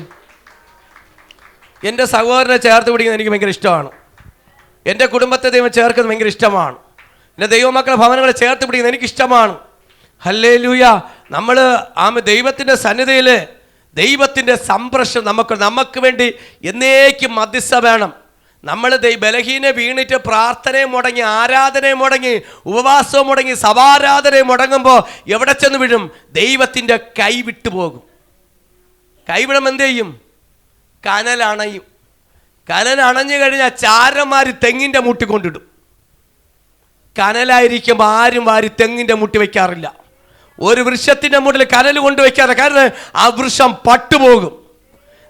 എൻ്റെ സഹോദരനെ ചേർത്ത് പിടിക്കുന്നത് എനിക്ക് ഭയങ്കര ഇഷ്ടമാണ്. എൻ്റെ കുടുംബത്തെ ദൈവം ചേർക്കുന്നത് ഭയങ്കര ഇഷ്ടമാണ്. എൻ്റെ ദൈവമക്കളെ ഭവനങ്ങളെ ചേർത്ത് പിടിക്കുന്നത് എനിക്കിഷ്ടമാണ്. ഹല്ലേലൂയ. നമ്മൾ ദൈവത്തിൻ്റെ സന്നിധിയിൽ ദൈവത്തിൻ്റെ സംരക്ഷണം നമുക്ക് വേണ്ടി എന്നേക്കും മധ്യസ്ഥ വേണം. നമ്മൾ ബലഹീന വീണിട്ട് പ്രാർത്ഥനയും മുടങ്ങി, ആരാധനയും മുടങ്ങി, ഉപവാസവും മുടങ്ങി, സഭാരാധനയും മുടങ്ങുമ്പോൾ എവിടെ ചെന്ന് വീഴും? ദൈവത്തിൻ്റെ കൈ വിട്ടുപോകും. കൈവിടം എന്ത് ചെയ്യും? കനലണയും. കനലണഞ്ഞു കഴിഞ്ഞാൽ ചാരന്മാർ തെങ്ങിൻ്റെ മുട്ടി കൊണ്ടിടും. കനലായിരിക്കുമ്പോൾ ആരും വാരി തെങ്ങിൻ്റെ മുട്ടി വയ്ക്കാറില്ല. ഒരു വൃക്ഷത്തിൻ്റെ മുട്ടിൽ കനൽ കൊണ്ടുവയ്ക്കാറ്, കാരണം ആ വൃക്ഷം പട്ടുപോകും.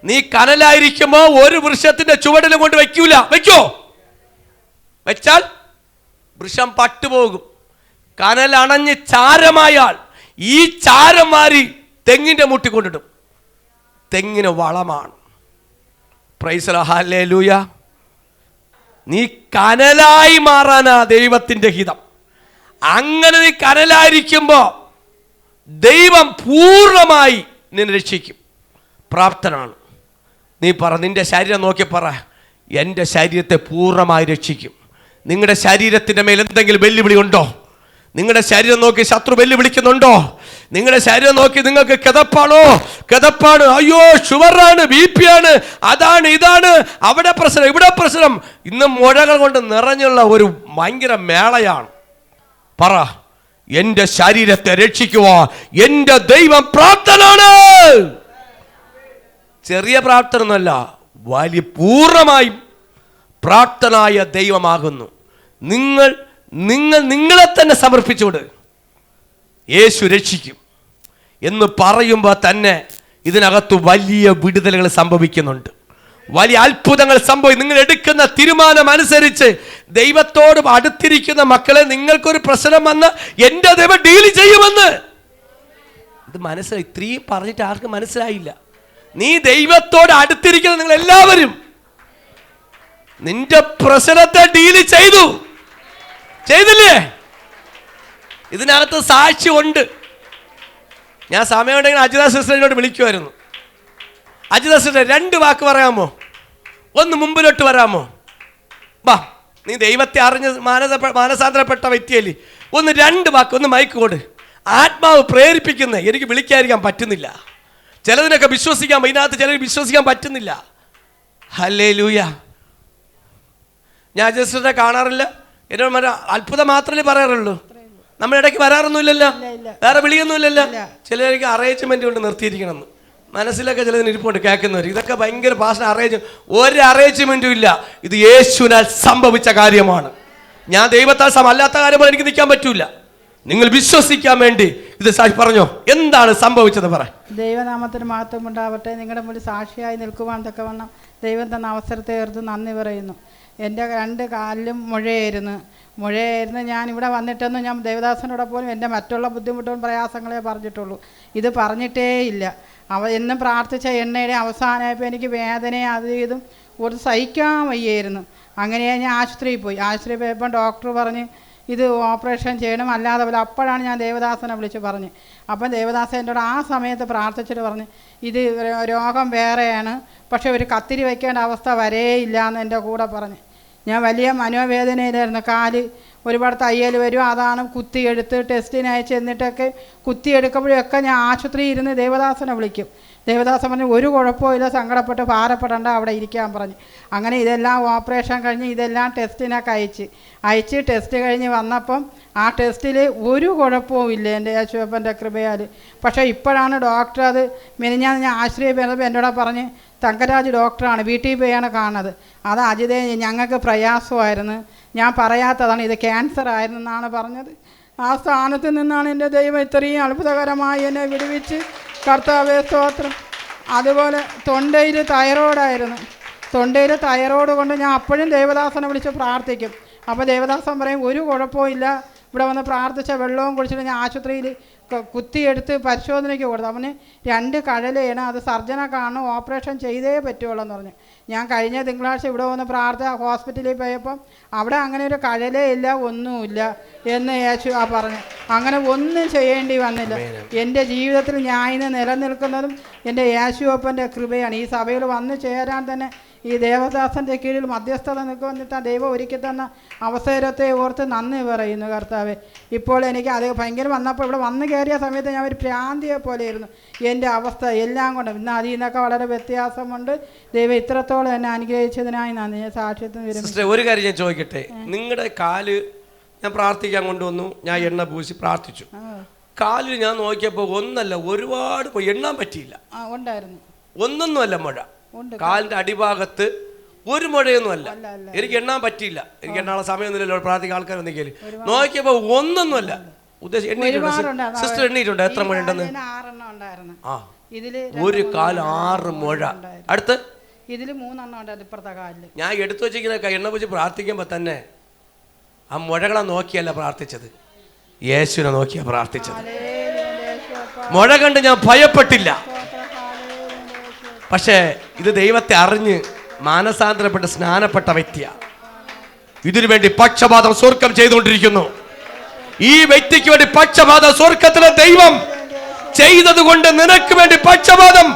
നീ കനലായിരിക്കുമ്പോൾ ഒരു വൃക്ഷത്തിൻ്റെ ചുവടിലും കൊണ്ട് വയ്ക്കൂല. വയ്ക്കോ? വെച്ചാൽ വൃക്ഷം പട്ടുപോകും. കനലണഞ്ഞ് ചാരമായാൽ ഈ ചാരം വാരി തെങ്ങിൻ്റെ മുട്ടി കൊണ്ടിടും. തെങ്ങിന് വളമാണ്. Price the Lord. ഹല്ലേലൂയ. നീ കനലായി മാറാനാ ദൈവത്തിൻ്റെ ഹിതം. അങ്ങനെ നീ കനലായിരിക്കുമ്പോൾ ദൈവം പൂർണ്ണമായി നിന്നെ രക്ഷിക്കും. പ്രാപ്തനാണ്. നീ പറ, നിന്റെ ശരീരം നോക്കി പറ, എൻ്റെ ശരീരത്തെ പൂർണ്ണമായി രക്ഷിക്കും. നിങ്ങളുടെ ശരീരത്തിൻ്റെ മേൽ എന്തെങ്കിലും വെല്ലുവിളി ഉണ്ടോ? നിങ്ങളുടെ ശരീരം നോക്കി ശത്രു വെല്ലുവിളിക്കുന്നുണ്ടോ? നിങ്ങളുടെ ശരീരം നോക്കി നിങ്ങൾക്ക് കിതപ്പാണോ? കിതപ്പാണ്, അയ്യോ ഷുഗറാണ്, BP ആണ്, അതാണ്, ഇതാണ്, അവിടെ പ്രശ്നം, ഇവിടെ പ്രശ്നം. ഇന്ന് മുഴകൾ കൊണ്ട് നിറഞ്ഞുള്ള ഒരു ഭയങ്കര മേളയാണ്. പറ, എൻ്റെ ശരീരത്തെ രക്ഷിക്കുവാൻ എൻ്റെ ദൈവം പ്രാപ്തനാണ്. ചെറിയ പ്രാപ്തനൊന്നുമല്ല, വലിയ പൂർണ്ണമായും പ്രാപ്തനായ ദൈവമാകുന്നു. നിങ്ങളെ തന്നെ സമർപ്പിച്ചുകൊണ്ട് യേശു രക്ഷിക്കും എന്ന് പറയുമ്പോൾ തന്നെ ഇതിനകത്ത് വലിയ വിടുതലുകൾ സംഭവിക്കുന്നുണ്ട്. വലിയ അത്ഭുതങ്ങൾ സംഭവിക്കും. നിങ്ങൾ എടുക്കുന്ന തീരുമാനം അനുസരിച്ച് ദൈവത്തോട് അടുത്തിരിക്കുന്ന മക്കളെ, നിങ്ങൾക്കൊരു പ്രശ്നം വന്ന് എൻ്റെ ദൈവം ഡീൽ ചെയ്യുമെന്ന്. ഇത് മനസ്സിലായി. ഇത്രയും പറഞ്ഞിട്ട് ആർക്കും മനസ്സിലായില്ല. നീ ദൈവത്തോട് അടുത്തിരിക്കുന്ന നിങ്ങൾ എല്ലാവരും നിന്റെ പ്രശ്നത്തെ ഡീൽ ചെയ്തില്ലേ? ഇതിനകത്ത് സാക്ഷ്യമുണ്ട്. ഞാൻ സമയമുണ്ടെങ്കിൽ അജിത സിസ്റ്ററിനോട് വിളിക്കുമായിരുന്നു. അജിത സിസ്റ്റർ 2 വാക്ക് പറയാമോ? ഒന്ന് മുമ്പിലോട്ട് വരാമോ? വാ, നീ ദൈവത്തെ അറിഞ്ഞ് മാനസാന്തരപ്പെട്ട വ്യക്തിയല്ലേ, ഒന്ന് 2 വാക്ക്, ഒന്ന് മൈക്ക് കൊട്. ആത്മാവ് പ്രേരിപ്പിക്കുന്നത് എനിക്ക് വിളിക്കാതിരിക്കാൻ പറ്റുന്നില്ല. ചിലതിനൊക്കെ വിശ്വസിക്കാൻ, ഇതിനകത്ത് ചിലർ വിശ്വസിക്കാൻ പറ്റുന്നില്ല. ഹല്ലേലൂയ. ഞാൻ ജസ്റ്റിനെ കാണാറില്ല, എന്നോട് അത്ഭുതം മാത്രമേ പറയാറുള്ളൂ. നമ്മുടെ ഇടയ്ക്ക് വരാറൊന്നുമില്ലല്ലോ, വേറെ വിളിയൊന്നുമില്ലല്ലോ. ചിലർക്ക് അറേഞ്ച്മെന്റ് കൊണ്ട് നിർത്തിയിരിക്കണമെന്ന് മനസ്സിലൊക്കെ ചിലതിന് ഇരിപ്പുണ്ട് കേൾക്കുന്നവർ. ഇതൊക്കെ ഭയങ്കര ഭാഷ അറേഞ്ച്, ഒരു അറേഞ്ച്മെന്റും ഇല്ല. ഇത് യേശുവിനാൽ സംഭവിച്ച കാര്യമാണ്. ഞാൻ ദൈവത്താൽ അല്ലാത്ത കാര്യമാണ്, എനിക്ക് നിൽക്കാൻ പറ്റൂല. നിങ്ങൾ വിശ്വസിക്കാൻ വേണ്ടി ഇത് പറഞ്ഞോ, എന്താണ് സംഭവിച്ചത് പറ. ദൈവനാമത്തിന് മഹത്വം ഉണ്ടാവട്ടെ. നിങ്ങളുടെ മുന്നിൽ സാക്ഷിയായി നിൽക്കുവാൻ തക്കവണ്ണം ദൈവം തന്ന അവസരത്തെ ഓർത്ത് നന്ദി പറയുന്നു. എൻ്റെ 2 കാലിലും മുഴയായിരുന്നു. ഞാൻ ഇവിടെ വന്നിട്ടൊന്നും ഞാൻ ദേവദാസനോടെ പോലും എൻ്റെ മറ്റുള്ള ബുദ്ധിമുട്ടും പ്രയാസങ്ങളെ പറഞ്ഞിട്ടുള്ളൂ. ഇത് പറഞ്ഞിട്ടേ ഇല്ല. എന്നും പ്രാർത്ഥിച്ച എണ്ണയുടെ അവസാനമായപ്പോൾ എനിക്ക് വേദനയും അത് ഇതും ഒരു സഹിക്കാൻ വയ്യായിരുന്നു. അങ്ങനെ ഞാൻ ആശുപത്രിയിൽ പോയപ്പോൾ ഡോക്ടർ പറഞ്ഞ് ഇത് ഓപ്പറേഷൻ ചെയ്യണം, അല്ലാതെ പോലെ. അപ്പോഴാണ് ഞാൻ ദേവദാസനെ വിളിച്ച് പറഞ്ഞ്. അപ്പം ദേവദാസൻ എന്നോട് ആ സമയത്ത് പ്രാർത്ഥിച്ചിട്ട് പറഞ്ഞ് ഇത് രോഗം വേറെയാണ്, പക്ഷെ ഒരു കത്തിരി വയ്ക്കേണ്ട അവസ്ഥ വരേയില്ല എന്ന് എൻ്റെ കൂടെ പറഞ്ഞ്. ഞാൻ വലിയ മനോവേദനയിലായിരുന്നു. കാല് ഒരുപാട് തയ്യൽ വരും, അതാണ് കുത്തിയെടുത്ത് ടെസ്റ്റിന് അയച്ച്. എന്നിട്ടൊക്കെ കുത്തിയെടുക്കുമ്പോഴൊക്കെ ഞാൻ ആശുപത്രിയിൽ ഇരുന്ന് ദേവദാസനെ വിളിക്കും. ദേവദാസൻ പറഞ്ഞു ഒരു കുഴപ്പമില്ല, സങ്കടപ്പെട്ട് ഭാരപ്പെടേണ്ട, അവിടെ ഇരിക്കാൻ പറഞ്ഞു. അങ്ങനെ ഇതെല്ലാം ഓപ്പറേഷൻ കഴിഞ്ഞ് ഇതെല്ലാം ടെസ്റ്റിനൊക്കെ അയച്ച് ടെസ്റ്റ് കഴിഞ്ഞ് വന്നപ്പം ആ ടെസ്റ്റിൽ ഒരു കുഴപ്പവും ഇല്ല എൻ്റെ യേശുവപ്പൻ്റെ കൃപയാൽ. പക്ഷേ ഇപ്പോഴാണ് ഡോക്ടർ അത് മിനിഞ്ഞാന്ന് ഞാൻ ആശ്രയിപ്പ് ചെയ്തപ്പോൾ എന്നോട് പറഞ്ഞ് തങ്കരാജ് ഡോക്ടറാണ്, വീട്ടിൽ പോയാണ് കാണുന്നത്. അത് അജിതേ ഞങ്ങൾക്ക് പ്രയാസമായിരുന്നു, ഞാൻ പറയാത്തതാണ്, ഇത് ക്യാൻസർ ആയിരുന്നു എന്നാണ് പറഞ്ഞത്. ആ സ്ഥാനത്ത് നിന്നാണ് എൻ്റെ ദൈവം ഇത്രയും അത്ഭുതകരമായി എന്നെ വിടുവിച്ച്. കർത്താവേ സ്തോത്രം. അതുപോലെ തൊണ്ടയിൽ തൈറോയ്ഡായിരുന്നു. തൊണ്ടയിൽ തൈറോയ്ഡ് കൊണ്ട് ഞാൻ അപ്പോഴും ദേവദാസനെ വിളിച്ച് പ്രാർത്ഥിക്കും. അപ്പോൾ ദേവദാസൻ പറയും ഒരു കുഴപ്പവും ഇല്ല, ഇവിടെ വന്ന് പ്രാർത്ഥിച്ച വെള്ളവും കുടിച്ചിട്ട് ഞാൻ ആശുപത്രിയിൽ കുത്തിയെടുത്ത് പരിശോധനയ്ക്ക് കൊടുത്തു. അവന് 2 കഴലയാണ്, അത് സർജനെ കാണും, ഓപ്പറേഷൻ ചെയ്തേ പറ്റുള്ളൂ എന്ന് പറഞ്ഞു. ഞാൻ കഴിഞ്ഞ തിങ്കളാഴ്ച ഇവിടെ വന്ന് ഹോസ്പിറ്റലിൽ പോയപ്പം അവിടെ അങ്ങനെ ഒരു കഴലേ ഇല്ല, ഒന്നുമില്ല എന്ന് യേശു പറഞ്ഞു. അങ്ങനെ ഒന്നും ചെയ്യേണ്ടി വന്നില്ല. എൻ്റെ ജീവിതത്തിൽ ഞാൻ ഇന്ന് നിലനിൽക്കുന്നതും എൻ്റെ യേശുവപ്പൻ്റെ കൃപയാണ്. ഈ സഭയിൽ വന്നു ചേരാൻ തന്നെ ഈ ദേവദാസൻ്റെ കീഴിൽ മധ്യസ്ഥത നിൽക്കുന്നിട്ട് ദൈവം ഒരുക്കി തന്ന അവസരത്തെ ഓർത്ത് നന്ദി പറയുന്നു കർത്താവെ. ഇപ്പോൾ എനിക്ക് അത് ഭയങ്കര വന്നപ്പോൾ ഇവിടെ വന്ന് കയറിയ സമയത്ത് ഞാൻ ഒരു ഭ്രാന്തിയെ പോലെയായിരുന്നു. എൻ്റെ അവസ്ഥ എല്ലാം കൊണ്ട് ഇന്ന് അതിൽ നിന്നൊക്കെ വളരെ വ്യത്യാസമുണ്ട്. ദൈവം ഇത്രത്തോളം എന്നെ അനുഗ്രഹിച്ചതിനായി നന്ദി. ഞാൻ സാക്ഷ്യത്തിന് വരും. ഒരു കാര്യം ഞാൻ ചോദിക്കട്ടെ, നിങ്ങളുടെ കാല് ഞാൻ പ്രാർത്ഥിക്കാൻ കൊണ്ടുവന്നു, ഞാൻ എണ്ണ പൂശി പ്രാർത്ഥിച്ചു. കാലിൽ ഞാൻ നോക്കിയപ്പോൾ ഒന്നല്ല ഒരുപാട് എണ്ണാൻ പറ്റിയില്ല, ഉണ്ടായിരുന്നു. ഒന്നൊന്നുമല്ല മുഴ, കാലിന്റെ അടിഭാഗത്ത് ഒരു മുഴയൊന്നുമല്ല. എനിക്ക് എണ്ണാൻ പറ്റിയില്ല, എനിക്ക് എണ്ണാനുള്ള സമയമൊന്നുമില്ലല്ലോ, പ്രാർത്ഥിക്കാൻ ആൾക്കാർ എന്തെങ്കിലും. നോക്കിയപ്പോ ഒന്നൊന്നുമല്ല. സിസ്റ്റർ എണ്ണീറ്റുണ്ട് എത്ര മുഴ ഉണ്ടെന്ന്? ആ, ഒരു കാല് 6 മുഴ. അടുത്ത് ഇതില് 3 എണ്ണം ഉണ്ട് ഇപ്പുറത്തെ കാലില്. ഞാൻ എടുത്തു വെച്ചിരിക്കുന്ന എണ്ണ വെച്ച് പ്രാർത്ഥിക്കുമ്പോ തന്നെ ആ മുഴകളെ നോക്കിയല്ല പ്രാർത്ഥിച്ചത്, യേശുവിനെ നോക്കിയാ പ്രാർത്ഥിച്ചത്. മുഴ കണ്ട് ഞാൻ ഭയപ്പെട്ടില്ല. പക്ഷേ ഇത് ദൈവത്തെ അറിഞ്ഞ് മാനസാന്തരപ്പെട്ട് സ്നാനപ്പെട്ട വ്യക്തിയാണ്. ഇതിനു വേണ്ടി പക്ഷപാതം സ്വർഗം ചെയ്തുകൊണ്ടിരിക്കുന്നു. ഈ വ്യക്തിക്ക് വേണ്ടി പക്ഷപാതം സ്വർഗത്തിലെ ദൈവം ചെയ്തത് കൊണ്ട് നിനക്ക് വേണ്ടി പക്ഷപാതം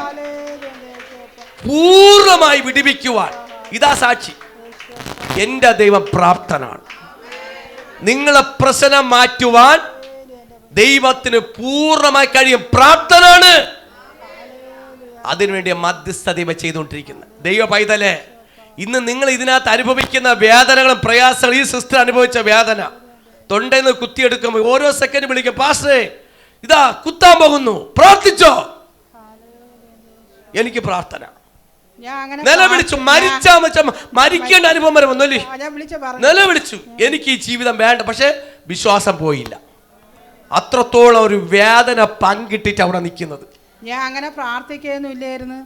പൂർണ്ണമായി വിടുവിക്കുവാൻ ഇതാ സാക്ഷി. എന്റെ ദൈവം പ്രാപ്തനാണ്. നിങ്ങളെ പ്രശ്നം മാറ്റുവാൻ ദൈവത്തിന് പൂർണ്ണമായി കഴിയും, പ്രാപ്തനാണ്. അതിനുവേണ്ടി മധ്യസ്ഥത ചെയ്തുകൊണ്ടിരിക്കുന്നത് ദൈവ പൈതലേ, ഇന്ന് നിങ്ങൾ ഇതിനകത്ത് അനുഭവിക്കുന്ന വേദനകളും പ്രയാസങ്ങളും, ഈ സിസ്റ്റർ അനുഭവിച്ച വേദന, തൊണ്ടയിൽ നിന്ന് കുത്തിയെടുക്കുമ്പോൾ ഓരോ സെക്കൻഡ് വിളിക്കും, പാസ്റ്ററേ ഇതാ കുത്താൻ പോകുന്നു, പ്രാർത്ഥിച്ചോ. എനിക്ക് പ്രാർത്ഥന നിലവിളിച്ചു. മരിക്കേണ്ട അനുഭവം വരെ വന്നല്ലേ, നിലവിളിച്ചു. എനിക്ക് ഈ ജീവിതം വേണ്ട. പക്ഷെ വിശ്വാസം പോയില്ല. അത്രത്തോളം ഒരു വേദന പങ്കിട്ടിട്ട് അവിടെ നിൽക്കുന്നത്. ഞാൻ അങ്ങനെ പ്രാർത്ഥിക്കുകയൊന്നുമില്ലായിരുന്നു.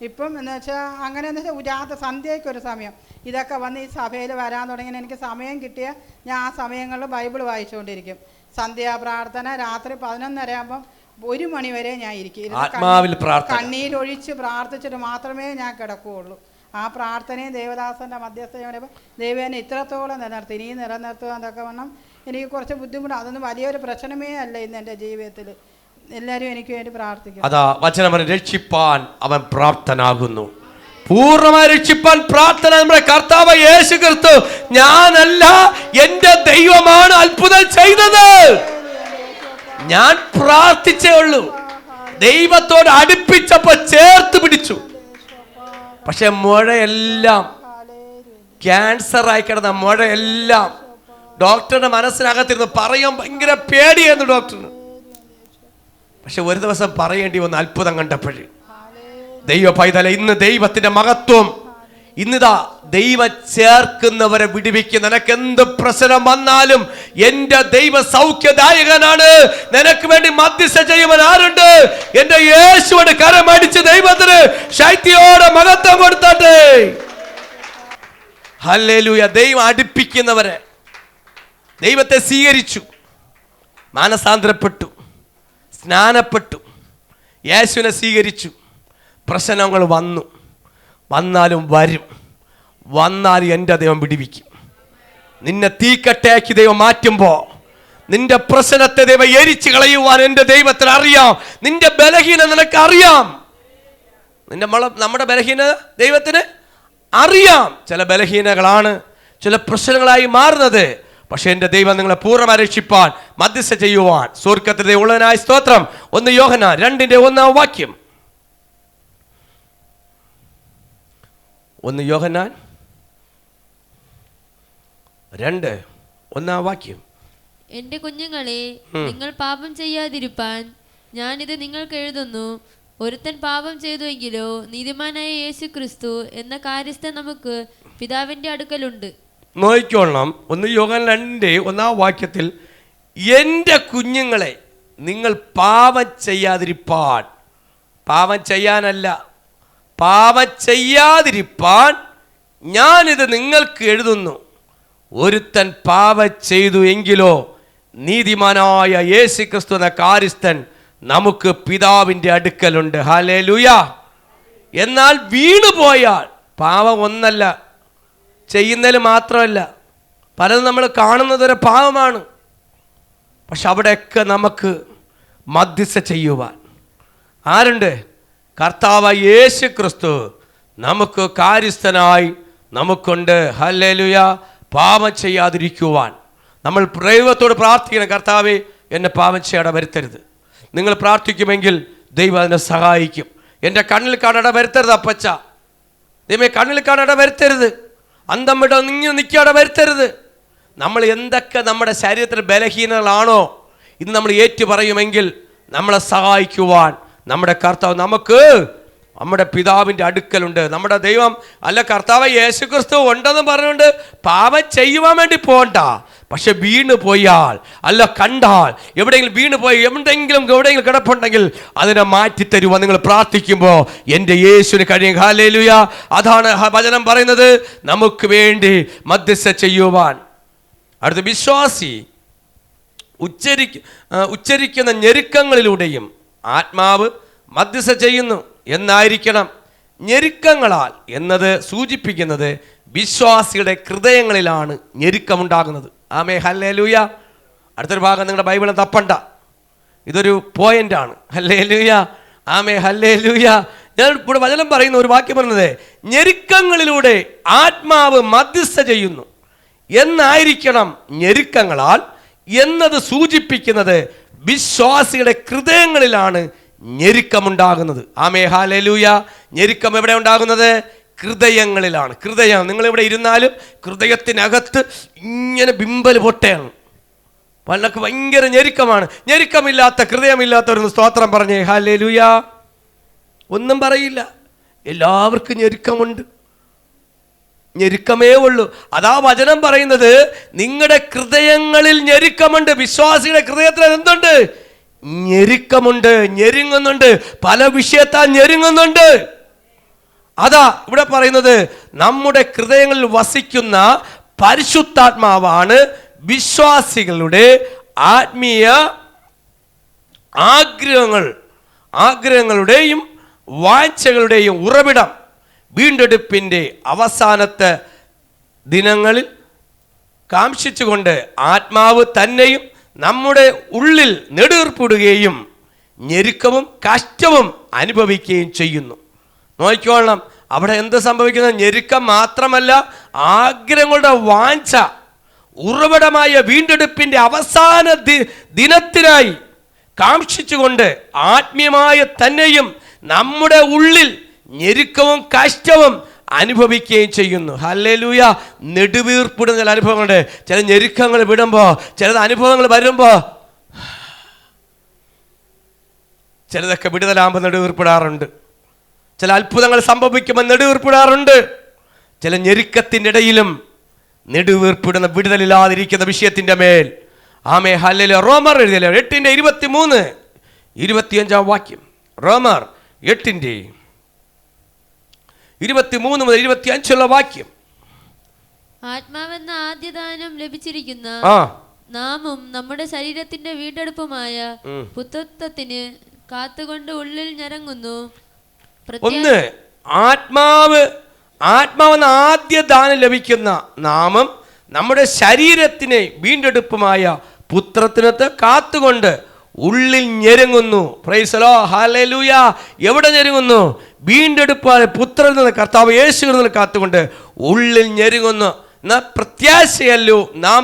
ഇപ്പം എന്ന് വെച്ചാൽ അങ്ങനെ എന്ന് വെച്ചാൽ രാത്രി സന്ധ്യയ്ക്കൊരു സമയം ഇതൊക്കെ വന്ന് ഈ സഭയിൽ വരാൻ തുടങ്ങി. എനിക്ക് സമയം കിട്ടിയ ഞാൻ ആ സമയങ്ങളിൽ ബൈബിൾ വായിച്ചുകൊണ്ടിരിക്കും. സന്ധ്യാപ്രാർത്ഥന രാത്രി 11:30 ആകുമ്പം 1 മണി വരെ ഞാൻ ഇരിക്കും. കണ്ണീരൊഴിച്ച് പ്രാർത്ഥിച്ചിട്ട് മാത്രമേ ഞാൻ കിടക്കുകയുള്ളൂ. ആ പ്രാർത്ഥനയും ദേവദാസൻ്റെ മധ്യസ്ഥതയോടെ ദൈവനെ ഇത്രത്തോളം നിലനിർത്തി. ഇനി നിലനിർത്തുക എന്നൊക്കെ വണ്ണം എനിക്ക് കുറച്ച് ബുദ്ധിമുട്ട്. അതൊന്നും വലിയൊരു പ്രശ്നമേ അല്ല ഇന്ന് എൻ്റെ ജീവിതത്തിൽ. എല്ലാവരും എനിക്ക് വേണ്ടി പ്രാർത്ഥിക്കും. അതാ വചനം രക്ഷിപ്പാൻ അവൻ പ്രാപ്തനാകുന്നു. പൂർണ്ണമായി രക്ഷിപ്പാൻ പ്രാർത്ഥന നമ്മുടെ കർത്താവ് യേശു ക്രിസ്തു. ഞാനല്ല, എന്റെ ദൈവമാണ് അത്ഭുതം ചെയ്തത്. ഞാൻ പ്രാർത്ഥിച്ചേ ഉള്ളൂ. ദൈവത്തോട് അടുപ്പിച്ചപ്പോ ചേർത്ത് പിടിച്ചു. പക്ഷെ മുഴയെല്ലാം ക്യാൻസർ ആയി കിടന്ന മുഴയെല്ലാം ഡോക്ടറുടെ മനസ്സിനകത്തിരുന്ന് പറയാൻ ഭയങ്കര പേടിയായിരുന്നു ഡോക്ടറിന്. പക്ഷെ ഒരു ദിവസം പറയേണ്ടി വന്ന അത്ഭുതം കണ്ടപ്പോഴേ, ദൈവ പൈതല, ഇന്ന് ദൈവത്തിന്റെ മഹത്വം, ഇന്നിതാ ദൈവം ചേർക്കുന്നവരെ വിടുവിക്കും. നിനക്ക് എന്ത് പ്രശ്നം വന്നാലും എന്റെ ദൈവ സൗഖ്യദായകനാണ്. നിനക്ക് വേണ്ടി മധ്യസ്ഥ ചെയ്യുവാൻ ആരുണ്ട്? എന്റെ യേശുവിന്റെ കരമടിച്ച് ദൈവത്തിന് ശക്തിയോടെ മഹത്വം കൊടുത്താട്ടെ. ഹല്ലേലൂയ. ദൈവം അടുപ്പിക്കുന്നവരെ ദൈവത്തെ സ്വീകരിച്ചു, മാനസാന്തരപ്പെട്ടു, സ്നാനപ്പെട്ടു, യേശുവിനെ സ്വീകരിച്ചു. പ്രശ്നങ്ങൾ വന്നാലും വരും, വന്നാലും എൻ്റെ ദൈവം വിടുവിക്കും. നിന്നെ തീക്കട്ടയാക്കി ദൈവം മാറ്റുമ്പോൾ നിന്റെ പ്രശ്നത്തെ ദൈവം എരിച്ചു കളയുവാൻ എൻ്റെ ദൈവത്തിന് അറിയാം. നിന്റെ ബലഹീനത നിനക്ക് അറിയാം. നമ്മുടെ ബലഹീനത ദൈവത്തിന് അറിയാം. ചില ബലഹീനകളാണ് ചില പ്രശ്നങ്ങളായി മാറുന്നത്. പക്ഷെ എൻ്റെ ദൈവം നിങ്ങളെ പൂർണ്ണമായി രക്ഷിപ്പാൻ, മധ്യസ്ഥ ചെയ്യുവാൻ സ്വർഗ്ഗത്തിലെ ഉള്ളവനായ സ്തോത്രം. 1 യോഹന്നാൻ 2:1 വാക്യം. 1 യോഹന്നാൻ 2:1 വാക്യം. എന്റെ കുഞ്ഞുങ്ങളെ, നിങ്ങൾ പാപം ചെയ്യാതിരിപ്പാൻ ഞാനിത് നിങ്ങൾക്ക് എഴുതുന്നു. ഒരുത്തൻ പാപം ചെയ്തുവെങ്കിലോ നീതിമാനായ യേശു ക്രിസ്തു എന്ന കാര്യസ്ഥൻ നമുക്ക് പിതാവിന്റെ അടുക്കലുണ്ട്. നോക്കിക്കോളണം. 1 യോഹന്നാൻ 2:1 വാക്യത്തിൽ, എൻ്റെ കുഞ്ഞുങ്ങളെ, നിങ്ങൾ പാപം ചെയ്യാതിരിപ്പാൻ, പാപം ചെയ്യാനല്ല, പാപം ചെയ്യാതിരിപ്പാൻ ഞാനിത് നിങ്ങൾക്ക് എഴുതുന്നു. ഒരുത്തൻ പാപം ചെയ്തു എങ്കിലോ നീതിമാനായ യേശു ക്രിസ്തു എന്ന കാര്യസ്ഥൻ നമുക്ക് പിതാവിൻ്റെ അടുക്കലുണ്ട്. ഹല്ലേലൂയ. എന്നാൽ വീണുപോയാൽ പാപം ഒന്നല്ല, ചെയ്യുന്നതിൽ മാത്രമല്ല, പലതും നമ്മൾ കാണുന്നത് ഒരു പാപമാണ്. പക്ഷെ അവിടെയൊക്കെ നമുക്ക് മധ്യസ്ഥ ചെയ്യുവാൻ ആരുണ്ട്? കർത്താവ് യേശു ക്രിസ്തു നമുക്ക് കാര്യസ്ഥനായി നമുക്കുണ്ട്. ഹല്ലേലൂയ. പാപം ചെയ്യാതിരിക്കുവാൻ നമ്മൾ ദൈവത്തോട് പ്രാർത്ഥിക്കണം. കർത്താവേ, എന്നെ പാപം ചെയ്യാതെ വരുത്തരുത്. നിങ്ങൾ പ്രാർത്ഥിക്കുമെങ്കിൽ ദൈവം അതിനെ സഹായിക്കും. എൻ്റെ കണ്ണിൽ കാണാതെ വരുത്തരുത് അപ്പച്ച. ദൈവമേ, കണ്ണിൽ കാണാതെ വരുത്തരുത്. അന്തം വിട നിൽക്കാതെ വരുത്തരുത്. നമ്മൾ എന്തൊക്കെ നമ്മുടെ ശരീരത്തിൽ ബലഹീനങ്ങളാണോ ഇന്ന് നമ്മൾ ഏറ്റു പറയുമെങ്കിൽ നമ്മളെ സഹായിക്കുവാൻ നമ്മുടെ കർത്താവ് നമുക്ക് നമ്മുടെ പിതാവിൻ്റെ അടുക്കലുണ്ട്. നമ്മുടെ ദൈവം അല്ല, കർത്താവ് യേശു ക്രിസ്തു ഉണ്ടെന്ന് പറഞ്ഞുകൊണ്ട് പാപം ചെയ്യുവാൻ വേണ്ടി പോകണ്ട. പക്ഷെ വീണ് പോയാൽ, അല്ല കണ്ടാൽ, എവിടെയെങ്കിലും വീണ് പോയി എവിടെയെങ്കിലും കിടപ്പുണ്ടെങ്കിൽ അതിനെ മാറ്റിത്തരുവാൻ നിങ്ങൾ പ്രാർത്ഥിക്കുമ്പോൾ എൻ്റെ യേശുവിന് കഴിയും. ഹല്ലേലൂയ. അതാണ് വചനം പറയുന്നത്, നമുക്ക് വേണ്ടി മധ്യസ്ഥ ചെയ്യുവാൻ. അടുത്ത, വിശ്വാസി ഉച്ചരിക്കുന്ന ഞെരുക്കങ്ങളിലൂടെയും ആത്മാവ് മധ്യസ്ഥ ചെയ്യുന്നു എന്നായിരിക്കണം. ഞെരുക്കങ്ങളാൽ എന്നത് സൂചിപ്പിക്കുന്നത് വിശ്വാസിയുടെ ഹൃദയങ്ങളിലാണ് ഞെരുക്കമുണ്ടാകുന്നത്. ആമേ, ഹല്ലേലൂയ. അടുത്തൊരു ഭാഗം നിങ്ങളുടെ ബൈബിളിൽ തപ്പണ്ട, ഇതൊരു പോയിന്റാണ്. ഹല്ലേലൂയ. ആമേ, ഹല്ലേലൂയ. ഞാൻ ഇവിടെ വചനം പറയുന്ന ഒരു വാക്യം പറയുന്നത്, ഞെരുക്കങ്ങളിലൂടെ ആത്മാവ് മധ്യസ്ഥ ചെയ്യുന്നു എന്നായിരിക്കണം. ഞെരുക്കങ്ങളാൽ എന്നത് സൂചിപ്പിക്കുന്നത് വിശ്വാസിയുടെ ഹൃദയങ്ങളിലാണ് ഞെരുക്കമുണ്ടാകുന്നത്. ആമേ, ഹല്ലേലൂയ. ഞെരുക്കം എവിടെ ഉണ്ടാകുന്നത്? ഹൃദയങ്ങളിലാണ്. ഹൃദയം, നിങ്ങളിവിടെ ഇരുന്നാലും ഹൃദയത്തിനകത്ത് ഇങ്ങനെ ബിംബൽ പൊട്ടയാണ്. പണ്ടൊക്കെ ഭയങ്കര ഞെരുക്കമാണ്. ഞെരുക്കമില്ലാത്ത ഹൃദയമില്ലാത്തവരൊന്ന് സ്തോത്രം പറഞ്ഞേ. ഹല്ലേലൂയ. ഒന്നും പറയില്ല, എല്ലാവർക്കും ഞെരുക്കമുണ്ട്, ഞെരുക്കമേ ഉള്ളൂ. അതാ വചനം പറയുന്നത്, നിങ്ങളുടെ ഹൃദയങ്ങളിൽ ഞെരുക്കമുണ്ട്. വിശ്വാസിയുടെ ഹൃദയത്തിൽ എന്തുണ്ട്? ഞെരുക്കമുണ്ട്, ഞെരുങ്ങുന്നുണ്ട്, പല വിഷയത്താൽ ഞെരുങ്ങുന്നുണ്ട്. അതാ ഇവിടെ പറയുന്നത്, നമ്മുടെ ഹൃദയങ്ങളിൽ വസിക്കുന്ന പരിശുദ്ധാത്മാവാണ് വിശ്വാസികളുടെ ആത്മീയ ആഗ്രഹങ്ങളുടെയും വാഞ്ഛകളുടെയും ഉറവിടം. വീണ്ടെടുപ്പിൻ്റെ അവസാനത്തെ ദിനങ്ങളിൽ കാംക്ഷിച്ചുകൊണ്ട് ആത്മാവ് തന്നെയും നമ്മുടെ ഉള്ളിൽ നെടുവീർപ്പിടുകയും ഞെരുക്കവും കഷ്ടവും അനുഭവിക്കുകയും ചെയ്യുന്നു. നോക്കിക്കോളണം, അവിടെ എന്ത് സംഭവിക്കുന്നത്? ഞെരുക്കം മാത്രമല്ല, ആഗ്രഹങ്ങളുടെ വാഞ്ച ഉറവിടമായ വീണ്ടെടുപ്പിൻ്റെ അവസാന ദിനത്തിനായി കാക്ഷിച്ചുകൊണ്ട് ആത്മീയമായ തന്നെയും നമ്മുടെ ഉള്ളിൽ ഞെരുക്കവും കഷ്ടവും അനുഭവിക്കുകയും ചെയ്യുന്നു. ഹല്ലേലൂയ. നെടുവീർപ്പിടുന്ന ചില അനുഭവങ്ങളുണ്ട്. ചില ഞെരുക്കങ്ങൾ വിടുമ്പോൾ, ചില അനുഭവങ്ങൾ വരുമ്പോൾ, ചിലതൊക്കെ വിടുതലാകുമ്പോൾ നെടുവീർപ്പിടാറുണ്ട്. ചില അത്ഭുതങ്ങൾ സംഭവിക്കുമ്പോൾ നെടുവീർപ്പിടാറുണ്ട്. ചില ഞെരുക്കത്തിൻ്റെ ഇടയിലും നെടുവീർപ്പിടുന്ന വിടുതലില്ലാതിരിക്കുന്ന വിഷയത്തിൻ്റെ മേൽ ആമേ ഹല്ലേലൂയ. റോമർ എഴുതിയല്ലോ 8:23 25 വാക്യം. റോമർ 8:23 മുതൽ 25 വാക്യം. ആത്മാവെന്ന ആദ്യദാനം ലഭിച്ചിരിക്കുന്ന നാമും നമ്മുടെ ശരീരത്തിന്റെ വീണ്ടെടുപ്പുമായ പുത്രത്വത്തിന് കാത്തുകൊണ്ട് ഉള്ളിൽ ഞരങ്ങുന്നു. ഒന്ന്, ആത്മാവെന്ന ആദ്യ ദാനം ലഭിക്കുന്ന നാമം നമ്മുടെ ശരീരത്തിനെ വീണ്ടെടുപ്പുമായ പുത്രത്തിനത്ത് കാത്തുകൊണ്ട് ഉള്ളിൽ ഞെരുങ്ങുന്നു. Praise the Lord. ഹല്ലേലൂയ. എവിടെ ഞെരുങ്ങുന്നു? വീണ്ടെടുപ്പായ പുത്രനിൽ നിന്ന്, കർത്താവ് യേശുവിൽ നിന്ന് കാത്തുകൊണ്ട് ഉള്ളിൽ ഞെരുങ്ങുന്നു. എന്നാൽ പ്രത്യാശയല്ലോ നാം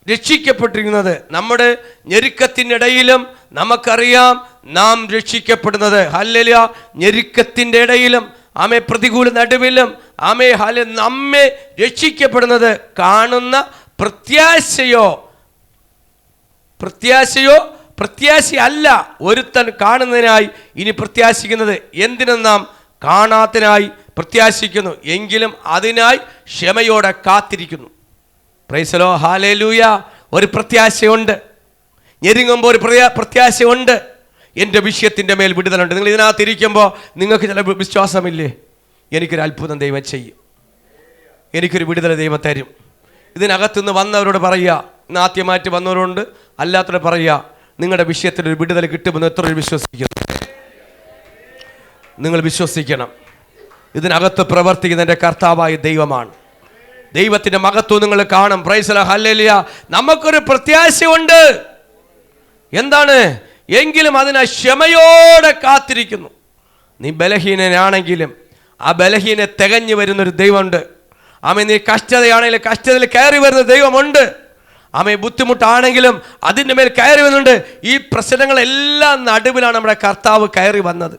രക്ഷിക്കപ്പെട്ടിരിക്കുന്നത്. നമ്മുടെ ഞെരുക്കത്തിനിടയിലും നമുക്കറിയാം നാം രക്ഷിക്കപ്പെടുന്നത്. ഹല്ലേലൂയ. ഞെരുക്കത്തിൻ്റെ ഇടയിലും ആമേ പ്രതികൂല നടുവിലും ആമേ ഹല്ലെ നമ്മെ രക്ഷിക്കപ്പെടുന്നത് കാണുന്ന പ്രത്യാശയല്ല ഒരുത്തൻ കാണുന്നതിനായി ഇനി പ്രത്യാശിക്കുന്നത്. എന്തിനും നാം കാണാത്തതിനായി പ്രത്യാശിക്കുന്നു, എങ്കിലും അതിനായി ക്ഷമയോടെ കാത്തിരിക്കുന്നു. Price the Lord. ഹല്ലേലൂയ. ഒരു പ്രത്യാശയുണ്ട്. ഞെരുങ്ങുമ്പോൾ ഒരു പ്രത്യാശയുണ്ട്. എൻ്റെ വിഷയത്തിൻ്റെ മേൽ വിടുതലുണ്ട്. നിങ്ങൾ ഇതിനകത്തിരിക്കുമ്പോൾ നിങ്ങൾക്ക് ചില വിശ്വാസമില്ലേ? എനിക്കൊരു അത്ഭുതം ദൈവം ചെയ്യും, എനിക്കൊരു വിടുതൽ ദൈവം തരും. ഇതിനകത്തുനിന്ന് വന്നവരോട് പറയുക, ഇന്ന് ആദ്യമായിട്ട് വന്നവരോട് അല്ലാത്തവരോട് പറയുക, നിങ്ങളുടെ വിഷയത്തിൽ ഒരു വിടുതൽ കിട്ടുമെന്ന് എത്ര വിശ്വസിക്കുന്നു? നിങ്ങൾ വിശ്വസിക്കണം. ഇതിനകത്ത് പ്രവർത്തിക്കുന്ന എൻ്റെ കർത്താവായ ദൈവമാണ്. ദൈവത്തിൻ്റെ മഹത്വം നിങ്ങൾ കാണും. Price the Lord. ഹല്ലേലൂയ. നമുക്കൊരു പ്രത്യാശയുണ്ട്. എന്താണ്? എങ്കിലും അതിനെ ക്ഷമയോടെ കാത്തിരിക്കുന്നു. നീ ബലഹീനനാണെങ്കിലും ആ ബലഹീനെ തികഞ്ഞു വരുന്നൊരു ദൈവമുണ്ട്. ആമേ നീ കഷ്ടതയാണെങ്കിലും കഷ്ടതയിൽ കയറി വരുന്ന ദൈവമുണ്ട്. ആമേ ബുദ്ധിമുട്ടാണെങ്കിലും അതിൻ്റെ മേൽ കയറി വരുന്നുണ്ട്. ഈ പ്രശ്നങ്ങളെല്ലാം നടുവിലാണ് നമ്മുടെ കർത്താവ് കയറി വന്നത്.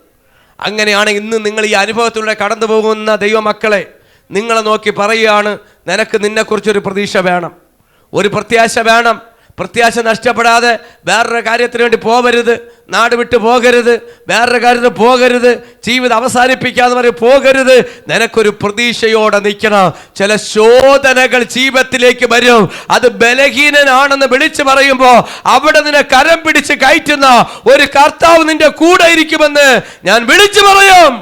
അങ്ങനെയാണ് ഇന്ന് നിങ്ങൾ ഈ അനുഭവത്തിലൂടെ കടന്നു പോകുന്ന ദൈവമക്കളെ, നിങ്ങളെ നോക്കി പറയുകയാണ്, നിനക്ക് നിന്നെക്കുറിച്ചൊരു പ്രതീക്ഷ വേണം, ഒരു പ്രത്യാശ വേണം. പ്രത്യാശ നഷ്ടപ്പെടാതെ വേറൊരു കാര്യത്തിന് വേണ്ടി പോകരുത്, നാട് വിട്ട് പോകരുത്, വേറൊരു കാര്യത്തിന് പോകരുത്, ജീവിതം അവസാനിപ്പിക്കാതെ വരെ പോകരുത്. നിനക്കൊരു പ്രതീക്ഷയോടെ നിൽക്കണം. ചില ശോധനകൾ ജീവിതത്തിലേക്ക് വരും. അത് ബലഹീനനാണെന്ന് വിളിച്ചു പറയുമ്പോൾ അവിടെ നിന്നെ കരം പിടിച്ച് കയറ്റുന്ന ഒരു കർത്താവ് നിന്റെ കൂടെ ഇരിക്കുമെന്ന് ഞാൻ വിളിച്ചു പറയും.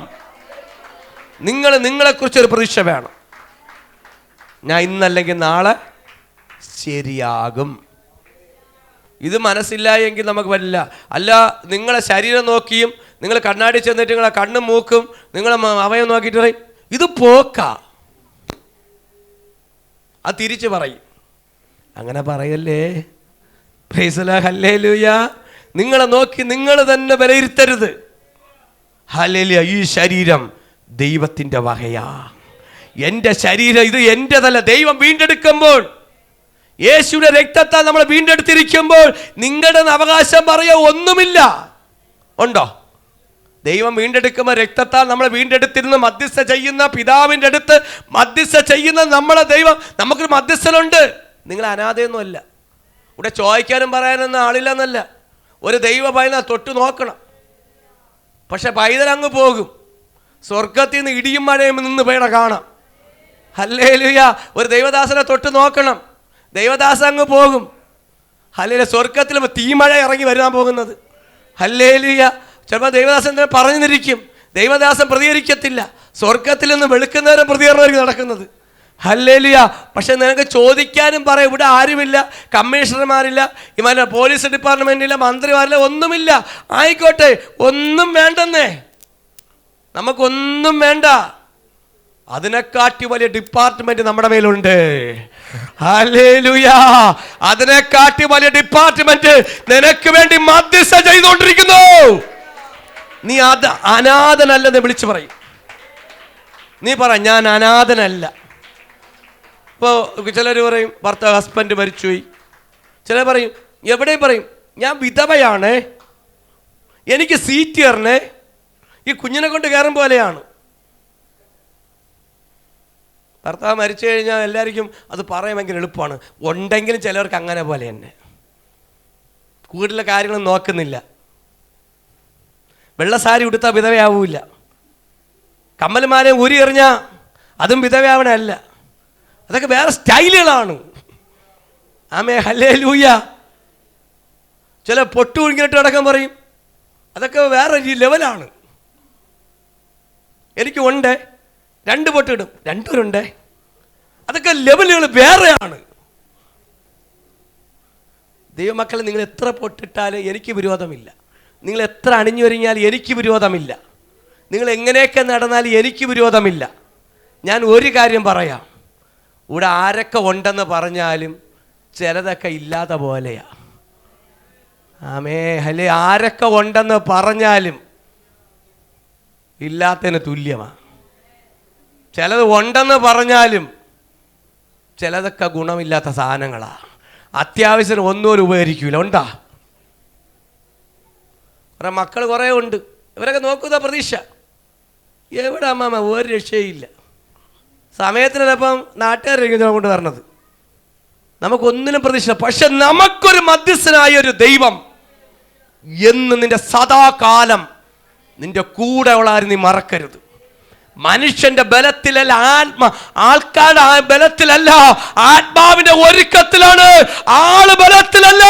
നിങ്ങളെക്കുറിച്ചൊരു പ്രതീക്ഷ വേണം. ഞാൻ ഇന്നല്ലെങ്കിൽ നാളെ ശരിയാകും. ഇത് മനസ്സില്ല എങ്കിൽ നമുക്ക് പറ്റില്ല. അല്ല, നിങ്ങളെ ശരീരം നോക്കിയും നിങ്ങൾ കണ്ണാടി ചെന്നിട്ട് നിങ്ങളെ കണ്ണും മൂക്കും നിങ്ങളെ അവയം നോക്കിയിട്ട് പറയും ഇത് പോക്കാ, അത് തിരിച്ചു പറയും. അങ്ങനെ പറയല്ലേ. Price the Lord. ഹല്ലേലൂയ. നിങ്ങളെ നോക്കി നിങ്ങൾ തന്നെ വിലയിരുത്തരുത്. ഹല്ലേലൂയ. ഈ ശരീരം ദൈവത്തിൻ്റെ വകയാ. എൻ്റെ ശരീരം ഇത് എൻ്റെതല്ല. ദൈവം വീണ്ടെടുക്കുമ്പോൾ, യേശുവിന്റെ രക്തത്താൽ നമ്മൾ വീണ്ടെടുത്തിരിക്കുമ്പോൾ നിങ്ങളുടെ അവകാശം പറയാൻ ഒന്നുമില്ല. ഉണ്ടോ? ദൈവം വീണ്ടെടുക്കുമ്പോൾ രക്തത്താൽ നമ്മൾ വീണ്ടെടുത്തിരുന്ന് മധ്യസ്ഥ ചെയ്യുന്ന പിതാവിൻ്റെ അടുത്ത് മധ്യസ്ഥ ചെയ്യുന്ന നമ്മളെ ദൈവം, നമുക്കൊരു മധ്യസ്ഥനുണ്ട്. നിങ്ങൾ അനാഥയൊന്നുമല്ല. ഇവിടെ ചോദിക്കാനും പറയാനൊന്നും ആളില്ലെന്നല്ല. ഒരു ദൈവ പൈതൽ തൊട്ട് നോക്കണം. പക്ഷെ പൈതൽ അങ്ങ് പോകും. സ്വർഗത്തിൽ നിന്ന് ഇടിയും മഴയും നിന്ന് പേട കാണാം. ഹല്ലേലൂയ. ഒരു ദൈവദാസനെ തൊട്ട് നോക്കണം. ദൈവദാസ അങ്ങ് പോകും. ഹല്ലേലൂയ. സ്വർഗത്തിൽ തീമഴ ഇറങ്ങി വരാൻ പോകുന്നത്. ഹല്ലേലൂയ. ചിലപ്പോൾ ദൈവദാസൻ പറഞ്ഞു നിരിക്കും, ദൈവദാസൻ പ്രതികരിക്കത്തില്ല. സ്വർഗത്തിൽ നിന്ന് വെളുക്കുന്നവരും പ്രതികരണമായിരിക്കും നടക്കുന്നത്. ഹല്ലേലൂയ. പക്ഷെ നിനക്ക് ചോദിക്കാനും പറയാം, ഇവിടെ ആരുമില്ല, കമ്മീഷണർമാരില്ല, ഇമാന പോലീസ് ഡിപ്പാർട്ട്മെൻറ്റില്ല, മന്ത്രിമാരില്ല, ഒന്നുമില്ല. ആയിക്കോട്ടെ, ഒന്നും വേണ്ടെന്നേ, നമുക്കൊന്നും വേണ്ട. അതിനെക്കാട്ടി വലിയ ഡിപ്പാർട്ട്മെന്റ് നമ്മുടെ മേലുണ്ട്. ഹല്ലേലൂയ. അതിനെക്കാട്ടി വലിയ ഡിപ്പാർട്ട്മെന്റ് നിനക്ക് വേണ്ടി മധ്യസ്ഥ ചെയ്തുകൊണ്ടിരിക്കുന്നു. നീ അത് അനാഥനല്ലെന്ന് വിളിച്ചു പറയും. നീ പറ, ഞാൻ അനാഥനല്ല. ഇപ്പോൾ ചിലർ പറയും ഹസ്ബൻഡ് മരിച്ചുപോയി. ചിലർ പറയും, എവിടെയും പറയും ഞാൻ വിധവയാണ്, എനിക്ക് സീറ്റ് കയറണേ, ഈ കുഞ്ഞിനെ കൊണ്ട് കയറും പോലെയാണ്. ഭർത്താവ് മരിച്ചു കഴിഞ്ഞാൽ എല്ലാവർക്കും അത് പറയാൻ ഭയങ്കര എളുപ്പമാണ്. ഉണ്ടെങ്കിലും ചിലർക്ക് അങ്ങനെ പോലെ തന്നെ കൂടുതൽ കാര്യങ്ങളും നോക്കുന്നില്ല. വെള്ള സാരി ഉടുത്താൽ വിധവയാവൂല, കമ്മൽമാരെ ഊരി എറിഞ്ഞാൽ അതും വിധവയാവണല്ല. അതൊക്കെ വേറെ സ്റ്റൈലുകളാണ്. ആമേ ഹല്ലേലൂയ. ചില പൊട്ടു ഒഴുങ്ങിയിട്ട് അടക്കം പറയും, അതൊക്കെ വേറെ ലെവലാണ്. എനിക്ക് ഉണ്ട്, 2 പൊട്ടിടും, 2 പേരുണ്ട്. അതൊക്കെ ലെവലുകൾ വേറെയാണ്. ദൈവമക്കളെ, നിങ്ങൾ എത്ര പൊട്ടിട്ടാലും എനിക്ക് വിരോധമില്ല. നിങ്ങൾ എത്ര അണിഞ്ഞൊരുങ്ങിയാൽ എനിക്ക് വിരോധമില്ല. നിങ്ങൾ എങ്ങനെയൊക്കെ നടന്നാലും എനിക്ക് വിരോധമില്ല. ഞാൻ ഒരു കാര്യം പറയാം, ഇവിടെ ആരൊക്കെ ഉണ്ടെന്ന് പറഞ്ഞാലും ചിലതൊക്കെ ഇല്ലാത്ത പോലെയാ. ആമേ അല്ലേ, ആരൊക്കെ ഉണ്ടെന്ന് പറഞ്ഞാലും ഇല്ലാത്തതിന് തുല്യമാണ്. ചിലത് ഉണ്ടെന്ന് പറഞ്ഞാലും ചിലതൊക്കെ ഗുണമില്ലാത്ത സാധനങ്ങളാണ്. അത്യാവശ്യം ഒന്നും ഉപകരിക്കില്ല. ഉണ്ടാ കുറേ മക്കൾ കുറേ ഉണ്ട്, ഇവരൊക്കെ നോക്കുന്ന പ്രതീക്ഷ. എവിടെ അമ്മ ഒരു രക്ഷയില്ല. സമയത്തിനപ്പം നാട്ടുകാരായിരിക്കും കൊണ്ട് വരണത്, നമുക്കൊന്നിനും പ്രതീക്ഷ. പക്ഷെ നമുക്കൊരു മധ്യസ്ഥനായ ഒരു ദൈവം എന്ന് നിന്റെ സദാകാലം നിന്റെ കൂടെ ഉള്ളാരും നീ മറക്കരുത്. മനുഷ്യന്റെ ബലത്തിലല്ല, ആൾക്കാരുടെ ബലത്തിലല്ല, ആത്മാവിന്റെ ഒരുക്കത്തിലാണ്. ആള് ബലത്തിലല്ല,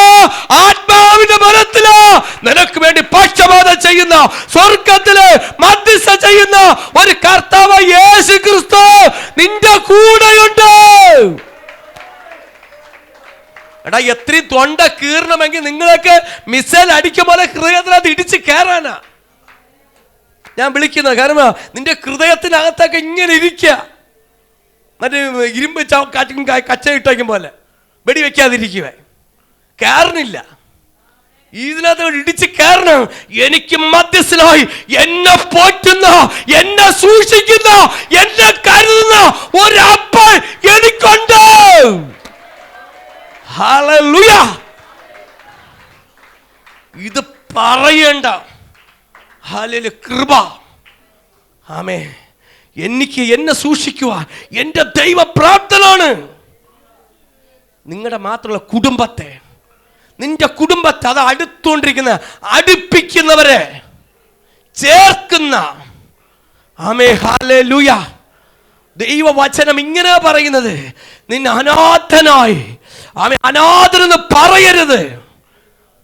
ആത്മാവിന്റെ ബലത്തിലാ. നിനക്ക് വേണ്ടി പക്ഷപാതം ചെയ്യുന്ന, സ്വർഗത്തില് മധ്യസ്ഥ ചെയ്യുന്ന ഒരു കർത്താവ് യേശു ക്രിസ്തു നിന്റെ കൂടെയുണ്ട്. എടാ, എത്രയും തൊണ്ട കീറണമെങ്കിൽ നിങ്ങളൊക്കെ മിസൈൽ അടിക്കും പോലെ ഹൃദയത്തിനകത്ത് ഇടിച്ച് കയറാനാ ഞാൻ വിളിക്കുന്നത്. കാരണം നിന്റെ ഹൃദയത്തിനകത്തൊക്കെ ഇങ്ങനെ ഇരിക്കുക, മറ്റേ ഇരുമ്പ് കച്ചയിട്ടേക്കും പോലെ വെടിവെക്കാതിരിക്കുവേ, കയറണില്ല. ഇതിനകത്ത് ഇടിച്ച് കയറണം. എനിക്ക് മധ്യസ്ഥനായി എന്നെ പോറ്റുന്ന, എന്നെ സൂക്ഷിക്കുന്ന, എന്നെ കരുതുന്ന ഒരപ്പൻ എനിക്കുണ്ട്. ഹല്ലേലൂയ. ഇത് പറയണ്ട. ഹല്ലേലൂയ. കൃപ. ആമേ. എനിക്ക് എന്നെ സൂക്ഷിക്കുക എൻ്റെ ദൈവ പ്രാപ്തനാണ്. നിങ്ങളുടെ മാത്രമുള്ള കുടുംബത്തെ, നിന്റെ കുടുംബത്തെ, അത് അടുത്തുകൊണ്ടിരിക്കുന്ന, അടുപ്പിക്കുന്നവരെ ചേർക്കുന്ന, ആമേ ഹല്ലേലൂയ. ദൈവവചനം ഇങ്ങനെ പറയുന്നത്, നിന്നെ അനാഥനായി, ആമേ അനാഥരെന്ന് പറയരുത്.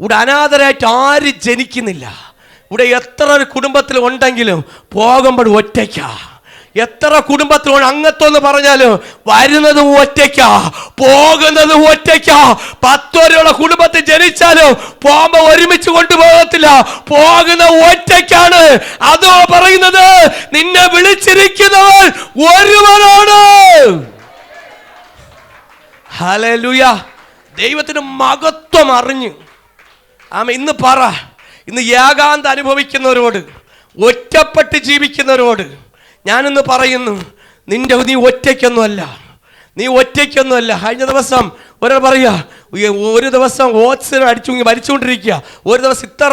ഇവിടെ അനാഥരായിട്ട് ആരും ജനിക്കുന്നില്ല. ഇവിടെ എത്ര കുടുംബത്തിൽ ഉണ്ടെങ്കിലും പോകുമ്പോൾ ഒറ്റയ്ക്കാ. എത്ര കുടുംബത്തിൽ അങ്ങത്തൊന്ന് പറഞ്ഞാലും വരുന്നത് ഒറ്റയ്ക്കാ, പോകുന്നത് ഒറ്റയ്ക്കാ. 10 വരെയുള്ള കുടുംബത്തിൽ ജനിച്ചാലും പോകുമ്പോൾ ഒരുമിച്ച് കൊണ്ടുപോകത്തില്ല, പോകുന്ന ഒറ്റയ്ക്കാണ്. അതോ പറയുന്നത്, നിന്നെ വിളിച്ചിരിക്കുന്നവൻ ഒരുവനാണ്. ഹല്ലേലൂയ. ദൈവത്തിന് മഹത്വം അറിഞ്ഞു. ഇന്ന് പറ, ഇന്ന് ഏകാന്തം അനുഭവിക്കുന്നവരോട്, ഒറ്റപ്പെട്ട് ജീവിക്കുന്നവരോട് ഞാനിന്ന് പറയുന്നു, നീ ഒറ്റയ്ക്കൊന്നുമല്ല, നീ ഒറ്റയ്ക്കൊന്നുമല്ല. കഴിഞ്ഞ ദിവസം ഒരാൾ പറയുക, ഒരു ദിവസം ഓക്സിജൻ വലിച്ചുകൊണ്ടിരിക്കുക, ഒരു ദിവസം ഇത്ര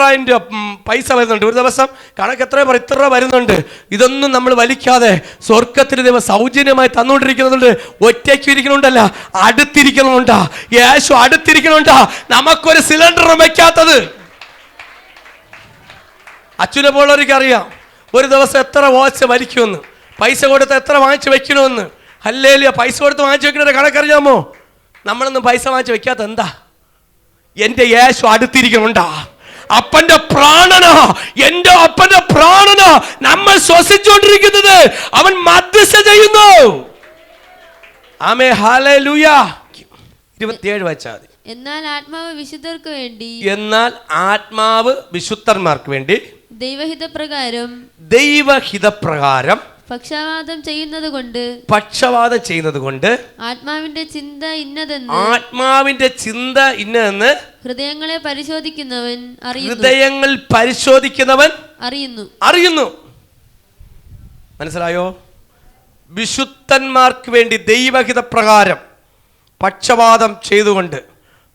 പൈസ വരുന്നുണ്ട്, ഒരു ദിവസം കണക്ക് എത്ര ഇത്ര വരുന്നുണ്ട്. ഇതൊന്നും നമ്മൾ വലിക്കാതെ സ്വർഗത്തിന് ദൈവം സൗജന്യമായി തന്നുകൊണ്ടിരിക്കുന്നുണ്ട്. ഒറ്റയ്ക്ക് ഇരിക്കണുണ്ടല്ല, അടുത്തിരിക്കണമുണ്ടാ. യേശു അടുത്തിരിക്കണുണ്ടാ. നമുക്കൊരു സിലിണ്ടർ വെക്കാത്തത്. അച്ഛനെ പോലുള്ളവർക്ക് അറിയാം ഒരു ദിവസം എത്ര വാച്ച് വലിക്കുമെന്ന്, പൈസ കൊടുത്ത് എത്ര വാങ്ങിച്ച് വെക്കണമെന്ന്. ഹല്ലേലൂയ. പൈസ കൊടുത്ത് വാങ്ങിച്ച് വെക്കണ കണക്കറിയാമോ? നമ്മളൊന്നും പൈസ വാങ്ങിച്ച് വെക്കാത്ത എന്താ? എൻ്റെ യേശു അടുത്തിരിക്കണുണ്ടാ. അപ്പന്റെ പ്രാണനാ, എൻ്റെ അപ്പന്റെ പ്രാണനാ നമ്മൾ ശ്വസിച്ചുകൊണ്ടിരിക്കുന്നത്. അവൻ മധ്യസ്ഥ ചെയ്യുന്നു. ആമേ ഹല്ലേലൂയ. 27 വായിച്ചാൽ മതി. എന്നാൽ ആത്മാവ് വിശുദ്ധർക്ക് വേണ്ടി, എന്നാൽ ആത്മാവ് വിശുദ്ധന്മാർക്ക് വേണ്ടി ദൈവഹിതപ്രകാരം പക്ഷപാതം ചെയ്യുന്നത് കൊണ്ട് ആത്മാവിന്റെ ചിന്ത ഇന്നതെന്ന് ഹൃദയങ്ങൾ പരിശോധിക്കുന്നവൻ അറിയുന്നു. മനസ്സിലായോ? വിശുദ്ധന്മാർക്ക് വേണ്ടി ദൈവഹിത പ്രകാരം പക്ഷപാതം ചെയ്തുകൊണ്ട്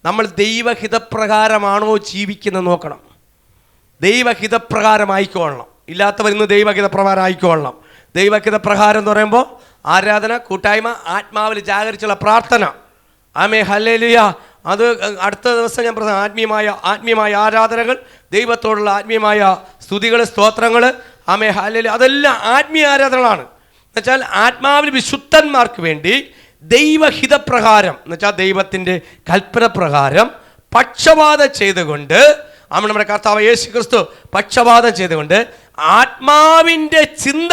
നമ്മൾ ദൈവഹിതപ്രകാരമാണോ ജീവിക്കുന്നത് നോക്കണം. ദൈവഹിതപ്രകാരമായിക്കൊള്ളണം. ഇല്ലാത്തവർ ഇന്ന് ദൈവഹിതപ്രകാരം ആയിക്കൊള്ളണം. ദൈവഹിതപ്രകാരം എന്ന് പറയുമ്പോൾ ആരാധന, കൂട്ടായ്മ, ആത്മാവിൽ ജാഗരിച്ചുള്ള പ്രാർത്ഥന. ആമേ ഹല്ലേലൂയ. അത് അടുത്ത ദിവസം ഞാൻ പറഞ്ഞ ആത്മീയമായ ആരാധനകൾ, ദൈവത്തോടുള്ള ആത്മീയമായ സ്തുതികൾ, സ്തോത്രങ്ങൾ, ആമേ ഹല്ലേലൂയ, അതെല്ലാം ആത്മീയ ആരാധനകളാണ്. എന്നുവെച്ചാൽ ആത്മാവിൽ വിശുദ്ധന്മാർക്ക് വേണ്ടി ദൈവഹിതപ്രകാരം, എന്നുവെച്ചാൽ ദൈവത്തിൻ്റെ കൽപ്പന പ്രകാരം പക്ഷപാതം ചെയ്തുകൊണ്ട്, നമ്മുടെ കർത്താവ് യേശു ക്രിസ്തു പക്ഷപാതം ചെയ്തുകൊണ്ട് ആത്മാവിൻ്റെ ചിന്ത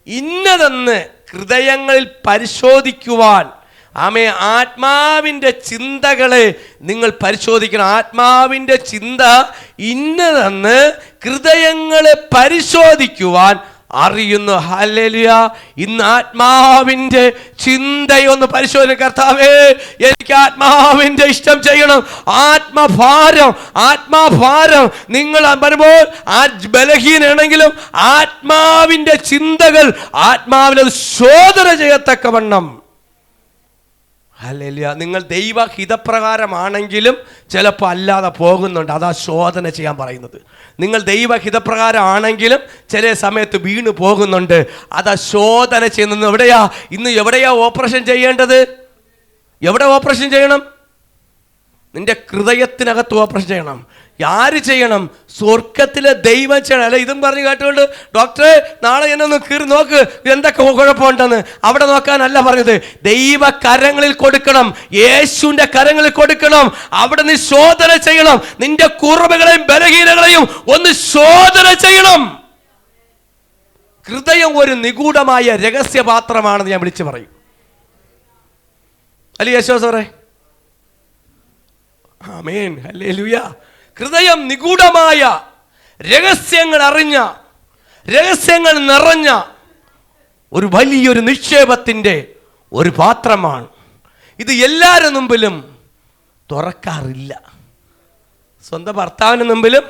ഇന്നതെന്ന് ഹൃദയങ്ങളിൽ പരിശോധിക്കുവാൻ, ആമേ, ആത്മാവിൻ്റെ ചിന്തകളെ നിങ്ങൾ പരിശോധിക്കണം. ആത്മാവിൻ്റെ ചിന്ത ഇന്നതെന്ന് ഹൃദയങ്ങളെ പരിശോധിക്കുവാൻ അറിയുന്നു. ഹല്ലേലൂയ. ഇന്ന് ആത്മാവിൻ്റെ ചിന്തയൊന്ന് പരിശോധന. കർത്താവേ, എനിക്ക് ആത്മാവിൻ്റെ ഇഷ്ടം ചെയ്യണം. ആത്മാഭാരം നിങ്ങൾ വരുമ്പോൾ ബലഹീനാണെങ്കിലും ആത്മാവിൻ്റെ ചിന്തകൾ ആത്മാവിനെ ശോധന ചെയ്യത്തക്കവണ്ണം. ഹല്ലേലൂയ. നിങ്ങൾ ദൈവഹിതപ്രകാരമാണെങ്കിലും ചിലപ്പോൾ അല്ലാതെ പോകുന്നുണ്ട്. അതാ ശോധന ചെയ്യാൻ പറയുന്നത്. നിങ്ങൾ ദൈവഹിതപ്രകാരം ആണെങ്കിലും ചില സമയത്ത് വീണ് പോകുന്നുണ്ട്. അതാ ശോധന ചെയ്യുന്നത്. എവിടെയാ ഓപ്പറേഷൻ ചെയ്യേണ്ടത്? എവിടെ ഓപ്പറേഷൻ ചെയ്യണം? നിന്റെ ഹൃദയത്തിനകത്ത് ഓപ്പറേഷൻ ചെയ്യണം. ആര് ചെയ്യണം? സ്വർഗത്തിലെ ദൈവം ചെയ്യണം. അല്ല ഇതും പറഞ്ഞ് കേട്ടുകൊണ്ട് ഡോക്ടറെ നാളെ എന്നെ ഒന്ന് കീറി നോക്ക്, എന്തൊക്കെ കുഴപ്പമുണ്ടെന്ന്. അവിടെ നോക്കാനല്ല പറഞ്ഞത്. ദൈവ കരങ്ങളിൽ കൊടുക്കണം, യേശുവിൻ്റെ കരങ്ങളിൽ കൊടുക്കണം. അവിടെ നീ ശോധന ചെയ്യണം. നിന്റെ കുറവുകളെയും ബലഹീനങ്ങളെയും ഒന്ന് ശോധന ചെയ്യണം. ഹൃദയം ഒരു നിഗൂഢമായ രഹസ്യപാത്രമാണെന്ന് ഞാൻ വിളിച്ചു പറയും. അല്ലേ യേശോ സാറേ? ആമേൻ, ഹല്ലേലൂയ. ഹൃദയം നിഗൂഢമായ രഹസ്യങ്ങൾ അറിഞ്ഞ, രഹസ്യങ്ങൾ നിറഞ്ഞ ഒരു വലിയൊരു നിക്ഷേപത്തിൻ്റെ ഒരു പാത്രമാണ് ഇത്. എല്ലാവരുടെ മുമ്പിലും തുറക്കാറില്ല. സ്വന്തം ഭർത്താവിൻ്റെ മുമ്പിലും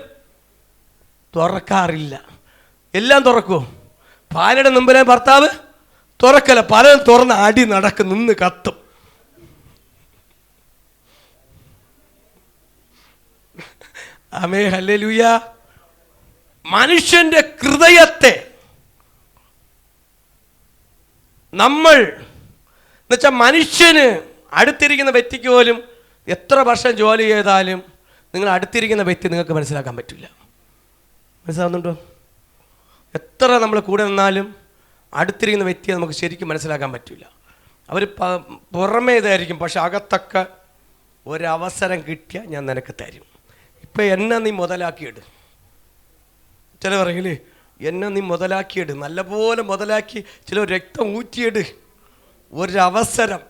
തുറക്കാറില്ല. എല്ലാം തുറക്കുമോ? ഭാര്യയുടെ മുമ്പിലെ ഭർത്താവ് തുറക്കല. പലരും തുറന്ന് അടി നടക്കും, നിന്ന് കത്തും. ആമേ ഹല്ലേലൂയ. മനുഷ്യന്റെ ഹൃദയത്തെ നമ്മൾ എന്നുവെച്ചാൽ മനുഷ്യന് അടുത്തിരിക്കുന്ന വ്യക്തിക്ക് പോലും എത്ര വർഷം ജോലി ചെയ്താലും നിങ്ങൾ അടുത്തിരിക്കുന്ന വ്യക്തി നിങ്ങൾക്ക് മനസ്സിലാക്കാൻ പറ്റില്ല. മനസ്സിലാവുന്നുണ്ടോ? എത്ര നമ്മൾ കൂടെ നിന്നാലും അടുത്തിരിക്കുന്ന വ്യക്തിയെ നമുക്ക് ശരിക്കും മനസ്സിലാക്കാൻ പറ്റില്ല. അവർ പുറമേ ഇതായിരിക്കും, പക്ഷെ അകത്തൊക്കെ ഒരവസരം കിട്ടിയാൽ ഞാൻ നിനക്ക് തരും. ഇപ്പം എന്നെ നീ മുതലാക്കിയിട്. ചില പറയില്ലേ, എന്നെ നീ മുതലാക്കിയിട്, നല്ലപോലെ മുതലാക്കി. ചില രക്തം ഊറ്റിയിട്. ഒരവസരം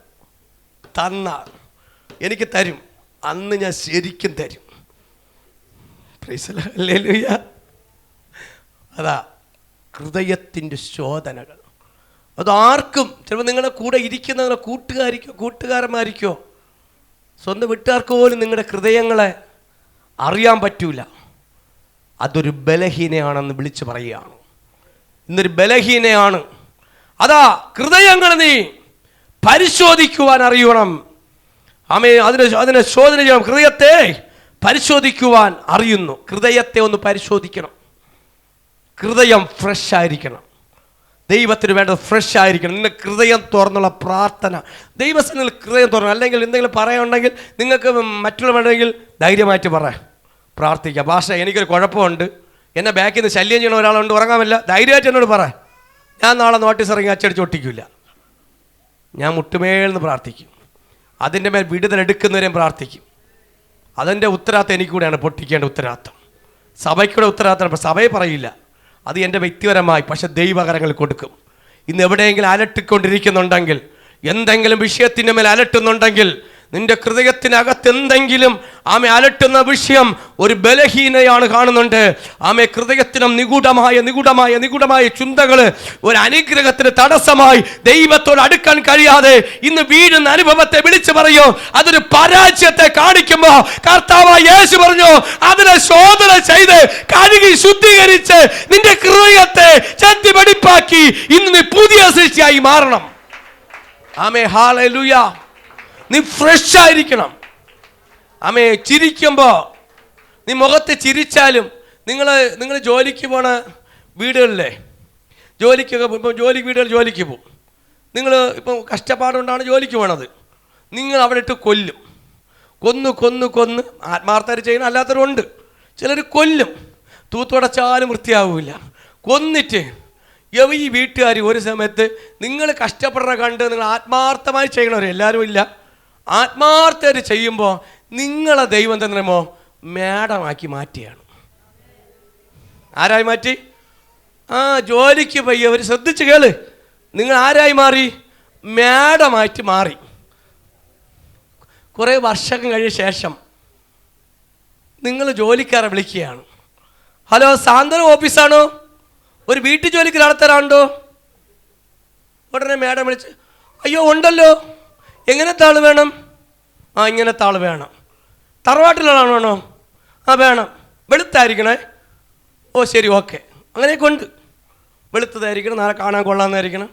തന്നാൽ എനിക്ക് തരും, അന്ന് ഞാൻ ശരിക്കും തരും. ഹല്ലേലൂയ. അതാ ഹൃദയത്തിൻ്റെ ശോധനകൾ. അതാർക്കും, ചിലപ്പോൾ നിങ്ങളുടെ കൂടെ ഇരിക്കുന്ന കൂട്ടുകാരന്മാരിക്കോ സ്വന്തം വീട്ടുകാർക്ക് പോലും നിങ്ങളുടെ ഹൃദയങ്ങളെ അറിയാൻ പറ്റൂല. അതൊരു ബലഹീനയാണെന്ന് വിളിച്ചു പറയുകയാണ്. ഇന്നൊരു ബലഹീനയാണ്. അതാ ഹൃദയങ്ങൾ നീ പരിശോധിക്കുവാൻ അറിയണം. ആമേ, അതിനെ ശോധന ചെയ്യണം. ഹൃദയത്തെ പരിശോധിക്കുവാൻ അറിയുന്നു. ഹൃദയത്തെ ഒന്ന് പരിശോധിക്കണം. ഹൃദയം ഫ്രഷ് ആയിരിക്കണം. ദൈവത്തിന് വേണ്ടത് ഫ്രഷ് ആയിരിക്കണം. നിന്റെ ഹൃദയം തുറന്നുള്ള പ്രാർത്ഥന. ദൈവത്തിന് ഹൃദയം തുറന്നു. അല്ലെങ്കിൽ എന്തെങ്കിലും പറയാനുണ്ടെങ്കിൽ നിങ്ങൾക്ക് മറ്റുള്ളവരുണ്ടെങ്കിൽ ധൈര്യമായിട്ട് പറയാം, പ്രാർത്ഥിക്കാം. ഭാഷ എനിക്കൊരു കുഴപ്പമുണ്ട്, എന്നെ ബാക്കിൽ നിന്ന് ശല്യം ചെയ്യണ ഒരാളുണ്ട്, ഉറങ്ങാമില്ല, ധൈര്യമായിട്ട് എന്നോട് പറയാം. ഞാൻ നാളെ നോട്ടീസ് ഇറങ്ങി അച്ചടിച്ച് ഒട്ടിക്കില്ല. ഞാൻ മുട്ടുമേൽന്ന് പ്രാർത്ഥിക്കും. അതിൻ്റെ മേൽ വിടുതലെടുക്കുന്നവരെയും പ്രാർത്ഥിക്കും. അതിൻ്റെ ഉത്തരവാദിത്തം എനിക്കൂടെയാണ് പൊട്ടിക്കേണ്ട ഉത്തരവാദിത്തം. സഭയ്ക്കൂടെ ഉത്തരവാദിത്തം. സഭയെ പറയില്ല, അത് എൻ്റെ വ്യക്തിപരമായി, പക്ഷെ ദൈവകരങ്ങളിൽ കൊടുക്കും. ഇന്ന് എവിടെയെങ്കിലും അലട്ടിക്കൊണ്ടിരിക്കുന്നുണ്ടെങ്കിൽ, എന്തെങ്കിലും വിഷയത്തിൻ്റെ മേൽ അലട്ടുന്നുണ്ടെങ്കിൽ, നിന്റെ ഹൃദയത്തിനകത്ത് എന്തെങ്കിലും അലട്ടുന്ന വിഷയം ഒരു ബലഹീനയാണ് കാണുന്നുണ്ട്. ഹൃദയത്തിനും നിഗൂഢമായ ചിന്തകൾ ഒരു അനുഗ്രഹത്തിന് തടസ്സമായി ദൈവത്തോട് അടുക്കാൻ കഴിയാതെ ഇന്ന് വീഴുന്ന അനുഭവത്തെ വിളിച്ചു പറയോ, അതൊരു പരാജയത്തെ കാണിക്കുമ്പോ കർത്താവായ യേശു പറഞ്ഞു, അതിനെ ശോധന ചെയ്ത് കഴുകി ശുദ്ധീകരിച്ച് നിന്റെ ഹൃദയത്തെ ചത്തി വെടിപ്പാക്കി ഇന്ന് നീ പുതിയ സൃഷ്ടിയായി മാറണം. ആമേൻ, ഹല്ലേലൂയ. നീ ഫ്രഷ് ആയിരിക്കണം. ആമേ ചിരിക്കുമ്പോൾ നീ മുഖത്ത് ചിരിച്ചാലും നിങ്ങൾ ജോലിക്ക് പോണ വീടുകളിലെ ജോലിക്കൊക്കെ ഇപ്പം വീടുകൾ ജോലിക്ക് പോകും. നിങ്ങൾ ഇപ്പം കഷ്ടപ്പാടുകൊണ്ടാണ് ജോലിക്ക് പോണത്. നിങ്ങൾ അവിടെ ഇട്ട് കൊല്ലും. കൊന്ന് ആത്മാർത്ഥർ ചെയ്യണം, അല്ലാത്തവരുണ്ട്. ചിലർ കൊല്ലും, തൂത്തുടച്ചാലും വൃത്തിയാവില്ല. കൊന്നിട്ട് ഈ വീട്ടുകാർ ഒരു സമയത്ത് നിങ്ങൾ കഷ്ടപ്പെടുന്ന കണ്ട് നിങ്ങൾ ആത്മാർത്ഥമായി ചെയ്യണവർ എല്ലാവരും ഇല്ല, ആത്മാർത്ഥർ ചെയ്യുമ്പോൾ നിങ്ങളെ ദൈവം തന്നെമോ മേടമാക്കി മാറ്റിയാണ്. ആരായി മാറ്റി? ജോലിക്ക് പോയി അവർ ശ്രദ്ധിച്ച് കേള്, നിങ്ങൾ ആരായി മാറി? മേടമായിട്ട് മാറി. കുറേ വർഷം കഴിഞ്ഞ ശേഷം നിങ്ങൾ ജോലിക്കാരെ വിളിക്കുകയാണ്. ഹലോ, സാന്ത്വന ഓഫീസാണോ? ഒരു വീട്ടു ജോലിക്ക് നടത്തരാണ്ടോ? ഉടനെ മേഡം വിളിച്ച്, അയ്യോ ഉണ്ടല്ലോ, എങ്ങനത്തെ ആൾ വേണം? ഇങ്ങനത്തെ ആൾ വേണം. തറവാട്ടിലാണോ? വേണം. വെളുത്തായിരിക്കണേ. ശരി, ഓക്കെ. അങ്ങനെയൊക്കെ ഉണ്ട്. വെളുത്തതായിരിക്കണം, നാളെ കാണാൻ കൊള്ളാമെന്നായിരിക്കണം.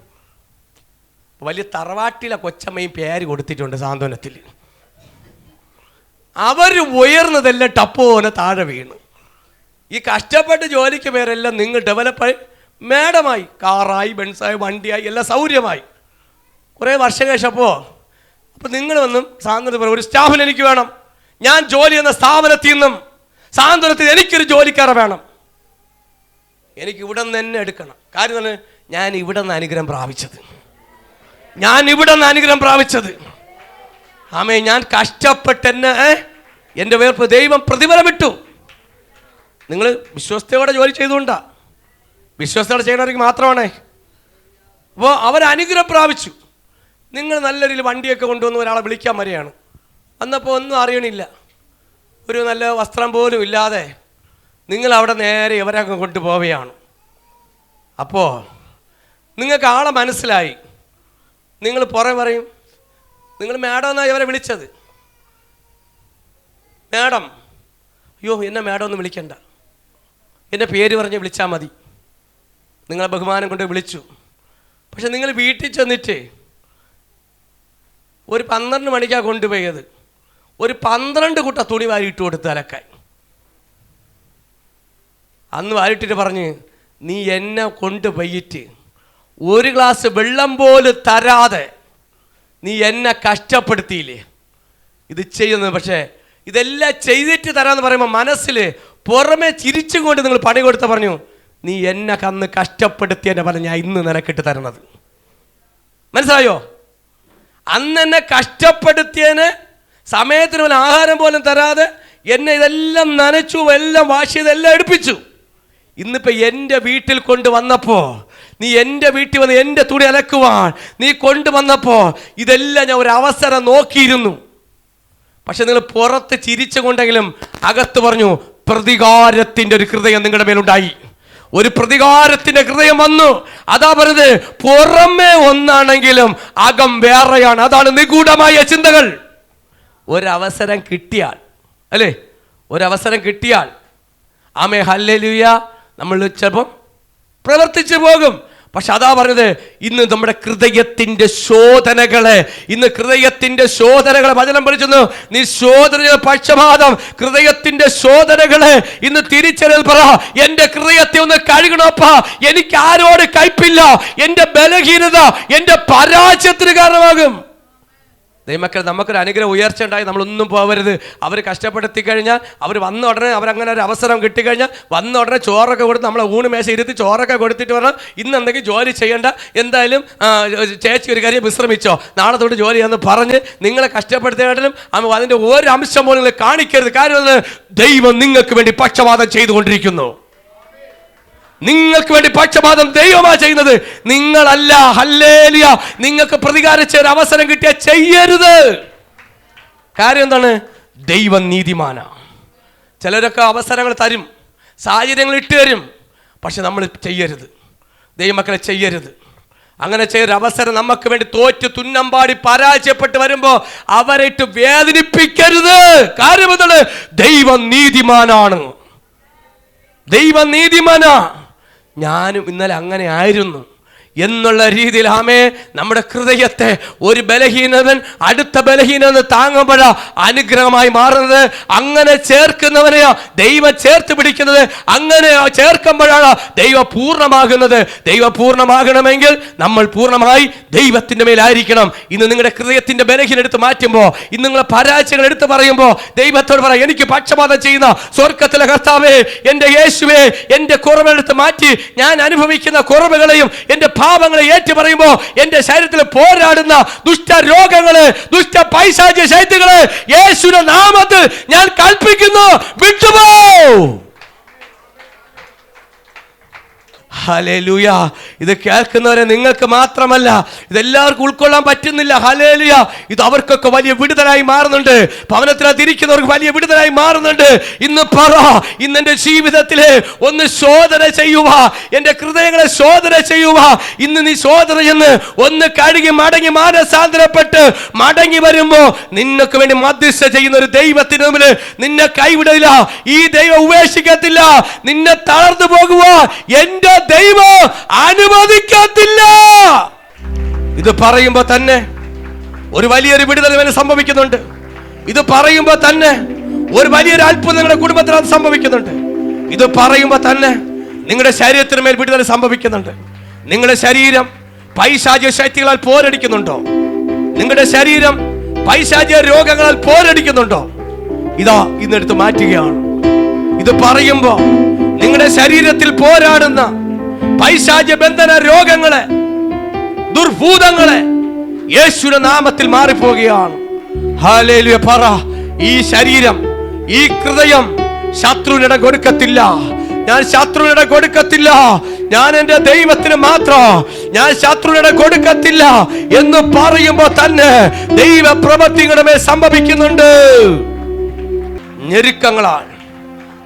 വലിയ തറവാട്ടിലെ കൊച്ചമ്മയും പേര് കൊടുത്തിട്ടുണ്ട് സാന്ത്വനത്തിൽ. അവർ ഉയർന്നതെല്ലാം ടപ്പോനെ താഴെ വീണു. ഈ കഷ്ടപ്പെട്ട് ജോലിക്ക് പേരെല്ലാം നിങ്ങൾ ഡെവലപ്പായി മേഡമായി, കാറായി, ബെൻസായി, വണ്ടിയായി, എല്ലാം സൗകര്യമായി. കുറേ വർഷം കഴിച്ചപ്പോൾ നിങ്ങൾ വന്നും സാന്ത്വനത്തിൽ ഒരു സ്റ്റാഫിന് എനിക്ക് വേണം, ഞാൻ ജോലി എന്ന സ്ഥാപനത്തിൽ നിന്നും സാന്ത്വനത്തിൽ എനിക്കൊരു ജോലിക്കാരെ വേണം, എനിക്ക് ഇവിടെ നിന്ന് തന്നെ എടുക്കണം. കാര്യം തന്നെ ഞാൻ ഇവിടെ നിന്ന് അനുഗ്രഹം പ്രാപിച്ചത്. ആമേ, ഞാൻ കഷ്ടപ്പെട്ടെന്നെ എൻ്റെ വേർപ്പ് ദൈവം പ്രതിഫലമിട്ടു. നിങ്ങൾ വിശ്വസ്തയോടെ ജോലി ചെയ്തുകൊണ്ടാ, വിശ്വസ്തയോടെ ചെയ്യണവർക്ക് മാത്രമാണേ. അപ്പോൾ അവരനുഗ്രഹം പ്രാപിച്ചു. നിങ്ങൾ നല്ല രീതിയിൽ വണ്ടിയൊക്കെ കൊണ്ടുവന്ന് ഒരാളെ വിളിക്കാൻ വരികയാണ്. അന്നപ്പോൾ ഒന്നും അറിയണില്ല, ഒരു നല്ല വസ്ത്രം പോലും ഇല്ലാതെ നിങ്ങൾ അവിടെ നേരെ ഇവരൊക്കെ കൊണ്ടുപോവുകയാണ്. അപ്പോൾ നിങ്ങൾക്ക് ആളെ മനസ്സിലായി. നിങ്ങൾ പുറമെ പറയും, നിങ്ങൾ മാഡം എന്നാണ് ഇവരെ വിളിച്ചത്. മാഡം, അയ്യോ എന്നെ മാഡം ഒന്നും വിളിക്കണ്ട, എൻ്റെ പേര് പറഞ്ഞ് വിളിച്ചാൽ മതി. നിങ്ങളെ ബഹുമാനം കൊണ്ട് വിളിച്ചു. പക്ഷെ നിങ്ങൾ വീട്ടിൽ ചെന്നിട്ട് ഒരു 12 മണിക്കാണ് കൊണ്ടുപോയത്, ഒരു 12 കൂട്ട തുണി വാരിയിട്ട് കൊടുത്ത് അലക്കാൻ. അന്ന് വാരിട്ടിട്ട് പറഞ്ഞ്, നീ എന്നെ കൊണ്ടുപോയിട്ട് ഒരു ഗ്ലാസ് വെള്ളം പോലും തരാതെ നീ എന്നെ കഷ്ടപ്പെടുത്തിയില്ലേ, ഇത് ചെയ്യുന്നത്. പക്ഷേ ഇതെല്ലാം ചെയ്തിട്ട് തരാമെന്ന് പറയുമ്പോൾ മനസ്സിൽ പുറമെ ചിരിച്ചും കൊണ്ട് നിങ്ങൾ പണി കൊടുത്ത പറഞ്ഞു, നീ എന്നെ അന്ന് കഷ്ടപ്പെടുത്തിയെന്നെ പറഞ്ഞ ഞാൻ ഇന്ന് നിനക്കിട്ട് തരണത്. മനസ്സിലായോ? അന്ന് എന്നെ കഷ്ടപ്പെടുത്തിയതിന് സമയത്തിന് പോലും ആഹാരം പോലും തരാതെ എന്നെ ഇതെല്ലാം നനച്ചു, എല്ലാം വാഷ് ചെയ്ത് എല്ലാം എടുപ്പിച്ചു. ഇന്നിപ്പോൾ എൻ്റെ വീട്ടിൽ കൊണ്ടുവന്നപ്പോൾ, നീ എൻ്റെ വീട്ടിൽ വന്ന് എൻ്റെ തുണി അലക്കുവാൻ നീ കൊണ്ടുവന്നപ്പോൾ ഇതെല്ലാം ഞാൻ ഒരു അവസരം നോക്കിയിരുന്നു. പക്ഷെ നിങ്ങൾ പുറത്ത് ചിരിച്ചുകൊണ്ടെങ്കിലും അകത്ത് പറഞ്ഞു, പ്രതികാരത്തിൻ്റെ ഒരു ഹൃദയം നിങ്ങളുടെ മേലുണ്ടായി. ഒരു പ്രതികാരത്തിൻ്റെ ഹൃദയം വന്നു. അതാ പറഞ്ഞത്, പുറമേ ഒന്നാണെങ്കിലും അകം വേറെയാണ്. അതാണ് നിഗൂഢമായ ചിന്തകൾ. ഒരവസരം കിട്ടിയാൽ, അല്ലേ, ഒരവസരം കിട്ടിയാൽ ആമേ ഹല്ലേലൂയ, നമ്മൾ ചിലപ്പം പ്രവർത്തിച്ചു പോകും. പക്ഷെ അതാ പറഞ്ഞത്, ഇന്ന് നമ്മുടെ ഹൃദയത്തിന്റെ ശോധനകളെ, വചനം പഠിച്ചു. നീ ശോധന പക്ഷപാതം, ഹൃദയത്തിന്റെ ശോധനകളെ ഇന്ന് തിരിച്ചറിയൽ പറ. എന്റെ ഹൃദയത്തെ ഒന്ന് കഴുകണപ്പാ, എനിക്ക് ആരോട് കയ്പില്ല, എന്റെ ബലഹീനത എന്റെ പരാജയത്തിന് കാരണമാകും. ദൈവമക്കൾ, നമുക്കൊരു അനുഗ്രഹം ഉയർച്ച ഉണ്ടായി നമ്മളൊന്നും പോകരുത്. അവർ കഷ്ടപ്പെടുത്തി കഴിഞ്ഞാൽ, അവർ വന്ന ഉടനെ, അവരങ്ങനെ ഒരു അവസരം കിട്ടിക്കഴിഞ്ഞാൽ വന്ന ഉടനെ ചോറൊക്കെ കൊടുത്ത് നമ്മളെ ഊണ് മേശ ഇരുത്തി ചോറൊക്കെ കൊടുത്തിട്ട് പറഞ്ഞാൽ ഇന്ന് എന്തെങ്കിലും ജോലി ചെയ്യേണ്ട, എന്തായാലും ചേച്ചി ഒരു കാര്യം വിശ്രമിച്ചോ, നാളെ തൊട്ട് ജോലി ചെയ്യാന്ന് പറഞ്ഞ് നിങ്ങളെ കഷ്ടപ്പെടുത്തിയാലും അതിൻ്റെ ഒരു അംശം പോലും നിങ്ങൾ കാണിക്കരുത്. കാര്യം ദൈവം നിങ്ങൾക്ക് വേണ്ടി പക്ഷപാതം ചെയ്തുകൊണ്ടിരിക്കുന്നു. നിങ്ങൾക്ക് വേണ്ടി പക്ഷപാതം ദൈവമാ ചെയ്യുന്നത്, നിങ്ങളല്ല. ഹല്ലേലൂയ. നിങ്ങൾക്ക് പ്രതികാരിച്ച ഒരു അവസരം കിട്ടിയാൽ ചെയ്യരുത്. കാര്യം എന്താണ്? ദൈവം നീതിമാനാ. ചിലരൊക്കെ അവസരങ്ങൾ തരും, സാഹചര്യങ്ങൾ ഇട്ട് തരും, പക്ഷെ നമ്മൾ ചെയ്യരുത്. ദൈവമക്കളെ ചെയ്യരുത്. അങ്ങനെ ചെയ്യൊരു അവസരം നമുക്ക് വേണ്ടി തോറ്റ് തുന്നമ്പാടി പരാജയപ്പെട്ട് വരുമ്പോൾ അവരെ ഇട്ട് വേദനിപ്പിക്കരുത്. കാര്യം എന്താണ്? ദൈവം നീതിമാനാണ്. ദൈവം നീതിമാനാ. ഞാനും ഇന്നലെ അങ്ങനെ ആയിരുന്നു. എന്നുള്ള രീതിയിൽ നമ്മുടെ ഹൃദയത്തെ ഒരു ബലഹീനവൻ അടുത്ത ബലഹീനന് താങ്ങുമ്പോഴാ അനുഗ്രഹമായി മാറുന്നത്. അങ്ങനെ ചേർക്കുന്നവനെയാ ദൈവം ചേർത്ത് പിടിക്കുന്നത്. അങ്ങനെ ചേർക്കുമ്പോഴാണ് ദൈവം പൂർണ്ണമാകുന്നത്. ദൈവം പൂർണ്ണമാകണമെങ്കിൽ നമ്മൾ പൂർണ്ണമായി ദൈവത്തിന്റെ മേലായിരിക്കണം. ഇന്ന് നിങ്ങളുടെ ഹൃദയത്തിന്റെ ബലഹീന എടുത്ത് മാറ്റുമ്പോൾ, ഇന്ന് നിങ്ങളെ പരാജയങ്ങൾ എടുത്ത് പറയുമ്പോൾ ദൈവത്തോട് പറയാം, എനിക്ക് പക്ഷപാതം ചെയ്യുന്ന സ്വർഗത്തിലെ കർത്താവേ, എന്റെ യേശുവേ, എന്റെ കുറവെടുത്ത് മാറ്റി ഞാൻ അനുഭവിക്കുന്ന കുറവുകളെയും എന്റെ പാപങ്ങളെ ഏറ്റു പറയുമ്പോൾ എന്റെ ശരീരത്തിൽ പോരാടുന്ന ദുഷ്ടരോഗങ്ങള്, ദുഷ്ട പൈശാചിക ശക്തികള് യേശുവിന്റെ നാമത്തിൽ ഞാൻ കൽപ്പിക്കുന്നു, വിട്ടുപോ. ഹല്ലേലൂയ. ഇത് കേൾക്കുന്നവരെ നിങ്ങൾക്ക് മാത്രമല്ല, ഇതെല്ലാവർക്കും ഉൾക്കൊള്ളാൻ പറ്റുന്നില്ല. ഹല്ലേലൂയ. ഇത് അവർക്കൊക്കെ വലിയ വിടുതലായി മാറുന്നുണ്ട്. ഭവനത്തിനകത്തിരിക്കുന്നവർക്ക് വലിയ വിടുതലായി മാറുന്നുണ്ട്. ഇന്ന് പറ, ഇന്ന് എന്റെ ജീവിതത്തില് ഒന്ന് ശോധന ചെയ്യുക, എന്റെ ഹൃദയങ്ങളെ ശോധന ചെയ്യുക. ഇന്ന് നീ ശോധന എന്ന് ഒന്ന് കഴുകി മടങ്ങി മാനസാന്തരപ്പെട്ട് മടങ്ങി വരുമ്പോ നിനക്ക് വേണ്ടി മധ്യസ്ഥ ചെയ്യുന്ന ഒരു ദൈവത്തിന് മുമ്പിൽ നിന്നെ കൈവിടില്ല. ഈ ദൈവം ഉപേക്ഷിക്കത്തില്ല. നിന്നെ തളർന്നു പോകുക എന്റെ ദൈവം അനുവദിക്കത്തില്ല. ഇത് പറയുമ്പോ തന്നെ ഒരു വലിയൊരു വിടുതൽ സംഭവിക്കുന്നുണ്ട്. ഇത് പറയുമ്പോ തന്നെ ഒരു വലിയൊരു അത്ഭുതം നിങ്ങളുടെ കുടുംബത്തിൽ സംഭവിക്കുന്നുണ്ട്. ഇത് പറയുമ്പോ തന്നെ നിങ്ങളുടെ ശരീരത്തിന് മേൽ വിടുതൽ സംഭവിക്കുന്നുണ്ട്. നിങ്ങളുടെ ശരീരം പൈശാചിക ശക്തികളാൽ പോരടിക്കുന്നുണ്ടോ? നിങ്ങളുടെ ശരീരം പൈശാചിക രോഗങ്ങളാൽ പോരടിക്കുന്നുണ്ടോ? ഇതാ ഇന്നെടുത്ത് മാറ്റുകയാണ്. ഇത് പറയുമ്പോ നിങ്ങളുടെ ശരീരത്തിൽ പോരാടുന്ന പൈശാചിക ബന്ധന രോഗങ്ങളെ, ദുർഭൂതങ്ങളെ യേശുവിന്റെ നാമത്തിൽ മാറിപ്പോകുകയാണ്. ഹല്ലേലൂയ. പറ, ഈ ശരീരം, ഈ ഹൃദയം ശത്രുവിനിടം കൊടുക്കത്തില്ല. ഞാൻ ശത്രുവിനിടം കൊടുക്കത്തില്ല. ഞാൻ എന്റെ ദൈവത്തിന് മാത്രം, ഞാൻ ശത്രുവിനിടം കൊടുക്കത്തില്ല എന്ന് പറയുമ്പോ തന്നെ ദൈവ പ്രവൃത്തികളുടെ മേൽ സംഭവിക്കുന്നുണ്ട്. ഞെരുക്കങ്ങളാണ്,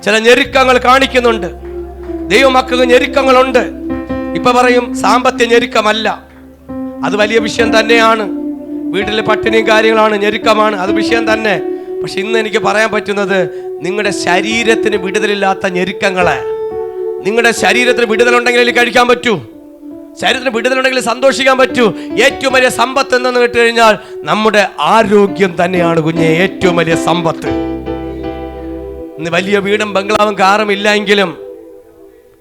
ചില ഞെരുക്കങ്ങൾ കാണിക്കുന്നുണ്ട്. ദൈവമക്കൾക്ക് ഞെരുക്കങ്ങളുണ്ട്. ഇപ്പൊ പറയും സാമ്പത്തിക ഞെരുക്കമല്ല, അത് വലിയ വിഷയം തന്നെയാണ്. വീട്ടിലെ പട്ടിണിയും കാര്യങ്ങളാണ്, ഞെരുക്കമാണ്, അത് വിഷയം തന്നെ. പക്ഷെ ഇന്ന് എനിക്ക് പറയാൻ പറ്റുന്നത്, നിങ്ങളുടെ ശരീരത്തിന് വിടുതലില്ലാത്ത ഞെരുക്കങ്ങളെ, നിങ്ങളുടെ ശരീരത്തിന് വിടുതലുണ്ടെങ്കിൽ കഴിക്കാൻ പറ്റൂ, ശരീരത്തിന് വിടുതലുണ്ടെങ്കിൽ സന്തോഷിക്കാൻ പറ്റൂ. ഏറ്റവും വലിയ സമ്പത്ത് എന്തെന്ന് കേട്ട് കഴിഞ്ഞാൽ നമ്മുടെ ആരോഗ്യം തന്നെയാണ് കുഞ്ഞെ, ഏറ്റവും വലിയ സമ്പത്ത്. ഇന്ന് വലിയ വീടും ബംഗ്ലാവും കാറും ഇല്ലെങ്കിലും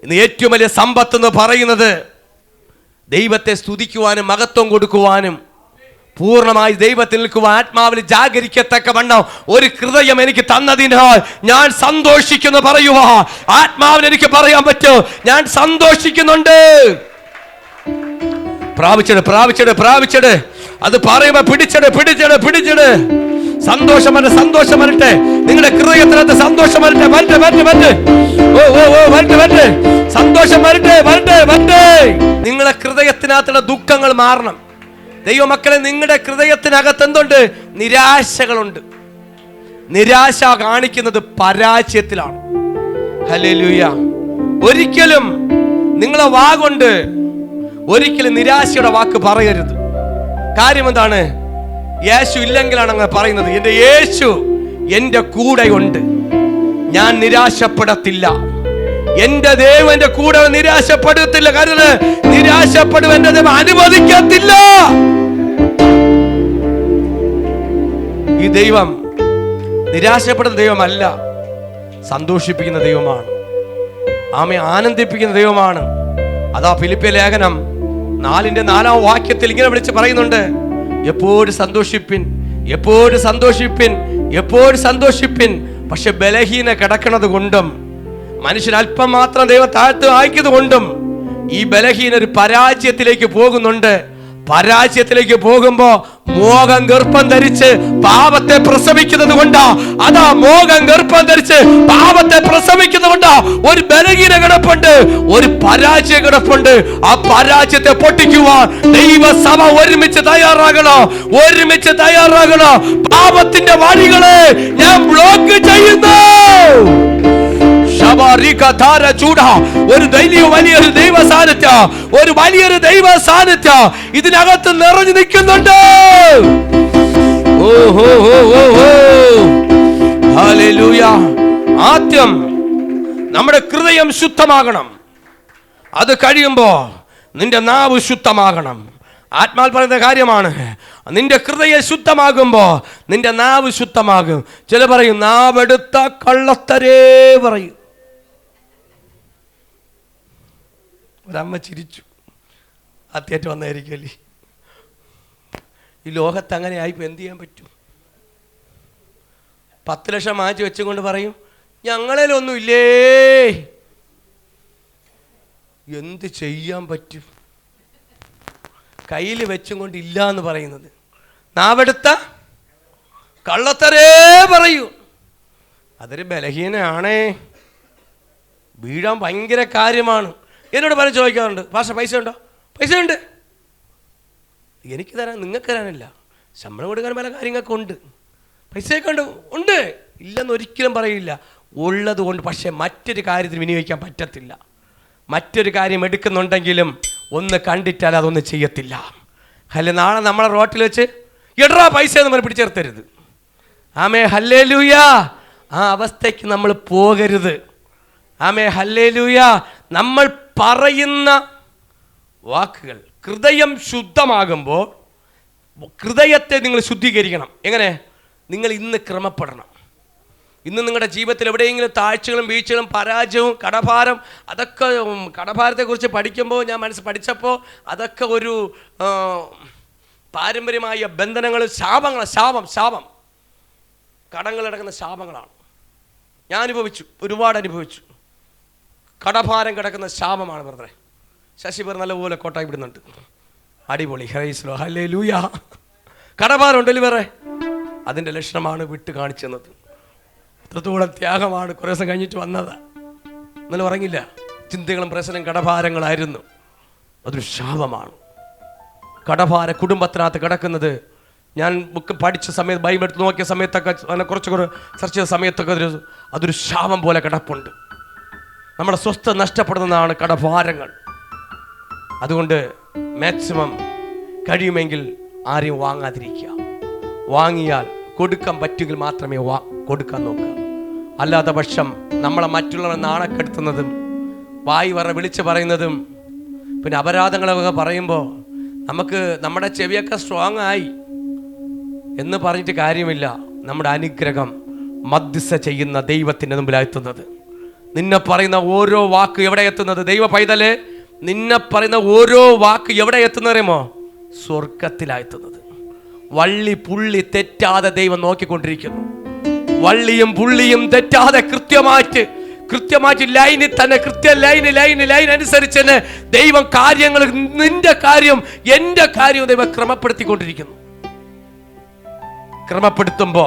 ഇന്ന് ഏറ്റവും വലിയ സമ്പത്ത് എന്ന് പറയുന്നത് ദൈവത്തെ സ്തുതിക്കുവാനും മഹത്വം കൊടുക്കുവാനും പൂർണ്ണമായി ദൈവത്തിൽ നിൽക്കുവാൻ ആത്മാവിൽ ജാഗരിക്കത്തക്കവണ്ണം ഒരു ഹൃദയം എനിക്ക് തന്നതിനാൽ ഞാൻ സന്തോഷിക്കുന്നു പറയുക. ആത്മാവിൽ എനിക്ക് പറയാൻ പറ്റും, ഞാൻ സന്തോഷിക്കുന്നുണ്ട്. പ്രാപിച്ചത് പ്രാപിച്ചത് പ്രാപിച്ചത്, അത് പറയുമ്പോ പിടിച്ചത് പിടിച്ചത് പിടിച്ചത്. സന്തോഷം വരട്ടെ, സന്തോഷം വരട്ടെ, നിങ്ങളുടെ ഹൃദയത്തിനകത്ത് സന്തോഷം വരട്ടെ, വരട്ടെ വരട്ടെ വരട്ടെ, ഓ ഓ ഓ വരട്ടെ വരട്ടെ, സന്തോഷം വരട്ടെ വരട്ടെ വരട്ടെ. നിങ്ങളുടെ ഹൃദയത്തിനകത്തുള്ള ദുഃഖങ്ങൾ മാറണം. ദൈവമക്കളെ, നിങ്ങളുടെ ഹൃദയത്തിനകത്ത് എന്തുണ്ട്? നിരാശകളുണ്ട്. നിരാശ കാണിക്കുന്നത് പരാജയത്തിലാണ്. ഹല്ലേലൂയ. ഒരിക്കലും നിങ്ങളെ വാഗൊണ്ട് ഒരിക്കലും നിരാശയുടെ വാക്ക് പറയരുത്. കാര്യം എന്താണ്? യേശു ഇല്ലെങ്കിലാണ് അങ്ങനെ പറയുന്നത്. എന്റെ യേശു എന്റെ കൂടെ ഉണ്ട്, ഞാൻ നിരാശപ്പെടത്തില്ല. എന്റെ ദൈവം എന്റെ കൂടെ നിരാശപ്പെടുത്തില്ല. കാരണം നിരാശപ്പെടും എന്റെ ദൈവം അനുവദിക്കത്തില്ല. ഈ ദൈവം നിരാശപ്പെടുന്ന ദൈവമല്ല, സന്തോഷിപ്പിക്കുന്ന ദൈവമാണ്. ആമേ, ആനന്ദിപ്പിക്കുന്ന ദൈവമാണ്. അതാ ഫിലിപ്പിയ ലേഖനം 4:4 വാക്യത്തിൽ ഇങ്ങനെ വിളിച്ച് പറയുന്നുണ്ട്, എപ്പോഴും സന്തോഷിപ്പിൻ, എപ്പോഴും സന്തോഷിപ്പിൻ, എപ്പോഴും സന്തോഷിപ്പിൻ. പക്ഷെ ബലഹീന കിടക്കുന്നത് കൊണ്ടും മനുഷ്യൻ അല്പം മാത്രം ദൈവം താഴ്ത്തു അയക്കുന്നത് കൊണ്ടും ഈ ബലഹീന ഒരു പരാജയത്തിലേക്ക് പോകുന്നുണ്ട്. പരാജയത്തിലേക്ക് പോകുമ്പോ മോഹം ഗർഭം ധരിച്ച് പാപത്തെ പ്രസവിക്കുന്നത് കൊണ്ടാ. അതാ മോഹം ഗർഭം ധരിച്ച് പാപത്തെ പ്രസവിക്കുന്നത് കൊണ്ടാ. ഒരു ബലഹീന കിടപ്പുണ്ട്, ഒരു പരാജയ കിടപ്പുണ്ട്. ആ പരാജയത്തെ പൊട്ടിക്കുവാൻ ദൈവസഭ ഒരുമിച്ച് തയ്യാറാകണോ, ഒരുമിച്ച് തയ്യാറാകണോ. പാപത്തിന്റെ വഴികളെ ഞാൻ ബ്ലോക്ക് ചെയ്യുന്നു. ഒരു വലിയൊരു ദൈവ സാന്നിധ്യം, ഒരു വലിയൊരു ദൈവ സാന്നിധ്യം ഇതിനകത്ത് നിറഞ്ഞു നിൽക്കുന്നുണ്ട്. ആദ്യം നമ്മുടെ ഹൃദയം ശുദ്ധമാകണം. അത് കഴിയുമ്പോ നിന്റെ നാവ് ശുദ്ധമാകണം. ആത്മാൽ പറയുന്ന കാര്യമാണ്. നിന്റെ ഹൃദയം ശുദ്ധമാകുമ്പോൾ നിന്റെ നാവ് ശുദ്ധമാകും. ചില പറയും നാവെടുത്ത കള്ളത്തരേ പറയും. ഒരമ്മ ചിരിച്ചു. ആദ്യമായിട്ട് വന്നായിരിക്കുമല്ലേ. ഈ ലോകത്ത് അങ്ങനെ ആയിപ്പോൾ എന്ത് ചെയ്യാൻ പറ്റും? 10 ലക്ഷം മാറ്റി വെച്ചുകൊണ്ട് പറയും ഞങ്ങളിലൊന്നും ഇല്ലേ. എന്ത് ചെയ്യാൻ പറ്റും? കയ്യിൽ വെച്ചും കൊണ്ട് ഇല്ല എന്ന് പറയുന്നത്. നാവെടുത്ത കള്ളത്തരേ പറയൂ. അതൊരു ബലഹീനയാണേ. വീഴാൻ ഭയങ്കര കാര്യമാണ്. എന്നോട് പലരും ചോദിക്കാറുണ്ട്, ഭാഷ പൈസ ഉണ്ടോ? പൈസ ഉണ്ട്. എനിക്ക് തരാൻ, നിങ്ങൾക്ക് തരാനില്ല. ശമ്പളം കൊടുക്കാൻ പല കാര്യങ്ങളൊക്കെ ഉണ്ട്. പൈസയൊക്കെ ഉണ്ട്. ഇല്ലെന്ന് ഒരിക്കലും പറയില്ല. ഉള്ളത് കൊണ്ട്. പക്ഷേ മറ്റൊരു കാര്യത്തിന് വിനിയോഗിക്കാൻ പറ്റത്തില്ല. മറ്റൊരു കാര്യം എടുക്കുന്നുണ്ടെങ്കിലും ഒന്ന് കണ്ടിട്ടാൽ അതൊന്നും ചെയ്യത്തില്ല. അല്ലെ നാളെ നമ്മളെ റോട്ടിൽ വെച്ച് എടാ പൈസ എന്ന് പറഞ്ഞ് പിടിച്ചേർത്തരുത്. ആമേ ഹല്ലേലൂയ. ആ അവസ്ഥയ്ക്ക് നമ്മൾ പോകരുത്. ആമേ ഹല്ലേലൂയ. നമ്മൾ പറയുന്ന വാക്കുകൾ, ഹൃദയം ശുദ്ധമാകുമ്പോൾ ഹൃദയത്തെ നിങ്ങൾ ശുദ്ധീകരിക്കണം. എങ്ങനെ? നിങ്ങൾ ഇന്ന് ക്രമപ്പെടണം. ഇന്ന് നിങ്ങളുടെ ജീവിതത്തിൽ എവിടെയെങ്കിലും താഴ്ചകളും വീഴ്ചകളും പരാജയവും കടഭാരം, അതൊക്കെ കടഭാരത്തെക്കുറിച്ച് പഠിക്കുമ്പോൾ ഞാൻ പഠിച്ചപ്പോൾ അതൊക്കെ ഒരു പാരമ്പര്യമായ ബന്ധനങ്ങൾ, ശാപം കടങ്ങൾ കിടക്കുന്ന ശാപങ്ങളാണ്. ഞാൻ അനുഭവിച്ചു, ഒരുപാട് അനുഭവിച്ചു. കടഭാരം കിടക്കുന്ന ശാപമാണ് ബ്രദറെ. ശശിബർ നല്ലപോലെ കോട്ടായി വിടുന്നുണ്ട്. അടിപൊളി. ഹൈസ്ലോ ഹല്ലേലൂയ. കടഭാരം ഉണ്ടല്ലോ വേറെ. അതിൻ്റെ ലക്ഷണമാണ് വിട്ട് കാണിച്ചെന്നത്. അത്രത്തോളം ത്യാഗമാണ്. കുറേ ദിവസം കഴിഞ്ഞിട്ട് വന്നത്. ഇന്നലെ ഉറങ്ങില്ല. ചിന്തകളും പ്രശ്നം കടഭാരങ്ങളായിരുന്നു. അതൊരു ശാപമാണ്. കടഭാര കുടുംബത്തിനകത്ത് കിടക്കുന്നത് ഞാൻ ബുക്ക് പഠിച്ച സമയത്ത്, ബൈബിൾ എടുത്ത് നോക്കിയ സമയത്തൊക്കെ, കുറച്ചുകൂടെ സെർച്ച് ചെയ്ത സമയത്തൊക്കെ അതൊരു ശാപം പോലെ കിടപ്പുണ്ട്. നമ്മുടെ സ്വസ്ഥത നഷ്ടപ്പെടുന്നതാണ് കടഭാരങ്ങൾ. അതുകൊണ്ട് മാക്സിമം കഴിയുമെങ്കിൽ ആരെയും വാങ്ങാതിരിക്കുക. വാങ്ങിയാൽ കൊടുക്കാൻ പറ്റുമെങ്കിൽ മാത്രമേ കൊടുക്കാൻ നോക്കുക. അല്ലാത്ത പക്ഷം നമ്മളെ മറ്റുള്ളവരെ നാണക്കെടുത്തുന്നതും വായി വിളിച്ച് പറയുന്നതും പിന്നെ അപരാധങ്ങളൊക്കെ പറയുമ്പോൾ നമുക്ക് നമ്മുടെ ചെവിയൊക്കെ സ്ട്രോങ് ആയി എന്ന് പറഞ്ഞിട്ട് കാര്യമില്ല. നമ്മുടെ അനുഗ്രഹം മധ്യസ്ഥ ചെയ്യുന്ന ദൈവത്തിൻ്റെ മുമ്പിലെത്തുന്നത്. നിന്നെ പറയുന്ന ഓരോ വാക്ക് എവിടെ എത്തുന്നത്? ദൈവ പൈതലേ, നിന്നെ പറയുന്ന ഓരോ വാക്ക് എവിടെ എത്തുന്നറിയുമോ? സ്വർഗത്തിലായെത്തുന്നത്. വള്ളി പുള്ളി തെറ്റാതെ ദൈവം നോക്കിക്കൊണ്ടിരിക്കുന്നു. വള്ളിയും പുള്ളിയും തെറ്റാതെ കൃത്യമായിട്ട് ലൈനിൽ തന്നെ, ലൈൻ അനുസരിച്ച് തന്നെ ദൈവം കാര്യങ്ങൾ, നിന്റെ കാര്യം എൻ്റെ കാര്യവും ദൈവം ക്രമപ്പെടുത്തിക്കൊണ്ടിരിക്കുന്നു. ക്രമപ്പെടുത്തുമ്പോ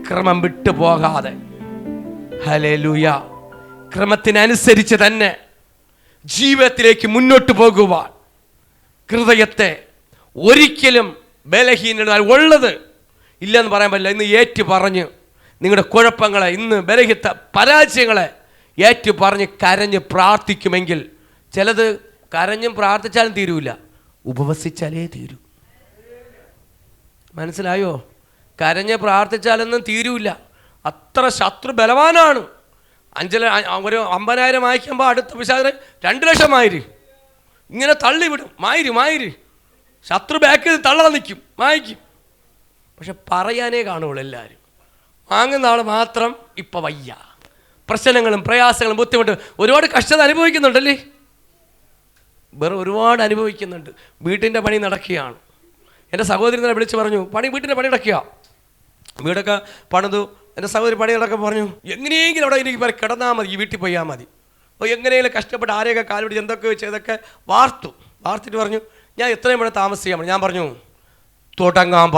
ക്രമം വിട്ടു പോകാതെ, ഹല്ലേലൂയ, ക്രമത്തിനനുസരിച്ച് തന്നെ ജീവിതത്തിലേക്ക് മുന്നോട്ട് പോകുവാൻ ഹൃദയത്തെ ഒരിക്കലും ബലഹീനത ഉള്ളത് ഇല്ലെന്ന് പറയാൻ പറ്റില്ല. ഇന്ന് ഏറ്റു പറഞ്ഞ് നിങ്ങളുടെ കുഴപ്പങ്ങളെ, ഇന്ന് ബലഹീനത പരാജയങ്ങളെ ഏറ്റു പറഞ്ഞ് കരഞ്ഞ് പ്രാർത്ഥിക്കുമെങ്കിൽ, ചിലത് കരഞ്ഞും പ്രാർത്ഥിച്ചാലും തീരൂല, ഉപവസിച്ചാലേ തീരൂ. മനസ്സിലായോ? കരഞ്ഞ് പ്രാർത്ഥിച്ചാലൊന്നും തീരൂല. അത്ര ശത്രു ബലവാനാണ്. ഒരു 50,000 വായിക്കുമ്പോൾ അടുത്ത പിശാചിന് 2 ലക്ഷം മായിര് ഇങ്ങനെ തള്ളിവിടും. മായിര് ശത്രു ബാക്കിൽ തള്ളാൻ നിൽക്കും, വായിക്കും. പക്ഷെ പറയാനേ കാണുള്ളൂ എല്ലാവരും. വാങ്ങുന്ന ആൾ മാത്രം ഇപ്പം വയ്യ. പ്രശ്നങ്ങളും പ്രയാസങ്ങളും ബുദ്ധിമുട്ട് ഒരുപാട് കഷ്ടത അനുഭവിക്കുന്നുണ്ടല്ലേ? വേറെ ഒരുപാട് അനുഭവിക്കുന്നുണ്ട്. വീട്ടിൻ്റെ പണി നടക്കുകയാണ്. എൻ്റെ സഹോദരി തന്നെ വിളിച്ച് പറഞ്ഞു, വീട്ടിൻ്റെ പണി നടക്കുക. വീടൊക്കെ പണിതു. എൻ്റെ സഹോദരി പണികളൊക്കെ പറഞ്ഞു, എങ്ങനെയെങ്കിലും അവിടെ എനിക്ക് കിടന്നാൽ മതി, ഈ വീട്ടിൽ പോയാൽ മതി. അപ്പോൾ എങ്ങനെയെങ്കിലും കഷ്ടപ്പെട്ട് ആരെയൊക്കെ കാലുപിടിച്ച് എന്തൊക്കെ ചെയ്തൊക്കെ വാർത്തിട്ട് പറഞ്ഞു, ഞാൻ എത്രയും ഇവിടെ താമസിക്കാൻ പറഞ്ഞു. ഞാൻ പറഞ്ഞു, തുടങ്ങാൻ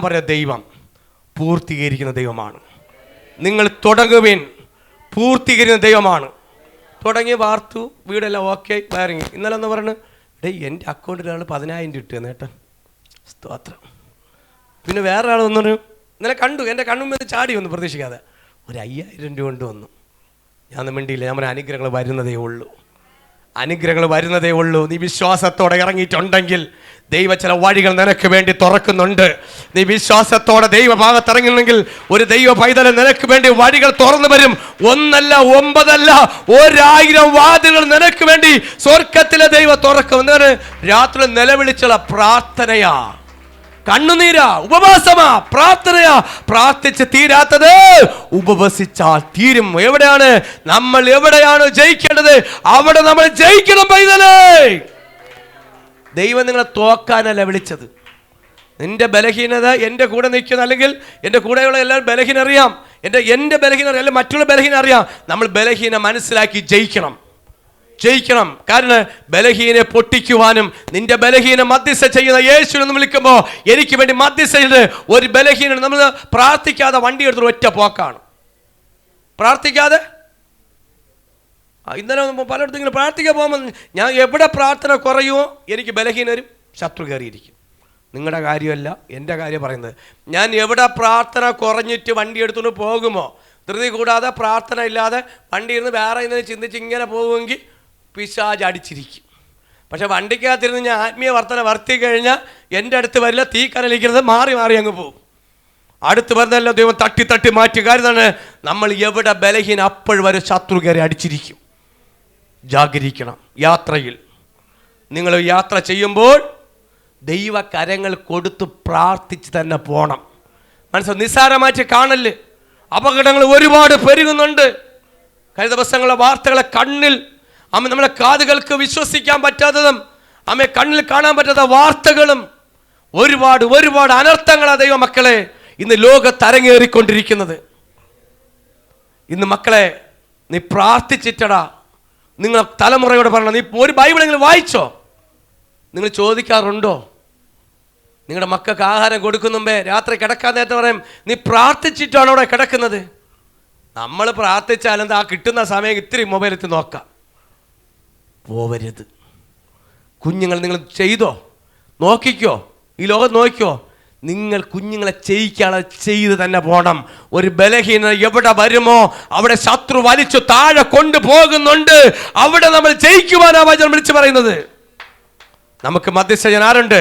പറഞ്ഞ ദൈവം പൂർത്തീകരിക്കുന്ന ദൈവമാണ്. നിങ്ങൾ തുടങ്ങുവിൻ, പൂർത്തീകരിക്കുന്ന ദൈവമാണ്. തുടങ്ങി വാർത്തു, വീടെല്ലാം ഓക്കെ, വയറിങ്. ഇന്നലെ ഒന്ന് പറഞ്ഞു, എൻ്റെ അക്കൗണ്ടിലാണ് 10,000 ഇട്ടുകയെന്ന് കേട്ടോ. സ്തോത്രം. പിന്നെ വേറെ ആൾ വന്നു, ഇന്നലെ കണ്ടു, എൻ്റെ കണ്ണുമ്പോൾ ചാടി വന്നു പ്രതീക്ഷിക്കാതെ, ഒരു 5,000 രൂപ കൊണ്ട് വന്നു. ഞാൻ മിണ്ടിയില്ല. ഞാൻ പറഞ്ഞ അനുഗ്രഹങ്ങൾ വരുന്നതേ ഉള്ളൂ. നീ വിശ്വാസത്തോടെ ഇറങ്ങിയിട്ടുണ്ടെങ്കിൽ ദൈവ ചില വഴികൾ നിനക്ക് വേണ്ടി തുറക്കുന്നുണ്ട്. നീ വിശ്വാസത്തോടെ ദൈവഭാഗത്ത് ഇറങ്ങണമെങ്കിൽ ഒരു ദൈവ പൈതൽ നിനക്ക് വേണ്ടി വഴികൾ തുറന്നു വരും. 1 അല്ല 9 അല്ല 1000 വാതിലുകൾ നിനക്ക് വേണ്ടി സ്വർഗത്തിലെ ദൈവം തുറക്കും. എന്താണ്? രാത്രി നിലവിളിച്ചുള്ള പ്രാർത്ഥനയാ, കണ്ണുനീരാ, ഉപവാസമാ, പ്രാർത്ഥനയാ. പ്രാർത്ഥിച്ച് തീരാത്തത് ഉപവസിച്ചാൽ തീരും. എവിടെയാണ് നമ്മൾ, എവിടെയാണ് ജയിക്കേണ്ടത് അവിടെ നമ്മൾ ജയിക്കണം പൈതലേ. ദൈവം നിങ്ങളെ തോക്കാനല്ല വിളിച്ചത്. നിന്റെ ബലഹീനത എൻ്റെ കൂടെ നിൽക്കുന്ന, അല്ലെങ്കിൽ എൻ്റെ കൂടെയുള്ള എല്ലാവരും ബലഹീന അറിയാം, എൻ്റെ ബലഹീന അറിയാം, അല്ലെങ്കിൽ മറ്റുള്ള ബലഹീന അറിയാം. നമ്മൾ ബലഹീന മനസ്സിലാക്കി ജയിക്കണം. കാരണം ബലഹീനെ പൊട്ടിക്കുവാനും നിന്റെ ബലഹീന മധ്യസ്ഥ ചെയ്യുന്ന യേശുവിനെ വിളിക്കുമ്പോൾ എനിക്ക് വേണ്ടി മധ്യസ്ഥ ചെയ്ത് ഒരു ബലഹീന നമ്മൾ പ്രാർത്ഥിക്കാതെ വണ്ടി എടുത്തൊരു ഒറ്റ പോക്കാണ്. പ്രാർത്ഥിക്കാതെ ഇന്നലെ പലയിടത്തും ഇങ്ങനെ പ്രാർത്ഥിക്കാൻ പോകുമ്പോൾ ഞാൻ എവിടെ പ്രാർത്ഥന കുറയുമോ എനിക്ക് ബലഹീനരും ശത്രു കയറിയിരിക്കും. നിങ്ങളുടെ കാര്യമല്ല, എൻ്റെ കാര്യം പറയുന്നത്. ഞാൻ എവിടെ പ്രാർത്ഥന കുറഞ്ഞിട്ട് വണ്ടി എടുത്തുകൊണ്ട് പോകുമോ, ധൃതി കൂടാതെ പ്രാർത്ഥന ഇല്ലാതെ വണ്ടി ഇരുന്ന് വേറെ ഇങ്ങനെ ചിന്തിച്ച് ഇങ്ങനെ പോകുമെങ്കിൽ പിശാച് അടിച്ചിരിക്കും. പക്ഷെ വണ്ടിക്കകത്തിരുന്ന് ഞാൻ ആത്മീയ വർത്തന വർത്തി കഴിഞ്ഞാൽ എൻ്റെ അടുത്ത് വരില്ല, തീ കനലിക്കുന്നത് മാറി അങ്ങ് പോകും. അടുത്ത് വരുന്നല്ലോ ദൈവം തട്ടി മാറ്റി. കാര്യം നമ്മൾ എവിടെ ബലഹീന അപ്പോൾ വരെ ശത്രു കയറി അടിച്ചിരിക്കും. ജാഗരിക്കണം. യാത്രയിൽ നിങ്ങൾ യാത്ര ചെയ്യുമ്പോൾ ദൈവ കരങ്ങൾ കൊടുത്ത് പ്രാർത്ഥിച്ച് തന്നെ പോകണം. മനസ്സിലായി? നിസ്സാരമായിട്ട് കാണല്. അപകടങ്ങൾ ഒരുപാട് പെരുകുന്നുണ്ട്. കഴിഞ്ഞ ദിവസങ്ങളിലെ വാർത്തകളെ കണ്ണിൽ നമ്മളെ കാതുകൾക്ക് വിശ്വസിക്കാൻ പറ്റാത്തതും കണ്ണിൽ കാണാൻ പറ്റാത്ത വാർത്തകളും ഒരുപാട് അനർത്ഥങ്ങളാണ് ദൈവമക്കളെ ഇന്ന് ലോകത്ത് അരങ്ങേറിക്കൊണ്ടിരിക്കുന്നത്. ഇന്ന് മക്കളെ നീ പ്രാർത്ഥിച്ചിട്ടടാ, നിങ്ങൾ തലമുറയോട് പറയണം. നീ ഒരു ബൈബിളെങ്കിലും വായിച്ചോ? നിങ്ങൾ ചോദിക്കാറുണ്ടോ? നിങ്ങളുടെ മക്കൾക്ക് ആഹാരം കൊടുക്കുന്ന മുമ്പേ രാത്രി കിടക്കാൻ നേരത്തെ പറയും നീ പ്രാർത്ഥിച്ചിട്ടാണോ അവിടെ കിടക്കുന്നത്? നമ്മൾ പ്രാർത്ഥിച്ചാലെന്താ കിട്ടുന്ന സമയം ഇത്തിരി മൊബൈലെത്തി നോക്കാം. പോവരുത്. കുഞ്ഞുങ്ങൾ നിങ്ങൾ ചെയ്തോ? നോക്കിക്കോ, ഈ ലോകം നോക്കിക്കോ. നിങ്ങൾ കുഞ്ഞുങ്ങളെ ചെയ്യിക്കാതെ ചെയ്ത് തന്നെ പോകണം. ഒരു ബലഹീനത എവിടെ വരുമോ അവിടെ ശത്രു വലിച്ചു താഴെ കൊണ്ടുപോകുന്നുണ്ട്. അവിടെ നമ്മൾ ജയിക്കുവാനാ വചനം വിളിച്ചു പറയുന്നത്. നമുക്ക് മധ്യസ്ഥൻ ആരുണ്ട്?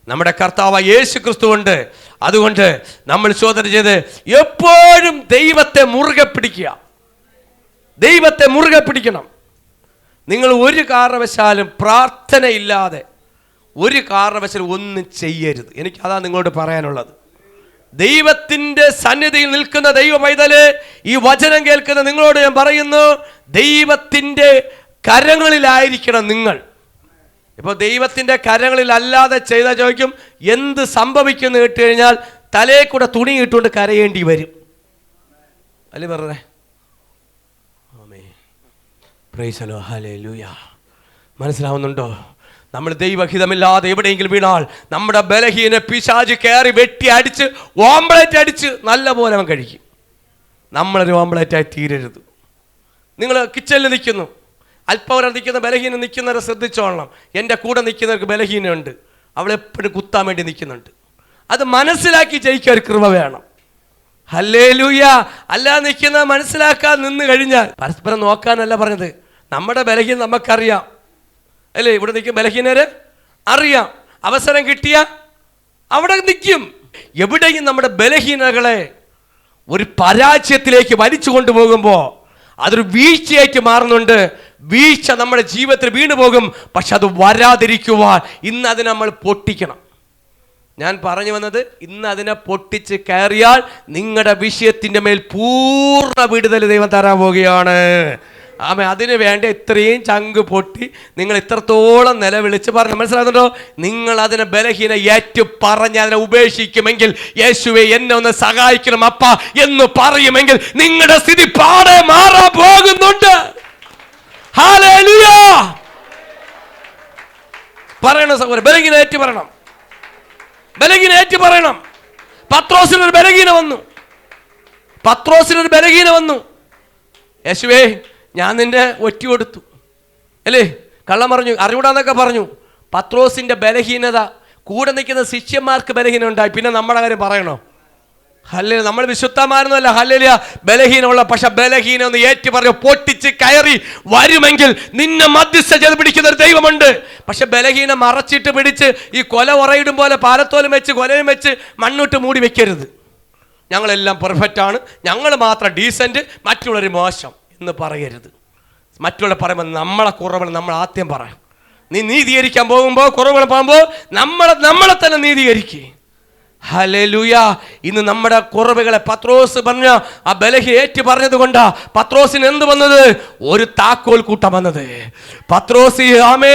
നമ്മുടെ കർത്താവ് യേശു ക്രിസ്തു ഉണ്ട്. അതുകൊണ്ട് നമ്മൾ ശോധന ചെയ്ത് എപ്പോഴും ദൈവത്തെ മുറുകെ പിടിക്കുക. ദൈവത്തെ മുറുകെ പിടിക്കണം. നിങ്ങൾ ഒരു കാരണവശാലും പ്രാർത്ഥനയില്ലാതെ ഒരു കാരണവശാലും ഒന്നും ചെയ്യരുത്. അതാ നിങ്ങളോട് പറയാനുള്ളത്. ദൈവത്തിൻ്റെ സന്നിധിയിൽ നിൽക്കുന്ന ദൈവ പൈതല്, ഈ വചനം കേൾക്കുന്ന നിങ്ങളോട് ഞാൻ പറയുന്നു, ദൈവത്തിൻ്റെ കരങ്ങളിലായിരിക്കണം നിങ്ങൾ. ഇപ്പോൾ ദൈവത്തിൻ്റെ കരങ്ങളിൽ അല്ലാതെ ചെയ്താൽ ചോദിക്കും എന്ത് സംഭവിക്കുമെന്ന് കേട്ട് കഴിഞ്ഞാൽ തലയിൽ കൂടെ തുണി ഇട്ടുകൊണ്ട് കരയേണ്ടി വരും. അല്ലേ പറഞ്ഞേ? Price hallelujah. മനസ്സിലാവുന്നുണ്ടോ? നമ്മൾ ദൈവഹിതമില്ലാതെ എവിടെയെങ്കിലും വീണാൽ നമ്മുടെ ബലഹീന പിശാച് കയറി വെട്ടി അടിച്ച് ഓംപ്ലേറ്റ് അടിച്ച് നല്ല പോലെ അവൻ കഴിക്കും. നമ്മളൊരു ഓംപ്ലേറ്റായി തീരരുത്. നിങ്ങൾ കിച്ചണിൽ നിൽക്കുന്നു, അല്പവരെ നിൽക്കുന്ന ബലഹീനം നിൽക്കുന്നവരെ ശ്രദ്ധിച്ചോളണം. എൻ്റെ കൂടെ നിൽക്കുന്നവർക്ക് ബലഹീനമുണ്ട്, അവളെപ്പോഴും കുത്താൻ വേണ്ടി നിൽക്കുന്നുണ്ട്. അത് മനസ്സിലാക്കി ജയിക്കാൻ ഒരു കൃപ വേണം. ഹല്ലേലൂയ. അല്ലാതെ നിൽക്കുന്ന മനസ്സിലാക്കാൻ നിന്ന് കഴിഞ്ഞാൽ പരസ്പരം നോക്കാനല്ല പറഞ്ഞത്. നമ്മുടെ ബലഹീനം നമുക്കറിയാം അല്ലേ? ഇവിടെ നിൽക്കും ബലഹീനര് അറിയാം. അവസരം കിട്ടിയ അവിടെ നിൽക്കും. എവിടെയും നമ്മുടെ ബലഹീനതകളെ ഒരു പരാജയത്തിലേക്ക് വലിച്ചു കൊണ്ടുപോകുമ്പോൾ അതൊരു വീഴ്ചയായിട്ട് മാറുന്നുണ്ട്. വീഴ്ച നമ്മുടെ ജീവിതത്തിൽ വീണു പോകും. പക്ഷെ അത് വരാതിരിക്കുവാൻ ഇന്ന് അതിനെ നമ്മൾ പൊട്ടിക്കണം. ഞാൻ പറഞ്ഞു വന്നത്, ഇന്ന് അതിനെ പൊട്ടിച്ച് കയറിയാൽ നിങ്ങളുടെ വിഷയത്തിൻ്റെ മേൽ പൂർണ്ണ വിടുതൽ ദൈവം തരാൻ പോവുകയാണ്. അതിന് വേണ്ട ഇത്രയും ചങ്ക് പൊട്ടി നിങ്ങൾ ഇത്രത്തോളം നിലവിളിച്ച് പറഞ്ഞു. മനസ്സിലാകുന്നുണ്ടോ? നിങ്ങൾ അതിനെ ബലഹീന ഏറ്റു പറഞ്ഞ് അതിനെ ഉപേക്ഷിക്കുമെങ്കിൽ, യേശുവേ എന്നെ ഒന്ന് സഹായിക്കണം അപ്പ എന്ന് പറയുമെങ്കിൽ നിങ്ങളുടെ സ്ഥിതി പാടെ മാറാൻ പോകുന്നുണ്ട്. ഹല്ലേലൂയ. പറയണം സഹോദരൻ, ബലഹീന ഏറ്റു പറയണം. ബലഹീന ഏറ്റു പറയണം. പത്രോസിനൊരു ബലഹീന വന്നു. യേശുവേ ഞാൻ നിന്റെ ഒറ്റി കൊടുത്തു അല്ലേ, കള്ളം പറഞ്ഞു, അറിവിടാന്നൊക്കെ പറഞ്ഞു. പത്രോസിന്റെ ബലഹീനത കൂടെ നിൽക്കുന്ന ശിഷ്യന്മാർക്ക് ബലഹീന ഉണ്ടായി. പിന്നെ നമ്മുടെ കാര്യം പറയണോ? ഹല്ലേലൂയ. നമ്മൾ വിശുദ്ധമായിരുന്നല്ല, ഹല്ലേലൂയ, ബലഹീനമുള്ള. പക്ഷെ ബലഹീനം ഒന്ന് ഏറ്റു പറഞ്ഞു പൊട്ടിച്ച് കയറി വരുമെങ്കിൽ നിന്നെ മധ്യസ്ഥ ചെയ്ത് പിടിക്കുന്ന ഒരു ദൈവമുണ്ട്. പക്ഷെ ബലഹീനം മറച്ചിട്ട് പിടിച്ച് ഈ കൊല ഉറയിടും പോലെ പാലത്തോലും വെച്ച് കൊലയും വെച്ച് മണ്ണിട്ട് മൂടി വെക്കരുത്. ഞങ്ങളെല്ലാം പെർഫെക്റ്റാണ്, ഞങ്ങൾ മാത്രം ഡീസൻറ്റ്, മറ്റുള്ളവർ മോശം എന്ന് പറയരുത്. മറ്റുള്ളവർ പറയുമ്പോൾ നമ്മളെ കുറവുകൾ നമ്മൾ ആദ്യം പറയാം. നീ നീതീകരിക്കാൻ പോകുമ്പോൾ, കുറവുകൾ പോകുമ്പോൾ നമ്മളെ തന്നെ നീതീകരിക്കുക. ഹല്ലേലൂയ. ഇന്ന് നമ്മുടെ കുറവുകളെ പത്രോസ് പറഞ്ഞ ആ ബലഹീന ഏറ്റു പറഞ്ഞത് കൊണ്ടാ പത്രോസിന് എന്ത് വന്നത്? ഒരു താക്കോൽ കൂട്ടം വന്നത്. പത്രോസ് ആമേ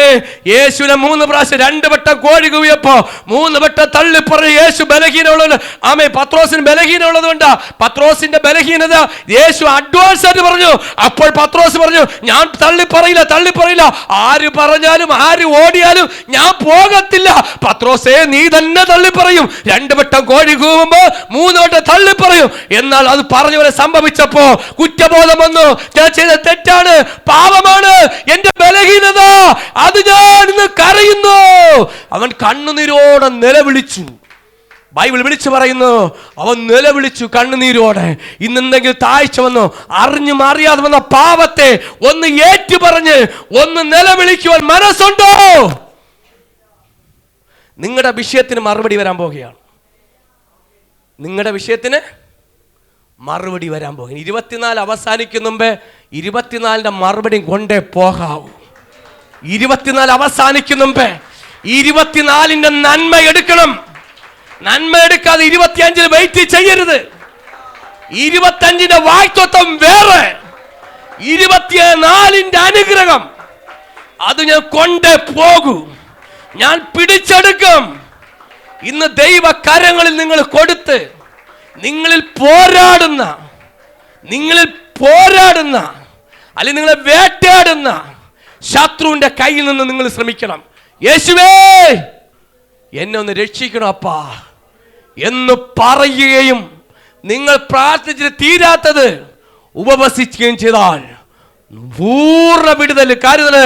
യേശുവിനെ 3 പ്രാവശ്യം 2 വട്ടം കോഴി കൂവിയപ്പോ 3 വട്ടം തള്ളി പറഞ്ഞ് യേശു ബലഹീനമുള്ളത്. ആമേ പത്രോസിന് ബലഹീനമുള്ളത് കൊണ്ടാ പത്രോസിന്റെ ബലഹീനത യേശു അഡ്വാൻസ് ആയിട്ട് പറഞ്ഞു. അപ്പോൾ പത്രോസ് പറഞ്ഞു, ഞാൻ തള്ളി പറയില്ല, ആര് പറഞ്ഞാലും ആര് ഓടിയാലും ഞാൻ പോകത്തില്ല. പത്രോസേ, നീ തന്നെ തള്ളി പറയും. 2 വട്ടം കോഴി കൂവുമ്പോ 3 വട്ടം തള്ളി പറയും. എന്നാൽ അത് പറഞ്ഞവരെ സംഭവിച്ചപ്പോ കുറ്റബോധം വന്നു. ഞാൻ ചെയ്ത തെറ്റാണ്, പാപമാണ്, എന്റെ ബലഹീനത, അത് ഞാൻ ഇന്ന് കരയുന്നു. അവൻ കണ്ണുനീരോടെ നിലവിളിച്ചു. ബൈബിൾ വിളിച്ചു പറയുന്നു, അവൻ നിലവിളിച്ചു കണ്ണുനീരോടെ. ഇന്നെന്തെങ്കിലും താഴ്ച വന്നോ, അറിഞ്ഞും അറിയാതെ വന്ന പാപത്തെ ഒന്ന് ഏറ്റുപറഞ്ഞ് ഒന്ന് നിലവിളിക്കുവാൻ മനസ്സുണ്ടോ? നിങ്ങളുടെ വിഷയത്തിന് മറുപടി വരാൻ പോകുകയാണ്. നിങ്ങളുടെ വിഷയത്തിന് മറുപടി വരാൻ പോകും. 24 അവസാനിക്കും മുമ്പേ 24ന്റെ മറുപടി കൊണ്ടേ പോകാവൂ. 24 അവസാനിക്കും മുമ്പേ 24ന്റെ നന്മ എടുക്കണം. നന്മ എടുക്കാതെ 25 വെയിറ്റ് ചെയ്യരുത്. 25ന്റെ വാഗ്ദത്തം വേറെ, 24ന്റെ അനുഗ്രഹം അത് ഞാൻ കൊണ്ടേ പോകൂ, ഞാൻ പിടിച്ചെടുക്കും. ഇന്ന് ദൈവ കരങ്ങളിൽ നിങ്ങൾ കൊടുത്ത് നിങ്ങളിൽ പോരാടുന്ന അല്ലെങ്കിൽ നിങ്ങളെ വേട്ടയാടുന്ന ശത്രുവിന്റെ കയ്യിൽ നിന്ന് നിങ്ങൾ ശ്രമിക്കണം. യേശുവേ, എന്നെ ഒന്ന് രക്ഷിക്കണം അപ്പാ എന്ന് പറയുകയും നിങ്ങൾ പ്രാർത്ഥിച്ചിട്ട് തീരാത്തത് ഉപവസിക്കുകയും ചെയ്താൽ പൂർണ്ണ വിടുതൽ. കാര്യത്തിന്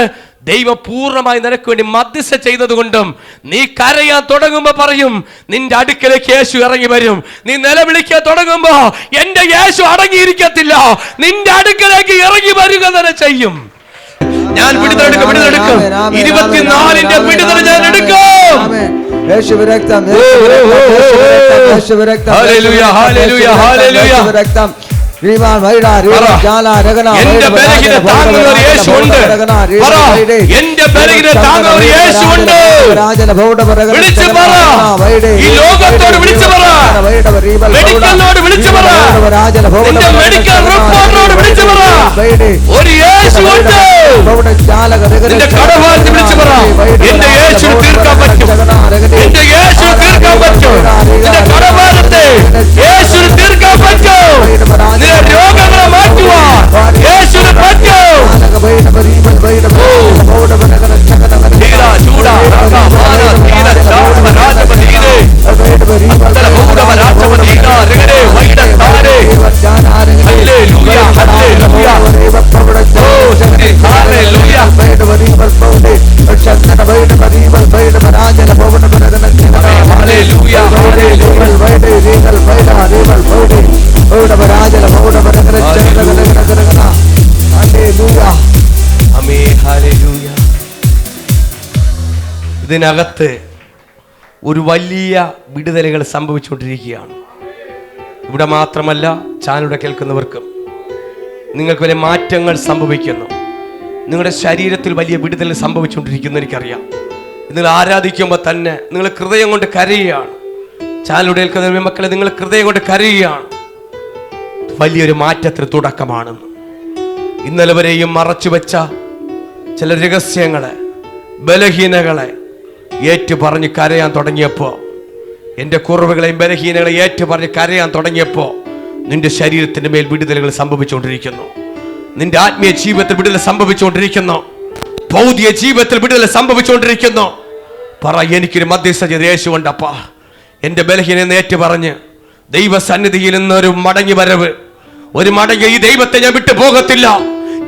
ദൈവം പൂർണ്ണമായി നിനക്ക് വേണ്ടി മധ്യസ്ഥ ചെയ്തത് കൊണ്ടും നീ കരയാൻ തുടങ്ങുമ്പോ പറയും, നിന്റെ അടുക്കലേക്ക് യേശു ഇറങ്ങി വരും. നീ നിലവിളിക്കാൻ തുടങ്ങുമ്പോ എന്റെ യേശു അടങ്ങിയിരിക്കത്തില്ല, നിന്റെ അടുക്കലേക്ക് ഇറങ്ങി വരിക തന്നെ ചെയ്യും. ഞാൻ വിടുതലെടുക്കും. 24ന്റെ വിടുതൽ ഞാൻ എടുക്കും. Hallelujah, hallelujah, hallelujah. എന്റെ ബലഹീനത താങ്ങുന്ന ഒരു യേശുവുണ്ട്. എന്റെ ബലഹീനത താങ്ങുന്ന ഒരു യേശുവുണ്ട്. വിളിച്ചു പറ, ഈ ലോകത്തോട് വിളിച്ചു പറ, മെഡിക്കലിനോട് വിളിച്ചു പറ, നിന്റെ മെഡിക്കൽ റിപ്പോർട്ടിനോട് വിളിച്ചു പറ, ഒരു യേശുവുണ്ട്. നിന്റെ കടഭാരത്തിൽ വിളിച്ചു പറ, എന്റെ യേശു തീർക്കാൻ പറ്റും, എന്റെ യേശു തീർക്കാൻ പറ്റും. നിന്റെ കടഭാരത്തെ യേശു തീർക്കാൻ പറ്റും. രോഗങ്ങളെ മാറ്റുവാൻ യേശുവിന് പറ്റും. ഇതിനകത്ത് ഒരു വലിയ വിടുതലുകൾ സംഭവിച്ചുകൊണ്ടിരിക്കുകയാണ്. ഇവിടെ മാത്രമല്ല, ചാനലുടെ കേൾക്കുന്നവർക്കും നിങ്ങൾക്ക് വലിയ മാറ്റങ്ങൾ സംഭവിക്കുന്നു. നിങ്ങളുടെ ശരീരത്തിൽ വലിയ വിടുതൽ സംഭവിച്ചുകൊണ്ടിരിക്കുന്നു. എനിക്കറിയാം. നിങ്ങൾ ആരാധിക്കുമ്പോൾ തന്നെ നിങ്ങൾ ഹൃദയം കൊണ്ട് കരയുകയാണ്. ചാനലുടെ കേൾക്കുന്ന മക്കളെ, നിങ്ങൾ ഹൃദയം കൊണ്ട് കരയുകയാണ്. വലിയൊരു മാറ്റത്തിന് തുടക്കമാണെന്ന്. ഇന്നലെ വരെയും മറച്ചുവെച്ച ചില രഹസ്യങ്ങളെ, ബലഹീനകളെ ഏറ്റു പറഞ്ഞ് കരയാൻ തുടങ്ങിയപ്പോൾ, എൻ്റെ കുറവുകളെയും ബലഹീനകളെ ഏറ്റു പറഞ്ഞ് കരയാൻ തുടങ്ങിയപ്പോൾ നിന്റെ ശരീരത്തിൻ്റെ മേൽ വിടുതലുകൾ സംഭവിച്ചുകൊണ്ടിരിക്കുന്നു. നിന്റെ ആത്മീയ ജീവിതത്തിൽ വിടുതൽ സംഭവിച്ചുകൊണ്ടിരിക്കുന്നു. ഭൗതിക ജീവിതത്തിൽ വിടുതൽ സംഭവിച്ചുകൊണ്ടിരിക്കുന്നു. പറ, എനിക്കൊരു മധ്യസ്ഥ ചെയ്ത യേശുവുണ്ടപ്പാ. എൻ്റെ ബലഹീനത ഏറ്റു പറഞ്ഞ് ദൈവസന്നിധിയിൽ നിന്നൊരു മടങ്ങി വരവ്, ഒരു മടങ്ങി. ഈ ദൈവത്തെ ഞാൻ വിട്ടു പോകത്തില്ല,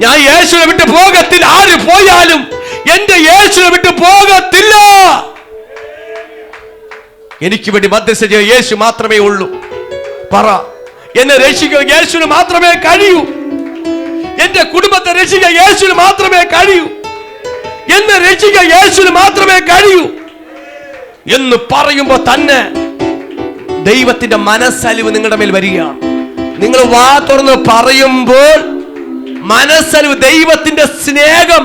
ഞാൻ യേശുവിനെ വിട്ടു പോകത്തില്ല. ആര് പോയാലും എന്റെ യേശുവിനെ വിട്ടു പോകത്തില്ല. എനിക്ക് വേണ്ടി മധ്യസ്ഥ ചെയ്ത യേശു മാത്രമേ ഉള്ളൂ. പറ, എന്നെ രക്ഷിക്കാൻ യേശുവിന് മാത്രമേ കഴിയൂ. എന്റെ കുടുംബത്തെ രക്ഷിക്കാൻ യേശുവിന് മാത്രമേ കഴിയൂ. എന്നെ രക്ഷിക്കാൻ യേശുവിന് മാത്രമേ കഴിയൂ എന്ന് പറയുമ്പോൾ തന്നെ ദൈവത്തിന്റെ മനസ്സലിവ് നിങ്ങളുടെ മേൽ വരികയാണ്. നിങ്ങൾ വാ തുറന്ന് പറയുമ്പോൾ മനസ്സലിവ്, ദൈവത്തിന്റെ സ്നേഹം,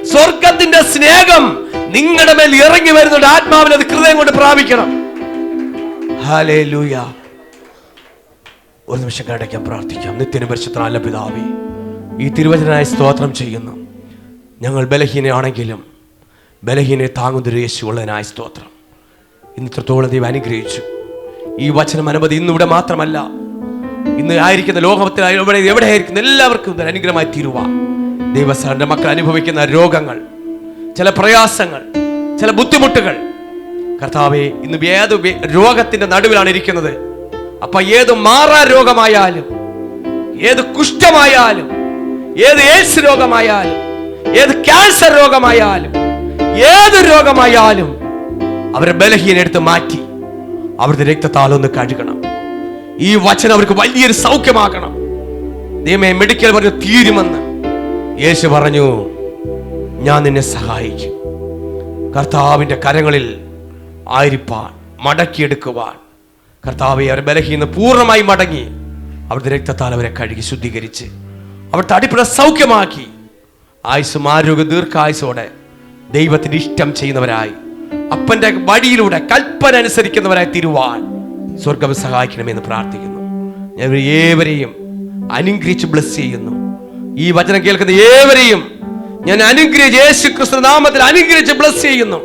സ്വർഗത്തിന്റെ സ്നേഹം നിങ്ങളുടെ മേൽ ഇറങ്ങി വരുന്നുണ്ട്. ആത്മാവിൽ അത് ഹൃദയം കൊണ്ട് പ്രാപിക്കണം. ഹല്ലേലൂയ. ഒരു നിമിഷം കടയ്ക്കാൻ പ്രാർത്ഥിക്കാം. നിത്യനും പരിശുദ്ധനായ നല്ല പിതാവേ, ഈ തിരുവചനായി സ്തോത്രം ചെയ്യുന്നു. ഞങ്ങൾ ബലഹീനയാണെങ്കിലും ബലഹീനെ താങ്ങുന്നൊരു യേശുവുള്ളതിനായ സ്തോത്രം. ഇന്നത്തോളം ദൈവം അനുഗ്രഹിച്ചു. ഈ വചനം അനവധി ഇന്നിവിടെ മാത്രമല്ല, ഇന്ന് ആയിരിക്കുന്ന ലോകത്തിൽ എവിടെ ആയിരിക്കുന്ന എല്ലാവർക്കും ഇതൊരു അനുഗ്രഹമായി തീരുവാൻ ദൈവസാറിന്റെ മക്കൾ അനുഭവിക്കുന്ന രോഗങ്ങൾ, ചില പ്രയാസങ്ങൾ, ചില ബുദ്ധിമുട്ടുകൾ, കർത്താവേ, ഇന്ന് ഏത് രോഗത്തിന്റെ നടുവിലാണ് ഇരിക്കുന്നത്. അപ്പൊ ഏത് മാറാ രോഗമായാലും, ഏത് കുഷ്ഠമായാലും, ഏത് എയ്ഡ്സ് രോഗമായാലും, ഏത് ക്യാൻസർ രോഗമായാലും, ഏത് രോഗമായാലും അവരെ ബലഹീനെടുത്ത് മാറ്റി അവരുടെ രക്തത്താലൊന്ന് കഴുകണം. ഈ വചനം അവർക്ക് വലിയൊരു സൗഖ്യമാക്കണം. ദൈവമേ, മെഡിക്കൽ പറഞ്ഞു തീരുമെന്ന് യേശു പറഞ്ഞു, ഞാൻ നിന്നെ സഹായിക്കും. കർത്താവിന്റെ കരങ്ങളിൽ ആയിരിപ്പാൻ, മടക്കിയെടുക്കുവാൻ കർത്താവെ അവർ ബലഹീന പൂർണ്ണമായി മടങ്ങി അവരുടെ രക്തത്താൽ അവരെ കഴുകി ശുദ്ധീകരിച്ച് അവിടുത്തെ അടിപ്പുറ സൗഖ്യമാക്കി ആയുസ്സും ആരോഗ്യ ദീർഘായുസോടെ ദൈവത്തിന് ഇഷ്ടം ചെയ്യുന്നവരായി, അപ്പന്റെ വഴിയിലൂടെ കൽപ്പന അനുസരിക്കുന്നവരായി തീരുവാൻ സ്വർഗ്ഗം സഹായിക്കണമെന്ന് പ്രാർത്ഥിക്കുന്നു. ഞാൻ ഏവരെയും അനുഗ്രഹിച്ച് ബ്ലസ് ചെയ്യുന്നു. ഈ വചനം കേൾക്കുന്ന ഏവരെയും ഞാൻ അനുഗ്രഹിച്ച് യേശു ക്രിസ്തു നാമത്തിൽ അനുഗ്രഹിച്ച് ബ്ലസ് ചെയ്യുന്നു.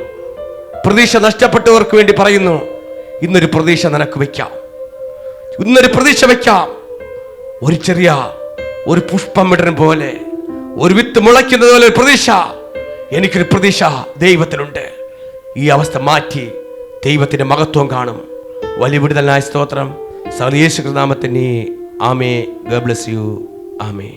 പ്രതീക്ഷ നഷ്ടപ്പെട്ടവർക്ക് വേണ്ടി പറയുന്നു, ഇന്നൊരു പ്രതീക്ഷ നിനക്ക് വെക്കാം. ഇന്നൊരു പ്രതീക്ഷ വെക്കാം. ഒരു ചെറിയ ഒരു പുഷ്പം വിടരും പോലെ, ഒരു വിത്ത് മുളയ്ക്കുന്നത് പോലെ ഒരു പ്രതീക്ഷ, എനിക്കൊരു പ്രതീക്ഷ ദൈവത്തിനുണ്ട്. ഈ അവസ്ഥ മാറ്റി ദൈവത്തിന്റെ മഹത്വം കാണും. വലിയ വിടുതലായ സ്തോത്രം. യേശു ക്രിസ്തു നാമത്തിൽ ആമേ. God bless you. ആമേ.